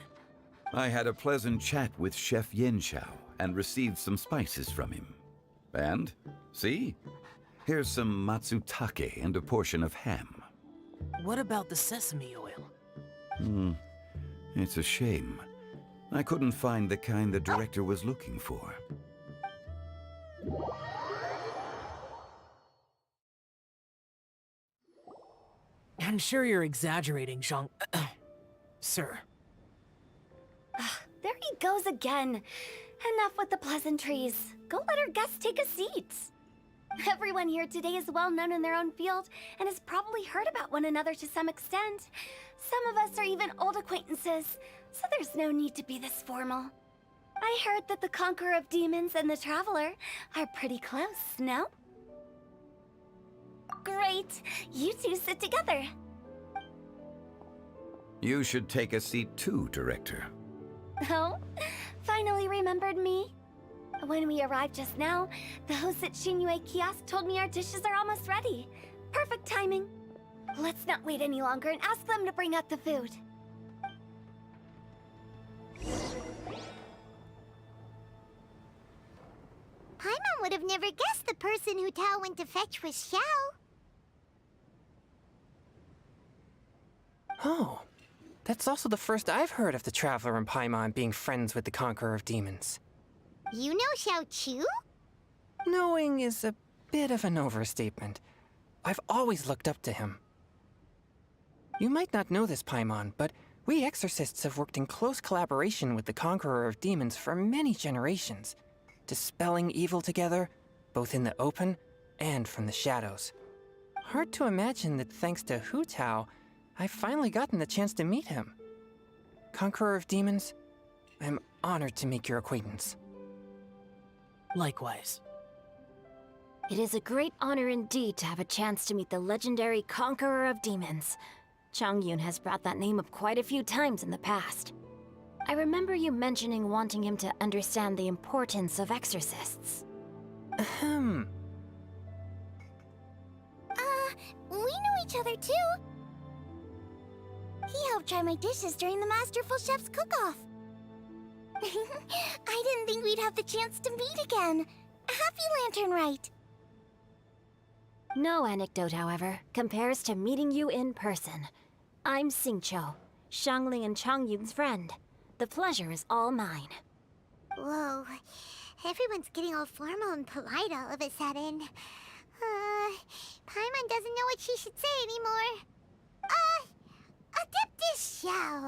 I had a pleasant chat with Chef Yenshao and received some spices from him. And, see? Here's some matsutake and a portion of ham. What about the sesame oil? It's a shame. I couldn't find the kind the director was looking for. I'm sure you're exaggerating, Zhang... Sir. There he goes again. Enough with the pleasantries. Go let our guests take a seat. Everyone here today is well known in their own field and has probably heard about one another to some extent. Some of us are even old acquaintances, so there's no need to be this formal. I heard that the Conqueror of Demons and the Traveler are pretty close, no? Great! You two sit together. You should take a seat too, Director. Oh? Finally remembered me? When we arrived just now, the host at Shinue Kiosk told me our dishes are almost ready. Perfect timing. Let's not wait any longer and ask them to bring out the food. Paimon would have never guessed the person who Tao went to fetch was Xiao. Oh, that's also the first I've heard of the Traveler and Paimon being friends with the Conqueror of Demons. You know Xiao Chu? Knowing is a bit of an overstatement. I've always looked up to him. You might not know this, Paimon, but we exorcists have worked in close collaboration with the Conqueror of Demons for many generations, dispelling evil together, both in the open and from the shadows. Hard to imagine that thanks to Hu Tao, I've finally gotten the chance to meet him. Conqueror of Demons, I'm honored to make your acquaintance. Likewise. It is a great honor indeed to have a chance to meet the legendary Conqueror of Demons. Changyun has brought that name up quite a few times in the past. I remember you mentioning wanting him to understand the importance of exorcists. Ahem. We know each other too. He helped try my dishes during the Masterful Chef's cook-off. I didn't think we'd have the chance to meet again. Happy Lantern Rite. No anecdote, however, compares to meeting you in person. I'm Xingqiu, Shangling and Changyun's friend. The pleasure is all mine. Whoa. Everyone's getting all formal and polite all of a sudden. Paimon doesn't know what she should say anymore. Adeptus Xiao,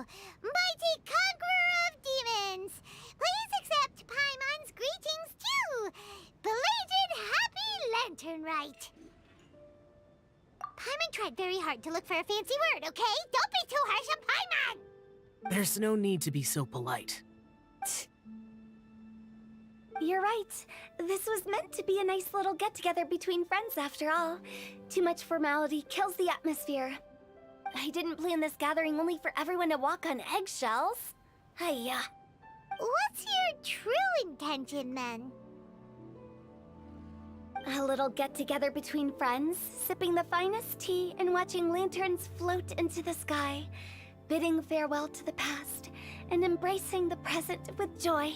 mighty conqueror of demons, please accept Paimon's greetings too. Belated Happy Lantern Rite. Paimon tried very hard to look for a fancy word, okay? Don't be too harsh on Paimon! There's no need to be so polite. You're right. This was meant to be a nice little get-together between friends after all. Too much formality kills the atmosphere. I didn't plan this gathering only for everyone to walk on eggshells. Hiya. What's your true intention, then? A little get-together between friends, sipping the finest tea and watching lanterns float into the sky, bidding farewell to the past, and embracing the present with joy.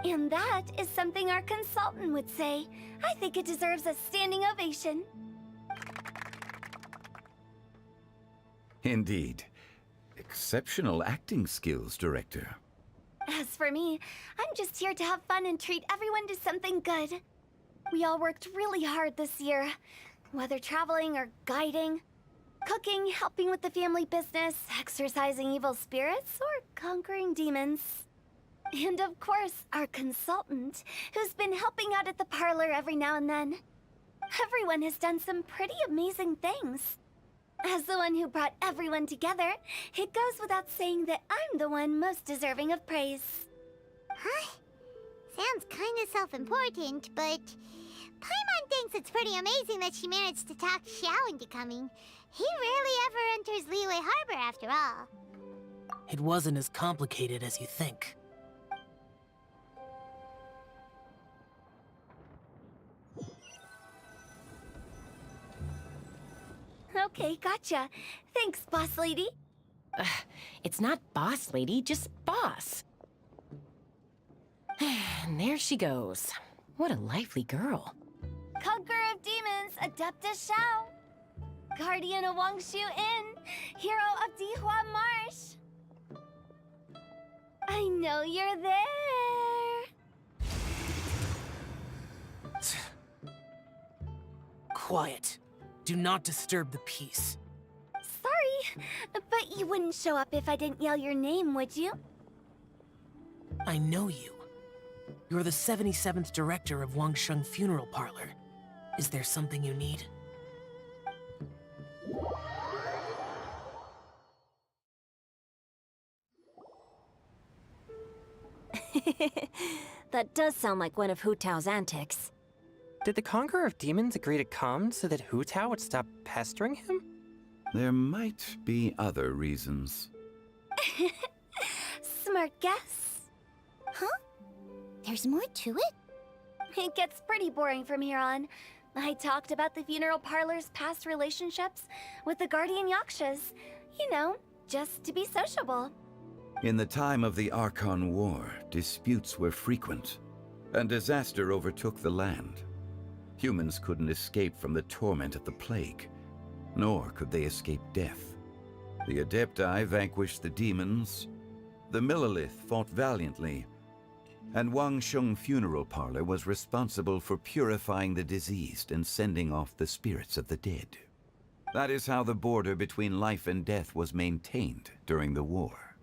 And that is something our consultant would say. I think it deserves a standing ovation. Indeed. Exceptional acting skills, Director. As for me, I'm just here to have fun and treat everyone to something good. We all worked really hard this year, whether traveling or guiding, cooking, helping with the family business, exorcising evil spirits, or conquering demons. And of course, our consultant, who's been helping out at the parlor every now and then. Everyone has done some pretty amazing things. As the one who brought everyone together, it goes without saying that I'm the one most deserving of praise. Huh? Sounds kinda self-important, but Paimon thinks it's pretty amazing that she managed to talk Xiao into coming. He rarely ever enters Liyue Harbor after all. It wasn't as complicated as you think. Okay, gotcha. Thanks, boss lady. It's not boss lady, just boss. And there she goes. What a lively girl. Conqueror of Demons, Adeptus Xiao. Guardian of Wangshu Inn, hero of Dihua Marsh. I know you're there. Quiet. Do not disturb the peace. Sorry, but you wouldn't show up if I didn't yell your name, would you? I know you. You're the 77th director of Wangsheng Funeral Parlor. Is there something you need? That does sound like one of Hu Tao's antics. Did the Conqueror of Demons agree to come so that Hu Tao would stop pestering him? There might be other reasons. Smart guess. Huh? There's more to it? It gets pretty boring from here on. I talked about the funeral parlor's past relationships with the guardian yakshas. You know, just to be sociable. In the time of the Archon War, disputes were frequent, and disaster overtook the land. Humans couldn't escape from the torment of the plague, nor could they escape death. The Adepti vanquished the demons, the Millelith fought valiantly, and Wangsheng Funeral Parlor was responsible for purifying the diseased and sending off the spirits of the dead. That is how the border between life and death was maintained during the war.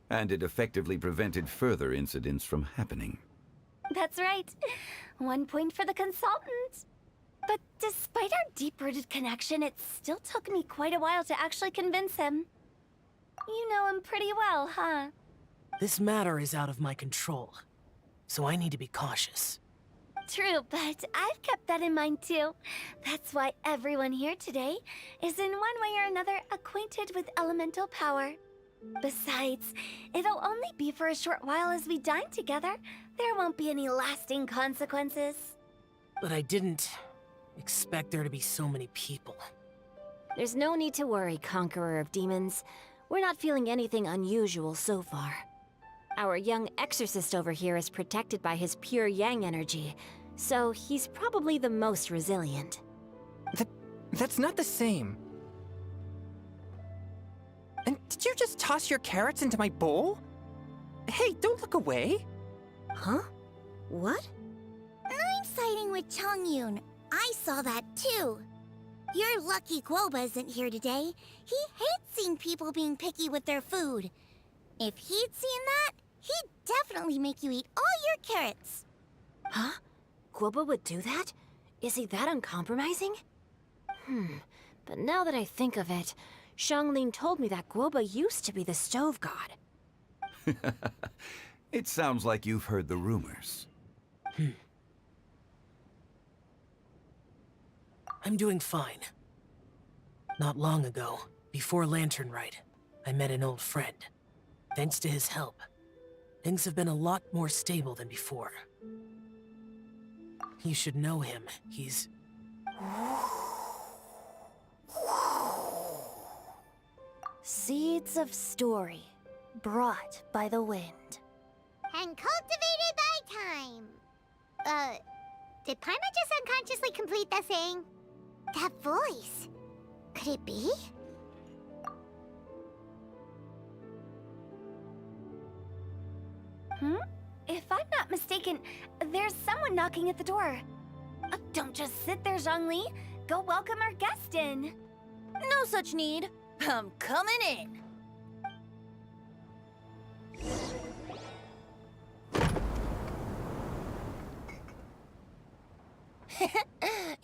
And it effectively prevented further incidents from happening. That's right. 1 point for the consultant. But despite our deep-rooted connection, it still took me quite a while to actually convince him. You know him pretty well, huh? This matter is out of my control, so I need to be cautious. True, but I've kept that in mind too. That's why everyone here today is in one way or another acquainted with elemental power. Besides, it'll only be for a short while as we dine together. There won't be any lasting consequences. But I didn't expect there to be so many people. There's no need to worry, Conqueror of Demons. We're not feeling anything unusual so far. Our young exorcist over here is protected by his pure yang energy, so he's probably the most resilient. That's not the same. And did you just toss your carrots into my bowl? Hey, don't look away. Huh? What? I'm siding with Chongyun. I saw that too. You're lucky Guoba isn't here today. He hates seeing people being picky with their food. If he'd seen that, he'd definitely make you eat all your carrots. Huh? Guoba would do that? Is he that uncompromising? But now that I think of it, Xianglin told me that Guoba used to be the stove god. It sounds like you've heard the rumors. I'm doing fine. Not long ago, before Lantern Rite, I met an old friend. Thanks to his help, things have been a lot more stable than before. You should know him. He's... Seeds of story, brought by the wind. And cultivated by time. Did Paima just unconsciously complete that saying? That voice. Could it be? If I'm not mistaken, there's someone knocking at the door. Don't just sit there, Zhongli. Go welcome our guest in. No such need. I'm coming in.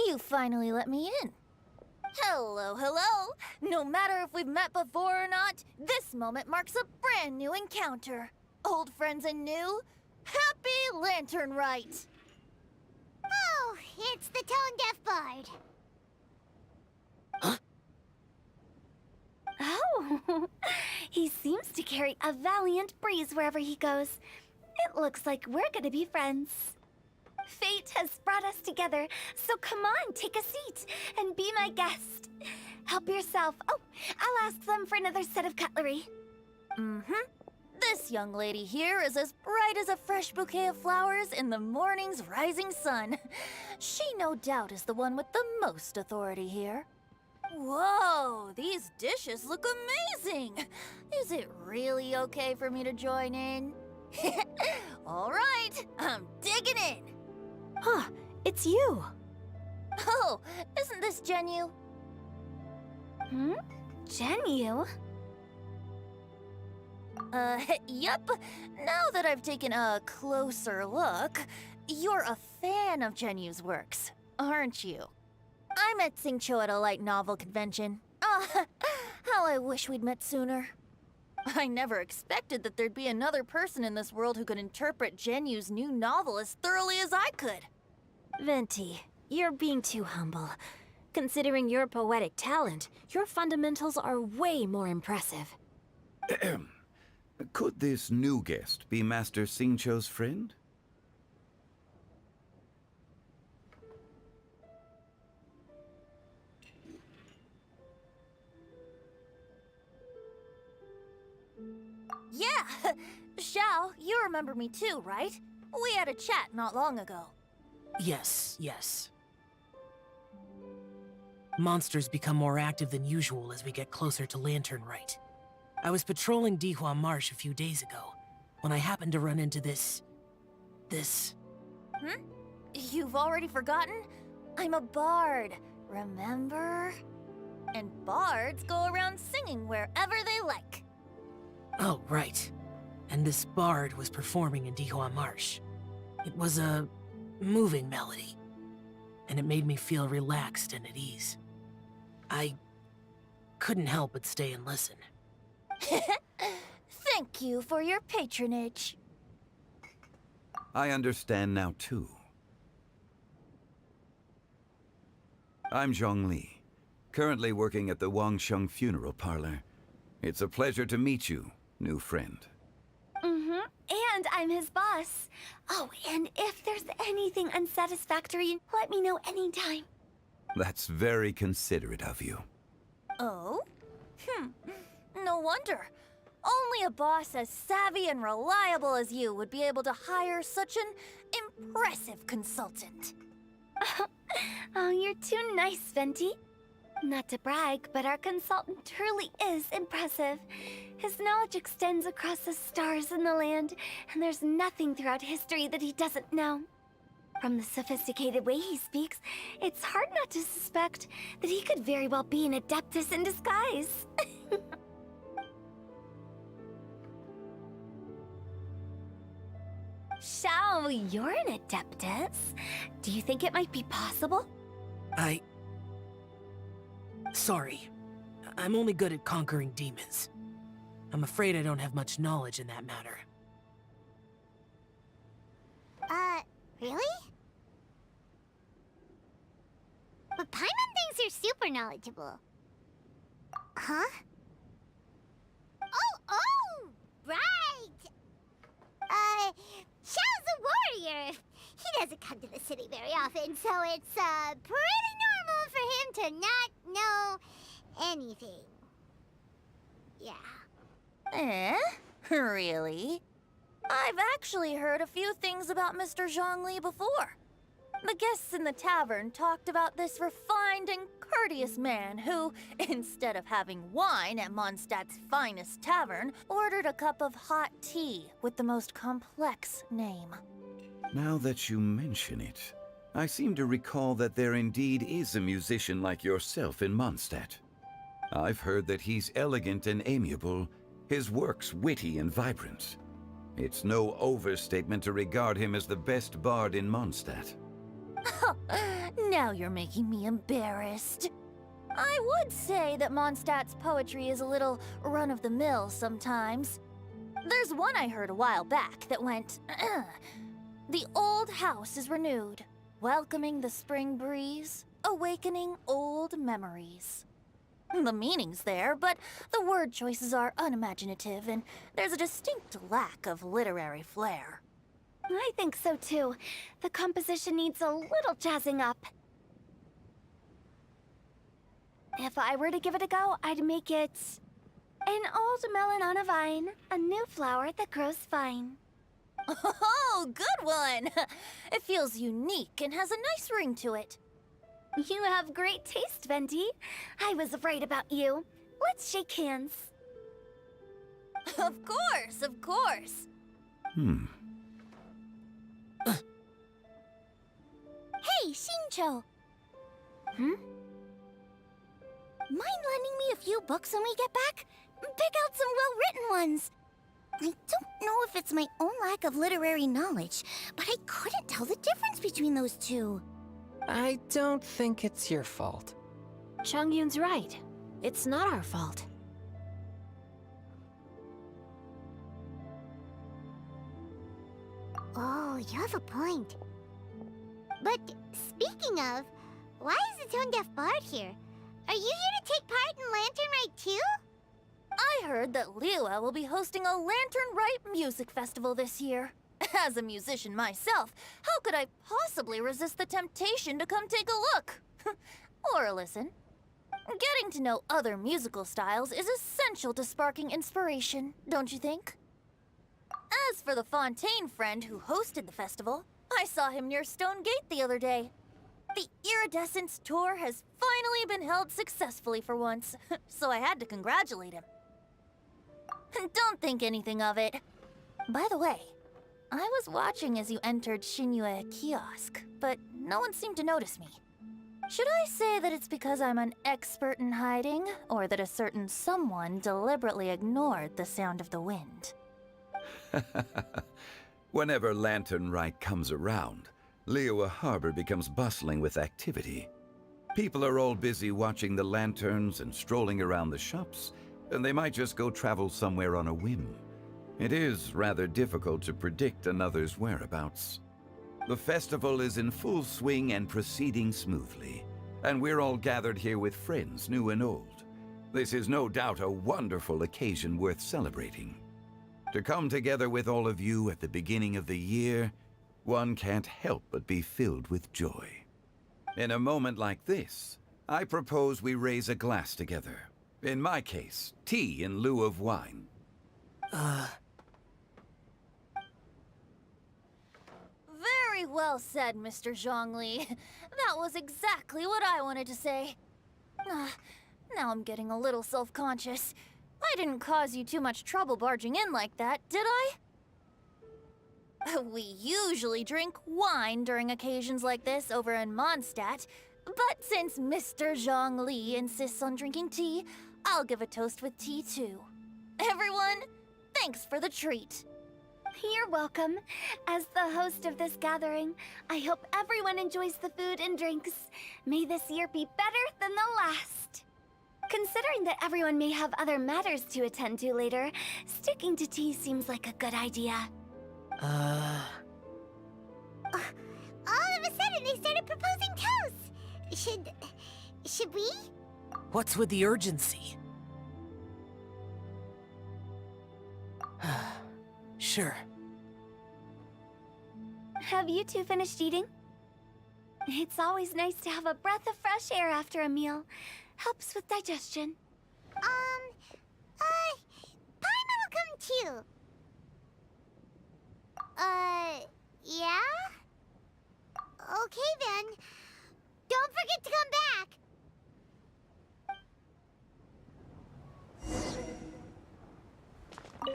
You finally let me in. Hello, hello. No matter if we've met before or not, this moment marks a brand new encounter. Old friends and new, happy Lantern Rite. Oh, It's the tone-deaf bard. Oh, he seems to carry a valiant breeze wherever he goes. It looks like we're gonna be friends. Fate has brought us together, so come on, take a seat and be my guest. Help yourself. Oh, I'll ask them for another set of cutlery. This young lady here is as bright as a fresh bouquet of flowers in the morning's rising sun. She no doubt is the one with the most authority here. Whoa, these dishes look amazing! Is it really okay for me to join in? All right, I'm digging in. Huh, it's you. Oh, isn't this Genu? Genu? Yep. Now that I've taken a closer look, you're a fan of Genu's works, aren't you? I met Xingqiu at a light novel convention. Ah, how I wish we'd met sooner. I never expected that there'd be another person in this world who could interpret Genu's new novel as thoroughly as I could. Venti, you're being too humble. Considering your poetic talent, your fundamentals are way more impressive. Could this new guest be Master Xingqiu's friend? Yeah! Xiao, you remember me too, right? We had a chat not long ago. Yes, yes. Monsters become more active than usual as we get closer to Lantern Rite. I was patrolling Dihua Marsh a few days ago, when I happened to run into this... You've already forgotten? I'm a bard, remember? And bards go around singing wherever they like. Oh, right. And this bard was performing in Dihua Marsh. It was a moving melody, and it made me feel relaxed and at ease. I couldn't help but stay and listen. Thank you for your patronage. I understand now, too. I'm Zhongli, currently working at the Wangsheng Funeral Parlor. It's a pleasure to meet you, new friend. And I'm his boss. Oh, and if there's anything unsatisfactory, let me know anytime. That's very considerate of you. Oh? No wonder. Only a boss as savvy and reliable as you would be able to hire such an impressive consultant. Oh, you're too nice, Venti. Not to brag, but our consultant truly is impressive. His knowledge extends across the stars and the land, and there's nothing throughout history that he doesn't know. From the sophisticated way he speaks, it's hard not to suspect that he could very well be an adeptus in disguise. Xiao, you're an adeptus. Do you think it might be possible? Sorry. I'm only good at conquering demons. I'm afraid I don't have much knowledge in that matter. Really? But Paimon thinks you're super knowledgeable. Huh? Oh! Right! Xiao's a warrior. He doesn't come to the city very often, so it's, pretty normal for him to not know anything. Yeah. Really? I've actually heard a few things about Mr. Zhongli before. The guests in the tavern talked about this refined and courteous man who, instead of having wine at Mondstadt's finest tavern, ordered a cup of hot tea with the most complex name. Now that you mention it, I seem to recall that there indeed is a musician like yourself in Mondstadt. I've heard that he's elegant and amiable, his works witty and vibrant. It's no overstatement to regard him as the best bard in Mondstadt. Now you're making me embarrassed. I would say that Mondstadt's poetry is a little run-of-the-mill sometimes. There's one I heard a while back that went, "The old house is renewed. welcoming the spring breeze, awakening old memories. The meaning's there, but the word choices are unimaginative, and there's a distinct lack of literary flair. I think so too. The composition needs a little jazzing up. If I were to give it a go, I'd make it an old melon on a vine, a new flower that grows fine. Oh, good one! It feels unique and has a nice ring to it. You have great taste, Venti. I was right about you. Let's shake hands. Of course, of course. Hey, Shincho! Mind lending me a few books when we get back? Pick out some well-written ones. I don't know if it's my own lack of literary knowledge, but I couldn't tell the difference between those two. I don't think it's your fault. Chongyun's right. It's not our fault. Oh, you have a point. But speaking of, why is the tone-deaf bard here? Are you here to take part in Lantern Rite too? I heard that Liyue will be hosting a Lantern Rite music festival this year. As a musician myself, how could I possibly resist the temptation to come take a look? Or listen. Getting to know other musical styles is essential to sparking inspiration, don't you think? As for the Fontaine friend who hosted the festival, I saw him near Stone Gate the other day. The Iridescence tour has finally been held successfully for once, so I had to congratulate him. Don't think anything of it. By the way, I was watching as you entered Shinyue Kiosk, but no one seemed to notice me. Should I say that it's because I'm an expert in hiding, or that a certain someone deliberately ignored the sound of the wind? Whenever Lantern Rite comes around, Liyue Harbor becomes bustling with activity. People are all busy watching the lanterns and strolling around the shops, and they might just go travel somewhere on a whim. It is rather difficult to predict another's whereabouts. The festival is in full swing and proceeding smoothly, and we're all gathered here with friends, new and old. This is no doubt a wonderful occasion worth celebrating. To come together with all of you at the beginning of the year, one can't help but be filled with joy. In a moment like this, I propose we raise a glass together. In my case, tea in lieu of wine. Very well said, Mr. Zhongli. That was exactly what I wanted to say. Now I'm getting a little self-conscious. I didn't cause you too much trouble barging in like that, did I? We usually drink wine during occasions like this over in Mondstadt, but since Mr. Zhongli insists on drinking tea, I'll give a toast with tea too. Everyone, thanks for the treat. You're welcome. As the host of this gathering, I hope everyone enjoys the food and drinks. May this year be better than the last. Considering that everyone may have other matters to attend to later, sticking to tea seems like a good idea. All of a sudden, they started proposing toasts. Should we? What's with the urgency? Sure. Have you two finished eating? It's always nice to have a breath of fresh air after a meal. Helps with digestion. Paimon will come too. Yeah? Okay then. Don't forget to come back.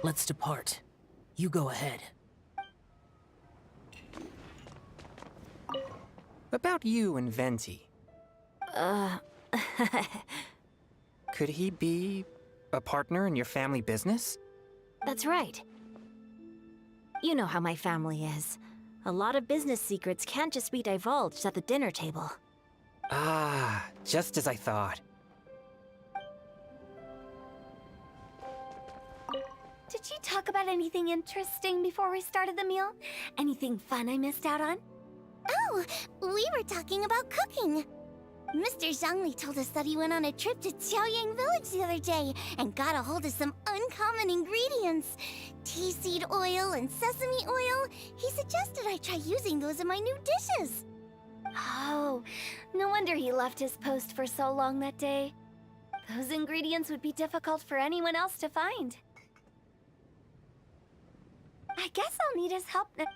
Let's depart. You go ahead. About you and Venti. Could he be a partner in your family business? That's right. You know how my family is. A lot of business secrets can't just be divulged at the dinner table. Ah, just as I thought. Did you talk about anything interesting before we started the meal? Anything fun I missed out on? Oh, we were talking about cooking. Mr. Zhongli told us that he went on a trip to Xiaoyang Village the other day and got a hold of some uncommon ingredients. Tea seed oil and sesame oil. He suggested I try using those in my new dishes. Oh, no wonder he left his post for so long that day. Those ingredients would be difficult for anyone else to find. I guess I'll need his help now.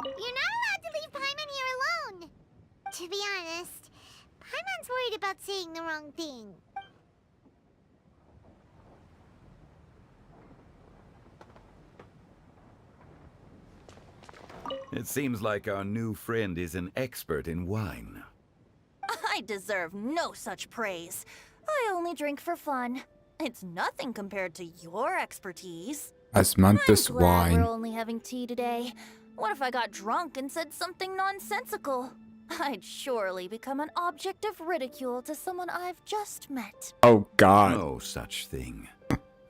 You're not allowed to leave Paimon here alone. To be honest, Paimon's worried about saying the wrong thing. It seems like our new friend is an expert in wine. I deserve no such praise. I only drink for fun. It's nothing compared to your expertise. Osmanthus I'm glad wine. we're only having tea today. What if I got drunk and said something nonsensical? I'd surely become an object of ridicule to someone I've just met. Oh God. No such thing.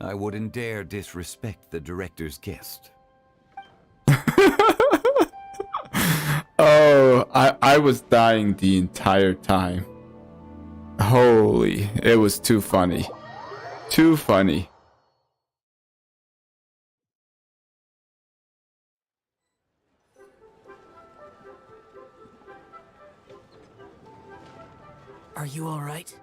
I wouldn't dare disrespect the director's guest. Oh, I was dying the entire time. Holy, it was too funny. Too funny. Are you alright?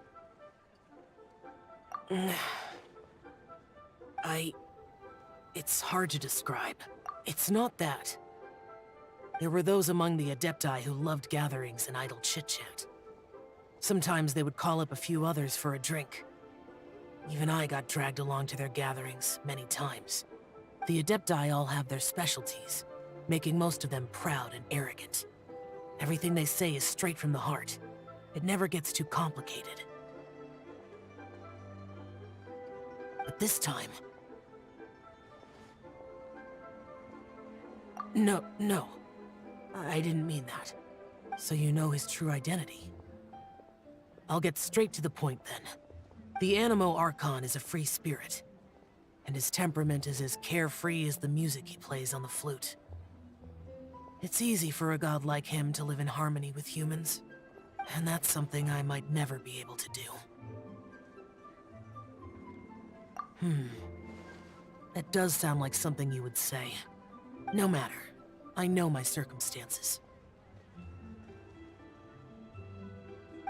It's hard to describe. It's not that. There were those among the Adepti who loved gatherings and idle chit-chat. Sometimes they would call up a few others for a drink. Even I got dragged along to their gatherings many times. The Adepti all have their specialties, making most of them proud and arrogant. Everything they say is straight from the heart. It never gets too complicated. But this time... No. I didn't mean that. So you know his true identity. I'll get straight to the point then. The Animo Archon is a free spirit, and his temperament is as carefree as the music he plays on the flute. It's easy for a god like him to live in harmony with humans, and that's something I might never be able to do. That does sound like something you would say. No matter. I know my circumstances.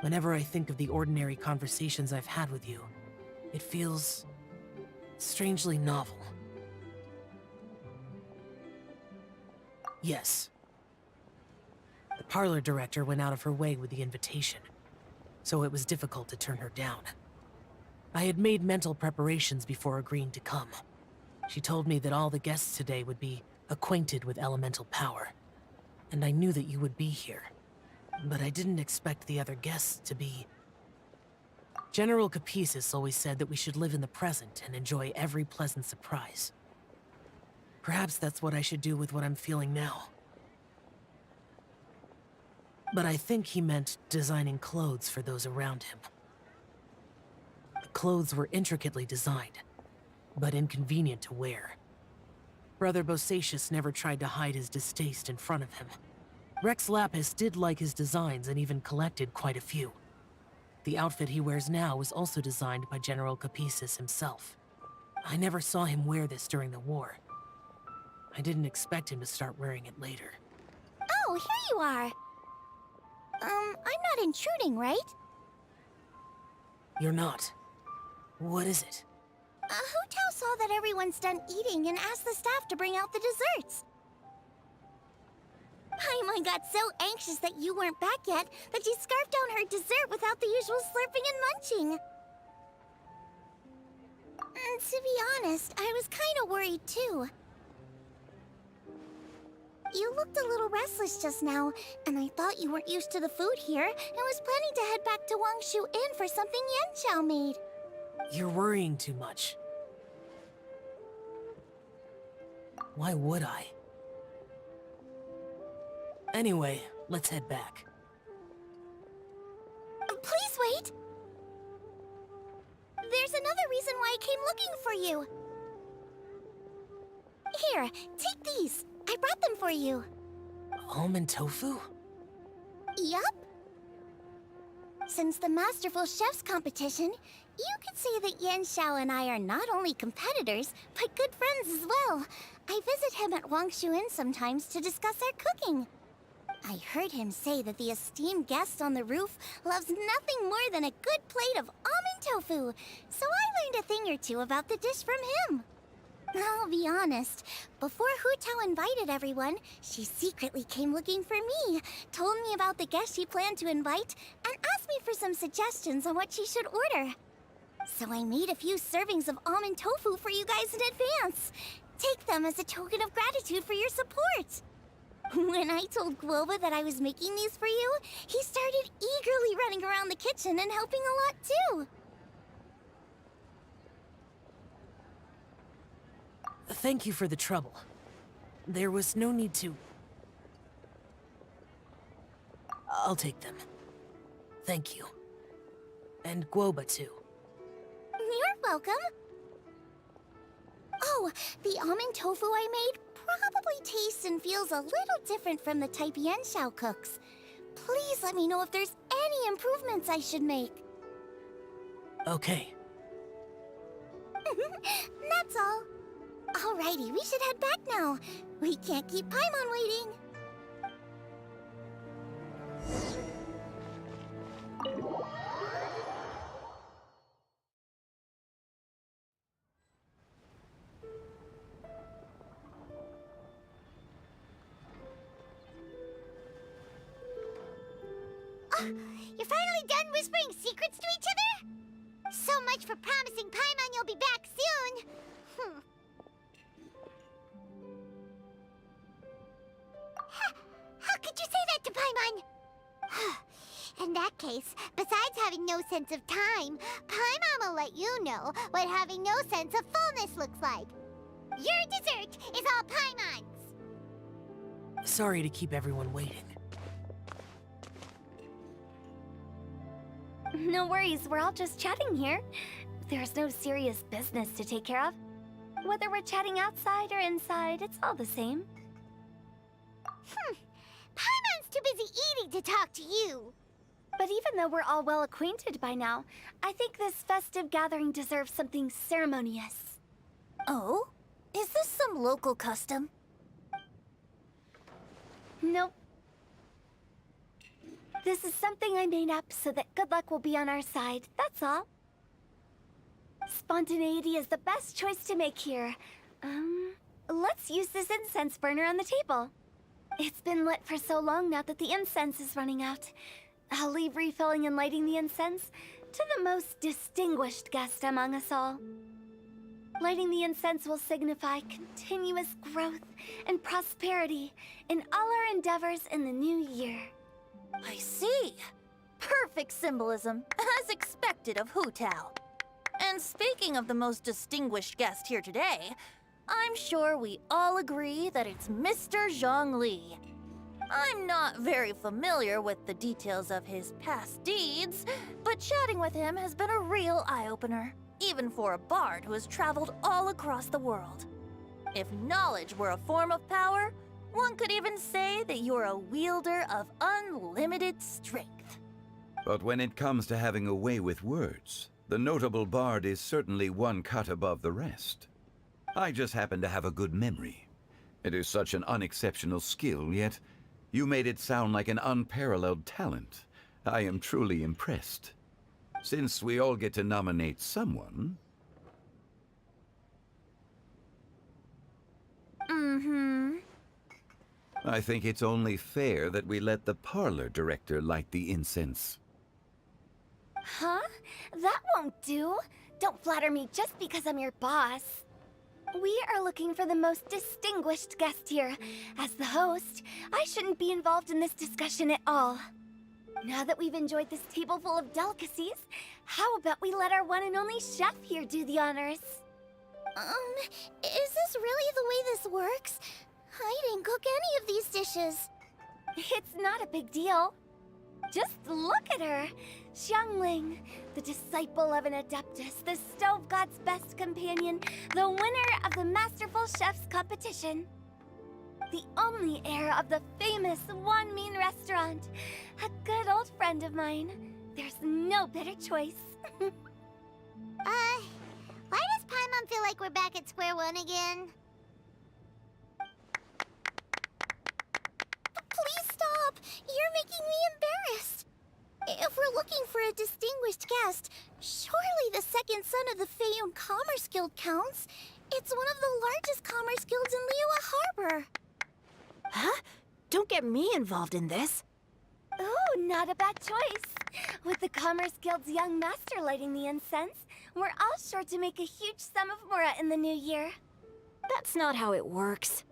Whenever I think of the ordinary conversations I've had with you, it feels strangely novel. Yes. The parlor director went out of her way with the invitation, so it was difficult to turn her down. I had made mental preparations before agreeing to come. She told me that all the guests today would be acquainted with elemental power, and I knew that you would be here. But I didn't expect the other guests to be... General Capisis always said that we should live in the present and enjoy every pleasant surprise. Perhaps that's what I should do with what I'm feeling now. But I think he meant designing clothes for those around him. The clothes were intricately designed, but inconvenient to wear. Brother Bosacius never tried to hide his distaste in front of him. Rex Lapis did like his designs and even collected quite a few. The outfit he wears now was also designed by General Capisis himself. I never saw him wear this during the war. I didn't expect him to start wearing it later. Oh, here you are. I'm not intruding, right? You're not. What is it? Hu Tao saw that everyone's done eating and asked the staff to bring out the desserts. Paimon got so anxious that you weren't back yet that she scarfed down her dessert without the usual slurping and munching. To be honest, I was kind of worried too. You looked a little restless just now, and I thought you weren't used to the food here and was planning to head back to Wangshu Inn for something Yanqiao made. You're worrying too much. Why would I? Anyway, let's head back. Please wait! There's another reason why I came looking for you. Here, take these. I I brought them for you. Almond tofu? Yup. Since the Masterful Chef's competition, you could say that Yan Xiao and I are not only competitors, but good friends as well. I visit him at Wangshu Inn sometimes to discuss our cooking. I heard him say that the esteemed guest on the roof loves nothing more than a good plate of almond tofu, so I learned a thing or two about the dish from him. I'll be honest, before Hu Tao invited everyone, she secretly came looking for me, told me about the guests she planned to invite, and asked me for some suggestions on what she should order. So I made a few servings of almond tofu for you guys in advance. Take them as a token of gratitude for your support. When I told Guoba that I was making these for you, he started eagerly running around the kitchen and helping a lot too. Thank you for the trouble. There was no need to... I'll take them. Thank you. And Guoba too. You're welcome. Oh, the almond tofu I made probably tastes and feels a little different from the type Yan Xiao cooks. Please let me know if there's any improvements I should make. Okay. That's all. Alrighty, we should head back now. We can't keep Paimon waiting. You're finally done whispering secrets to each other? So much for promising Paimon you'll be back soon. How could you say that to Paimon? In that case, besides having no sense of time, Paimon will let you know what having no sense of fullness looks like. Your dessert is all Paimon's. Sorry to keep everyone waiting. No worries, we're all just chatting here. There's no serious business to take care of. Whether we're chatting outside or inside, it's all the same. Paimon's too busy eating to talk to you. But even though we're all well acquainted by now, I think this festive gathering deserves something ceremonious. Oh? Is this some local custom? Nope. This is something I made up so that good luck will be on our side, that's all. Spontaneity is the best choice to make here. Let's use this incense burner on the table. It's been lit for so long now that the incense is running out. I'll leave refilling and lighting the incense to the most distinguished guest among us all. Lighting the incense will signify continuous growth and prosperity in all our endeavors in the new year. I see. Perfect symbolism, as expected of Hu Tao. And speaking of the most distinguished guest here today, I'm sure we all agree that it's Mr. Zhongli. I'm not very familiar with the details of his past deeds, but chatting with him has been a real eye-opener, even for a bard who has traveled all across the world. If knowledge were a form of power, one could even say that you're a wielder of unlimited strength. But when it comes to having a way with words, the notable bard is certainly one cut above the rest. I just happen to have a good memory. It is such an unexceptional skill, yet you made it sound like an unparalleled talent. I am truly impressed. Since we all get to nominate someone... I think it's only fair that we let the parlor director light the incense. Huh? That won't do. Don't flatter me just because I'm your boss. We are looking for the most distinguished guest here. As the host, I shouldn't be involved in this discussion at all. Now that we've enjoyed this table full of delicacies, how about we let our one and only chef here do the honors? Is this really the way this works? I didn't cook any of these dishes. It's not a big deal. Just look at her. Xiangling, the disciple of an adeptus, the stove god's best companion, the winner of the Masterful Chef's competition. the only heir of the famous One Mean restaurant. A good old friend of mine. There's no better choice. Why does Paimon feel like we're back at square one again? Please stop! You're making me embarrassed. If we're looking for a distinguished guest, surely the second son of the Feiyun Commerce Guild counts. It's one of the largest commerce guilds in Liyue Harbor. Huh? Don't get me involved in this. Oh, not a bad choice. With the Commerce Guild's young master lighting the incense, we're all sure to make a huge sum of mora in the new year. That's not how it works.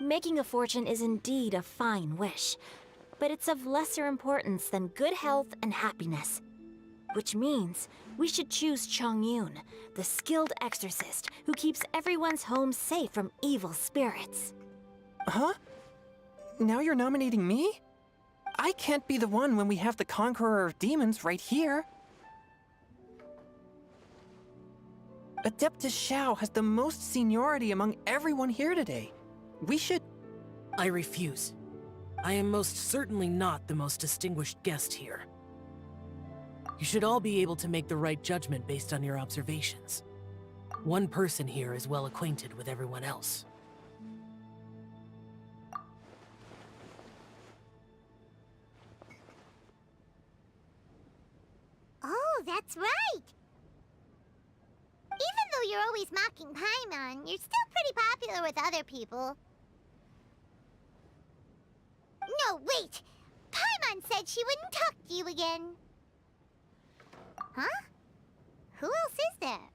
Making a fortune is indeed a fine wish, but it's of lesser importance than good health and happiness. Which means we should choose Chongyun, the skilled exorcist who keeps everyone's home safe from evil spirits. Huh? Now you're nominating me? I can't be the one when we have the Conqueror of Demons right here. Adeptus Xiao has the most seniority among everyone here today. We should... I refuse. I am most certainly not the most distinguished guest here. You should all be able to make the right judgment based on your observations. One person here is well acquainted with everyone else. Oh, that's right! Even though you're always mocking Paimon, you're still pretty popular with other people. No, wait! Paimon said she wouldn't talk to you again. Huh? Who else is there?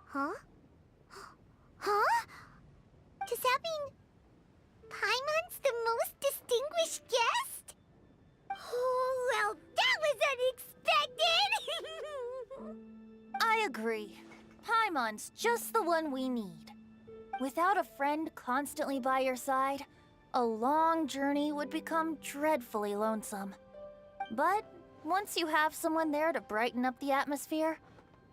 Huh? Huh? Does that mean Paimon's the most distinguished guest? Oh, well, that was unexpected! I agree. Paimon's just the one we need. Without a friend constantly by your side, a long journey would become dreadfully lonesome. But once you have someone there to brighten up the atmosphere,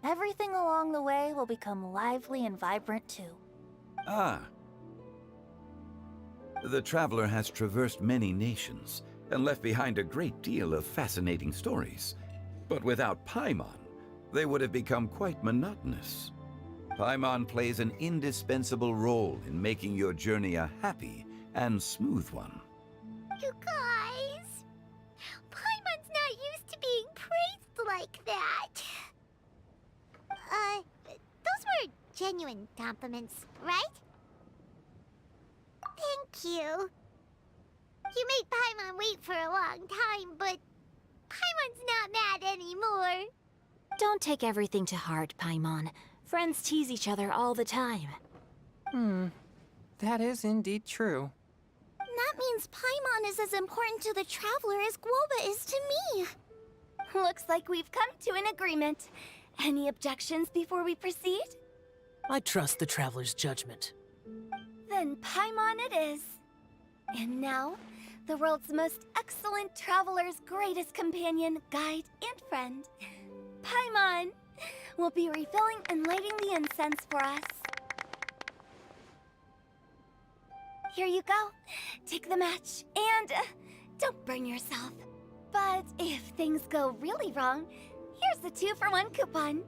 everything along the way will become lively and vibrant too. Ah. The traveler has traversed many nations and left behind a great deal of fascinating stories. But without Paimon, they would have become quite monotonous. Paimon plays an indispensable role in making your journey a happy and smooth one. You guys, Paimon's not used to being praised like that. Those were genuine compliments, right? Thank you. You made Paimon wait for a long time, but Paimon's not mad anymore. Don't take everything to heart, Paimon. Friends tease each other all the time. That is indeed true. That means Paimon is as important to the traveler as Guoba is to me. Looks like we've come to an agreement. Any objections before we proceed? I trust the traveler's judgment. Then Paimon it is. And now, the world's most excellent traveler's greatest companion, guide, and friend, Paimon, will be refilling and lighting the incense for us. Here you go. Take the match, and don't burn yourself. But if things go really wrong, here's the 2-for-1 coupon.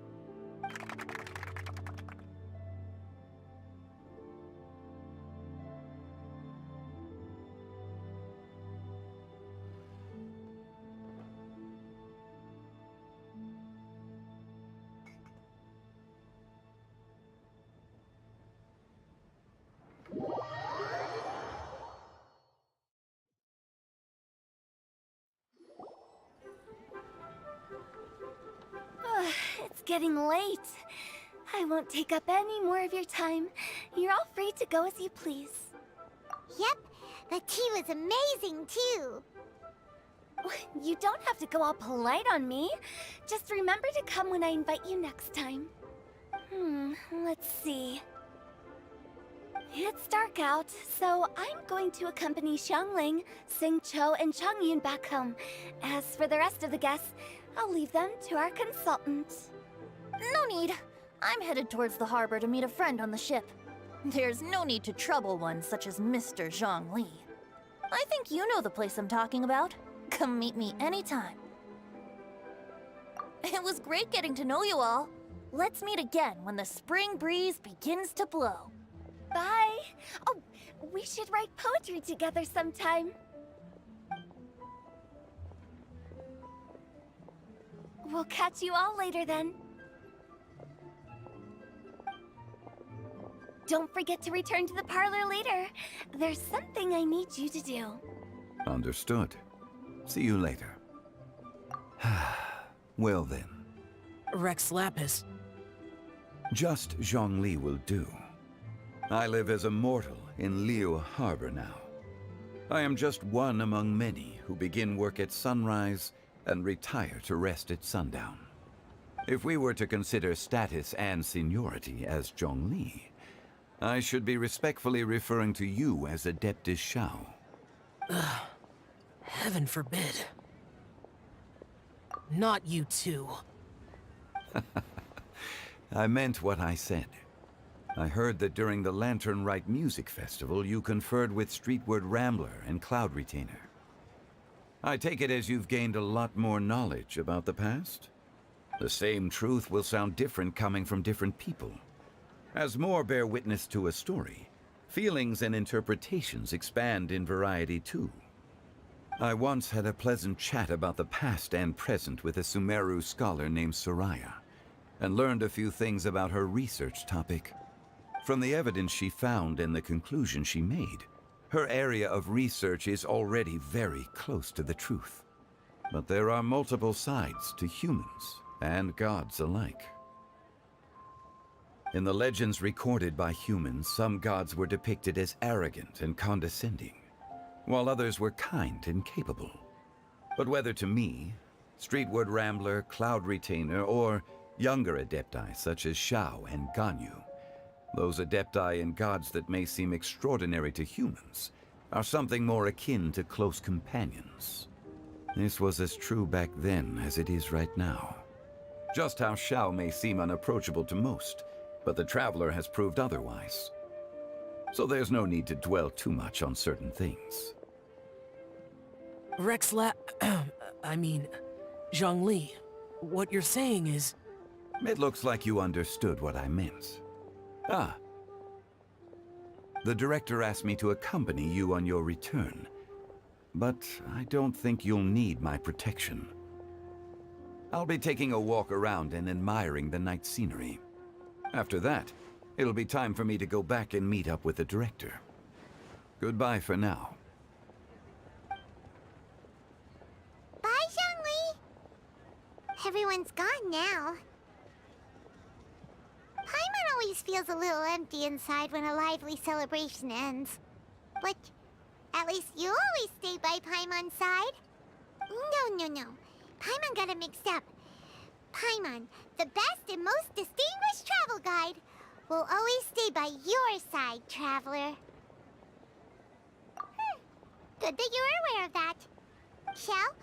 It's getting late. I won't take up any more of your time. You're all free to go as you please. Yep, the tea was amazing too. You don't have to go all polite on me. Just remember to come when I invite you next time. Let's see. It's dark out, so I'm going to accompany Xiangling, Xingqiu, and Chongyun back home. As for the rest of the guests, I'll leave them to our consultant. No need. I'm headed towards the harbor to meet a friend on the ship. There's no need to trouble one such as Mr. Zhongli. I think you know the place I'm talking about. Come meet me anytime. It was great getting to know you all. Let's meet again when the spring breeze begins to blow. Bye! Oh, we should write poetry together sometime. We'll catch you all later then. Don't forget to return to the parlor later. There's something I need you to do. Understood. See you later. Well then. Rex Lapis. Just Zhongli will do. I live as a mortal in Liyue Harbor now. I am just one among many who begin work at sunrise and retire to rest at sundown. If we were to consider status and seniority as Zhongli, I should be respectfully referring to you as Adeptus Shao. Heaven forbid. Not you too. I meant what I said. I heard that during the Lantern Rite Music Festival, you conferred with Streetward Rambler and Cloud Retainer. I take it as you've gained a lot more knowledge about the past? The same truth will sound different coming from different people. As more bear witness to a story, feelings and interpretations expand in variety too. I once had a pleasant chat about the past and present with a Sumeru scholar named Soraya, and learned a few things about her research topic. From the evidence she found and the conclusion she made, her area of research is already very close to the truth. But there are multiple sides to humans and gods alike. In the legends recorded by humans, some gods were depicted as arrogant and condescending, while others were kind and capable. But whether to me, Streetward Rambler, Cloud Retainer, or younger adepti such as Shao and Ganyu, those adepti and gods that may seem extraordinary to humans are something more akin to close companions. This was as true back then as it is right now. Just how Shao may seem unapproachable to most, but the Traveler has proved otherwise. So there's no need to dwell too much on certain things. Zhongli, what you're saying is... It looks like you understood what I meant. Ah. The director asked me to accompany you on your return, but I don't think you'll need my protection. I'll be taking a walk around and admiring the night scenery. After that, it'll be time for me to go back and meet up with the director. Goodbye for now. Bye, Zhongli! Everyone's gone now. Paimon always feels a little empty inside when a lively celebration ends. But at least you always stay by Paimon's side. No. Paimon got it mixed up. Paimon, the best and most distinguished travel guide, will always stay by your side, Traveler. Good that you're aware of that. Shell,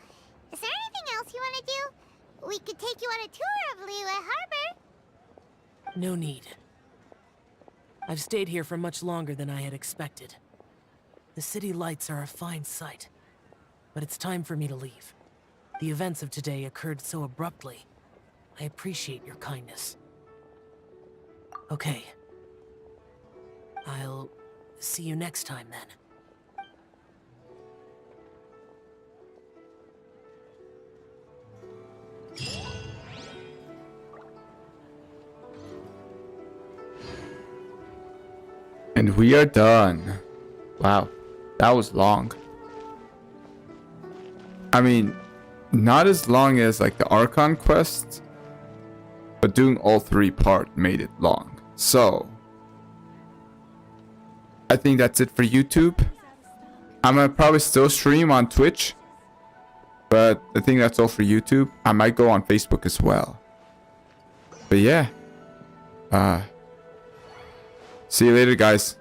is there anything else you want to do? We could take you on a tour of Liyue Harbor. No need. I've stayed here for much longer than I had expected. The city lights are a fine sight, but it's time for me to leave. The events of today occurred so abruptly. I appreciate your kindness. Okay. I'll see you next time then. And we are done. Wow, that was long. I mean, not as long as like the Archon quest, but doing all three part made it long. So, I think that's it for YouTube. I'm gonna probably still stream on Twitch, but I think that's all for YouTube. I might go on Facebook as well. But yeah, see you later, guys.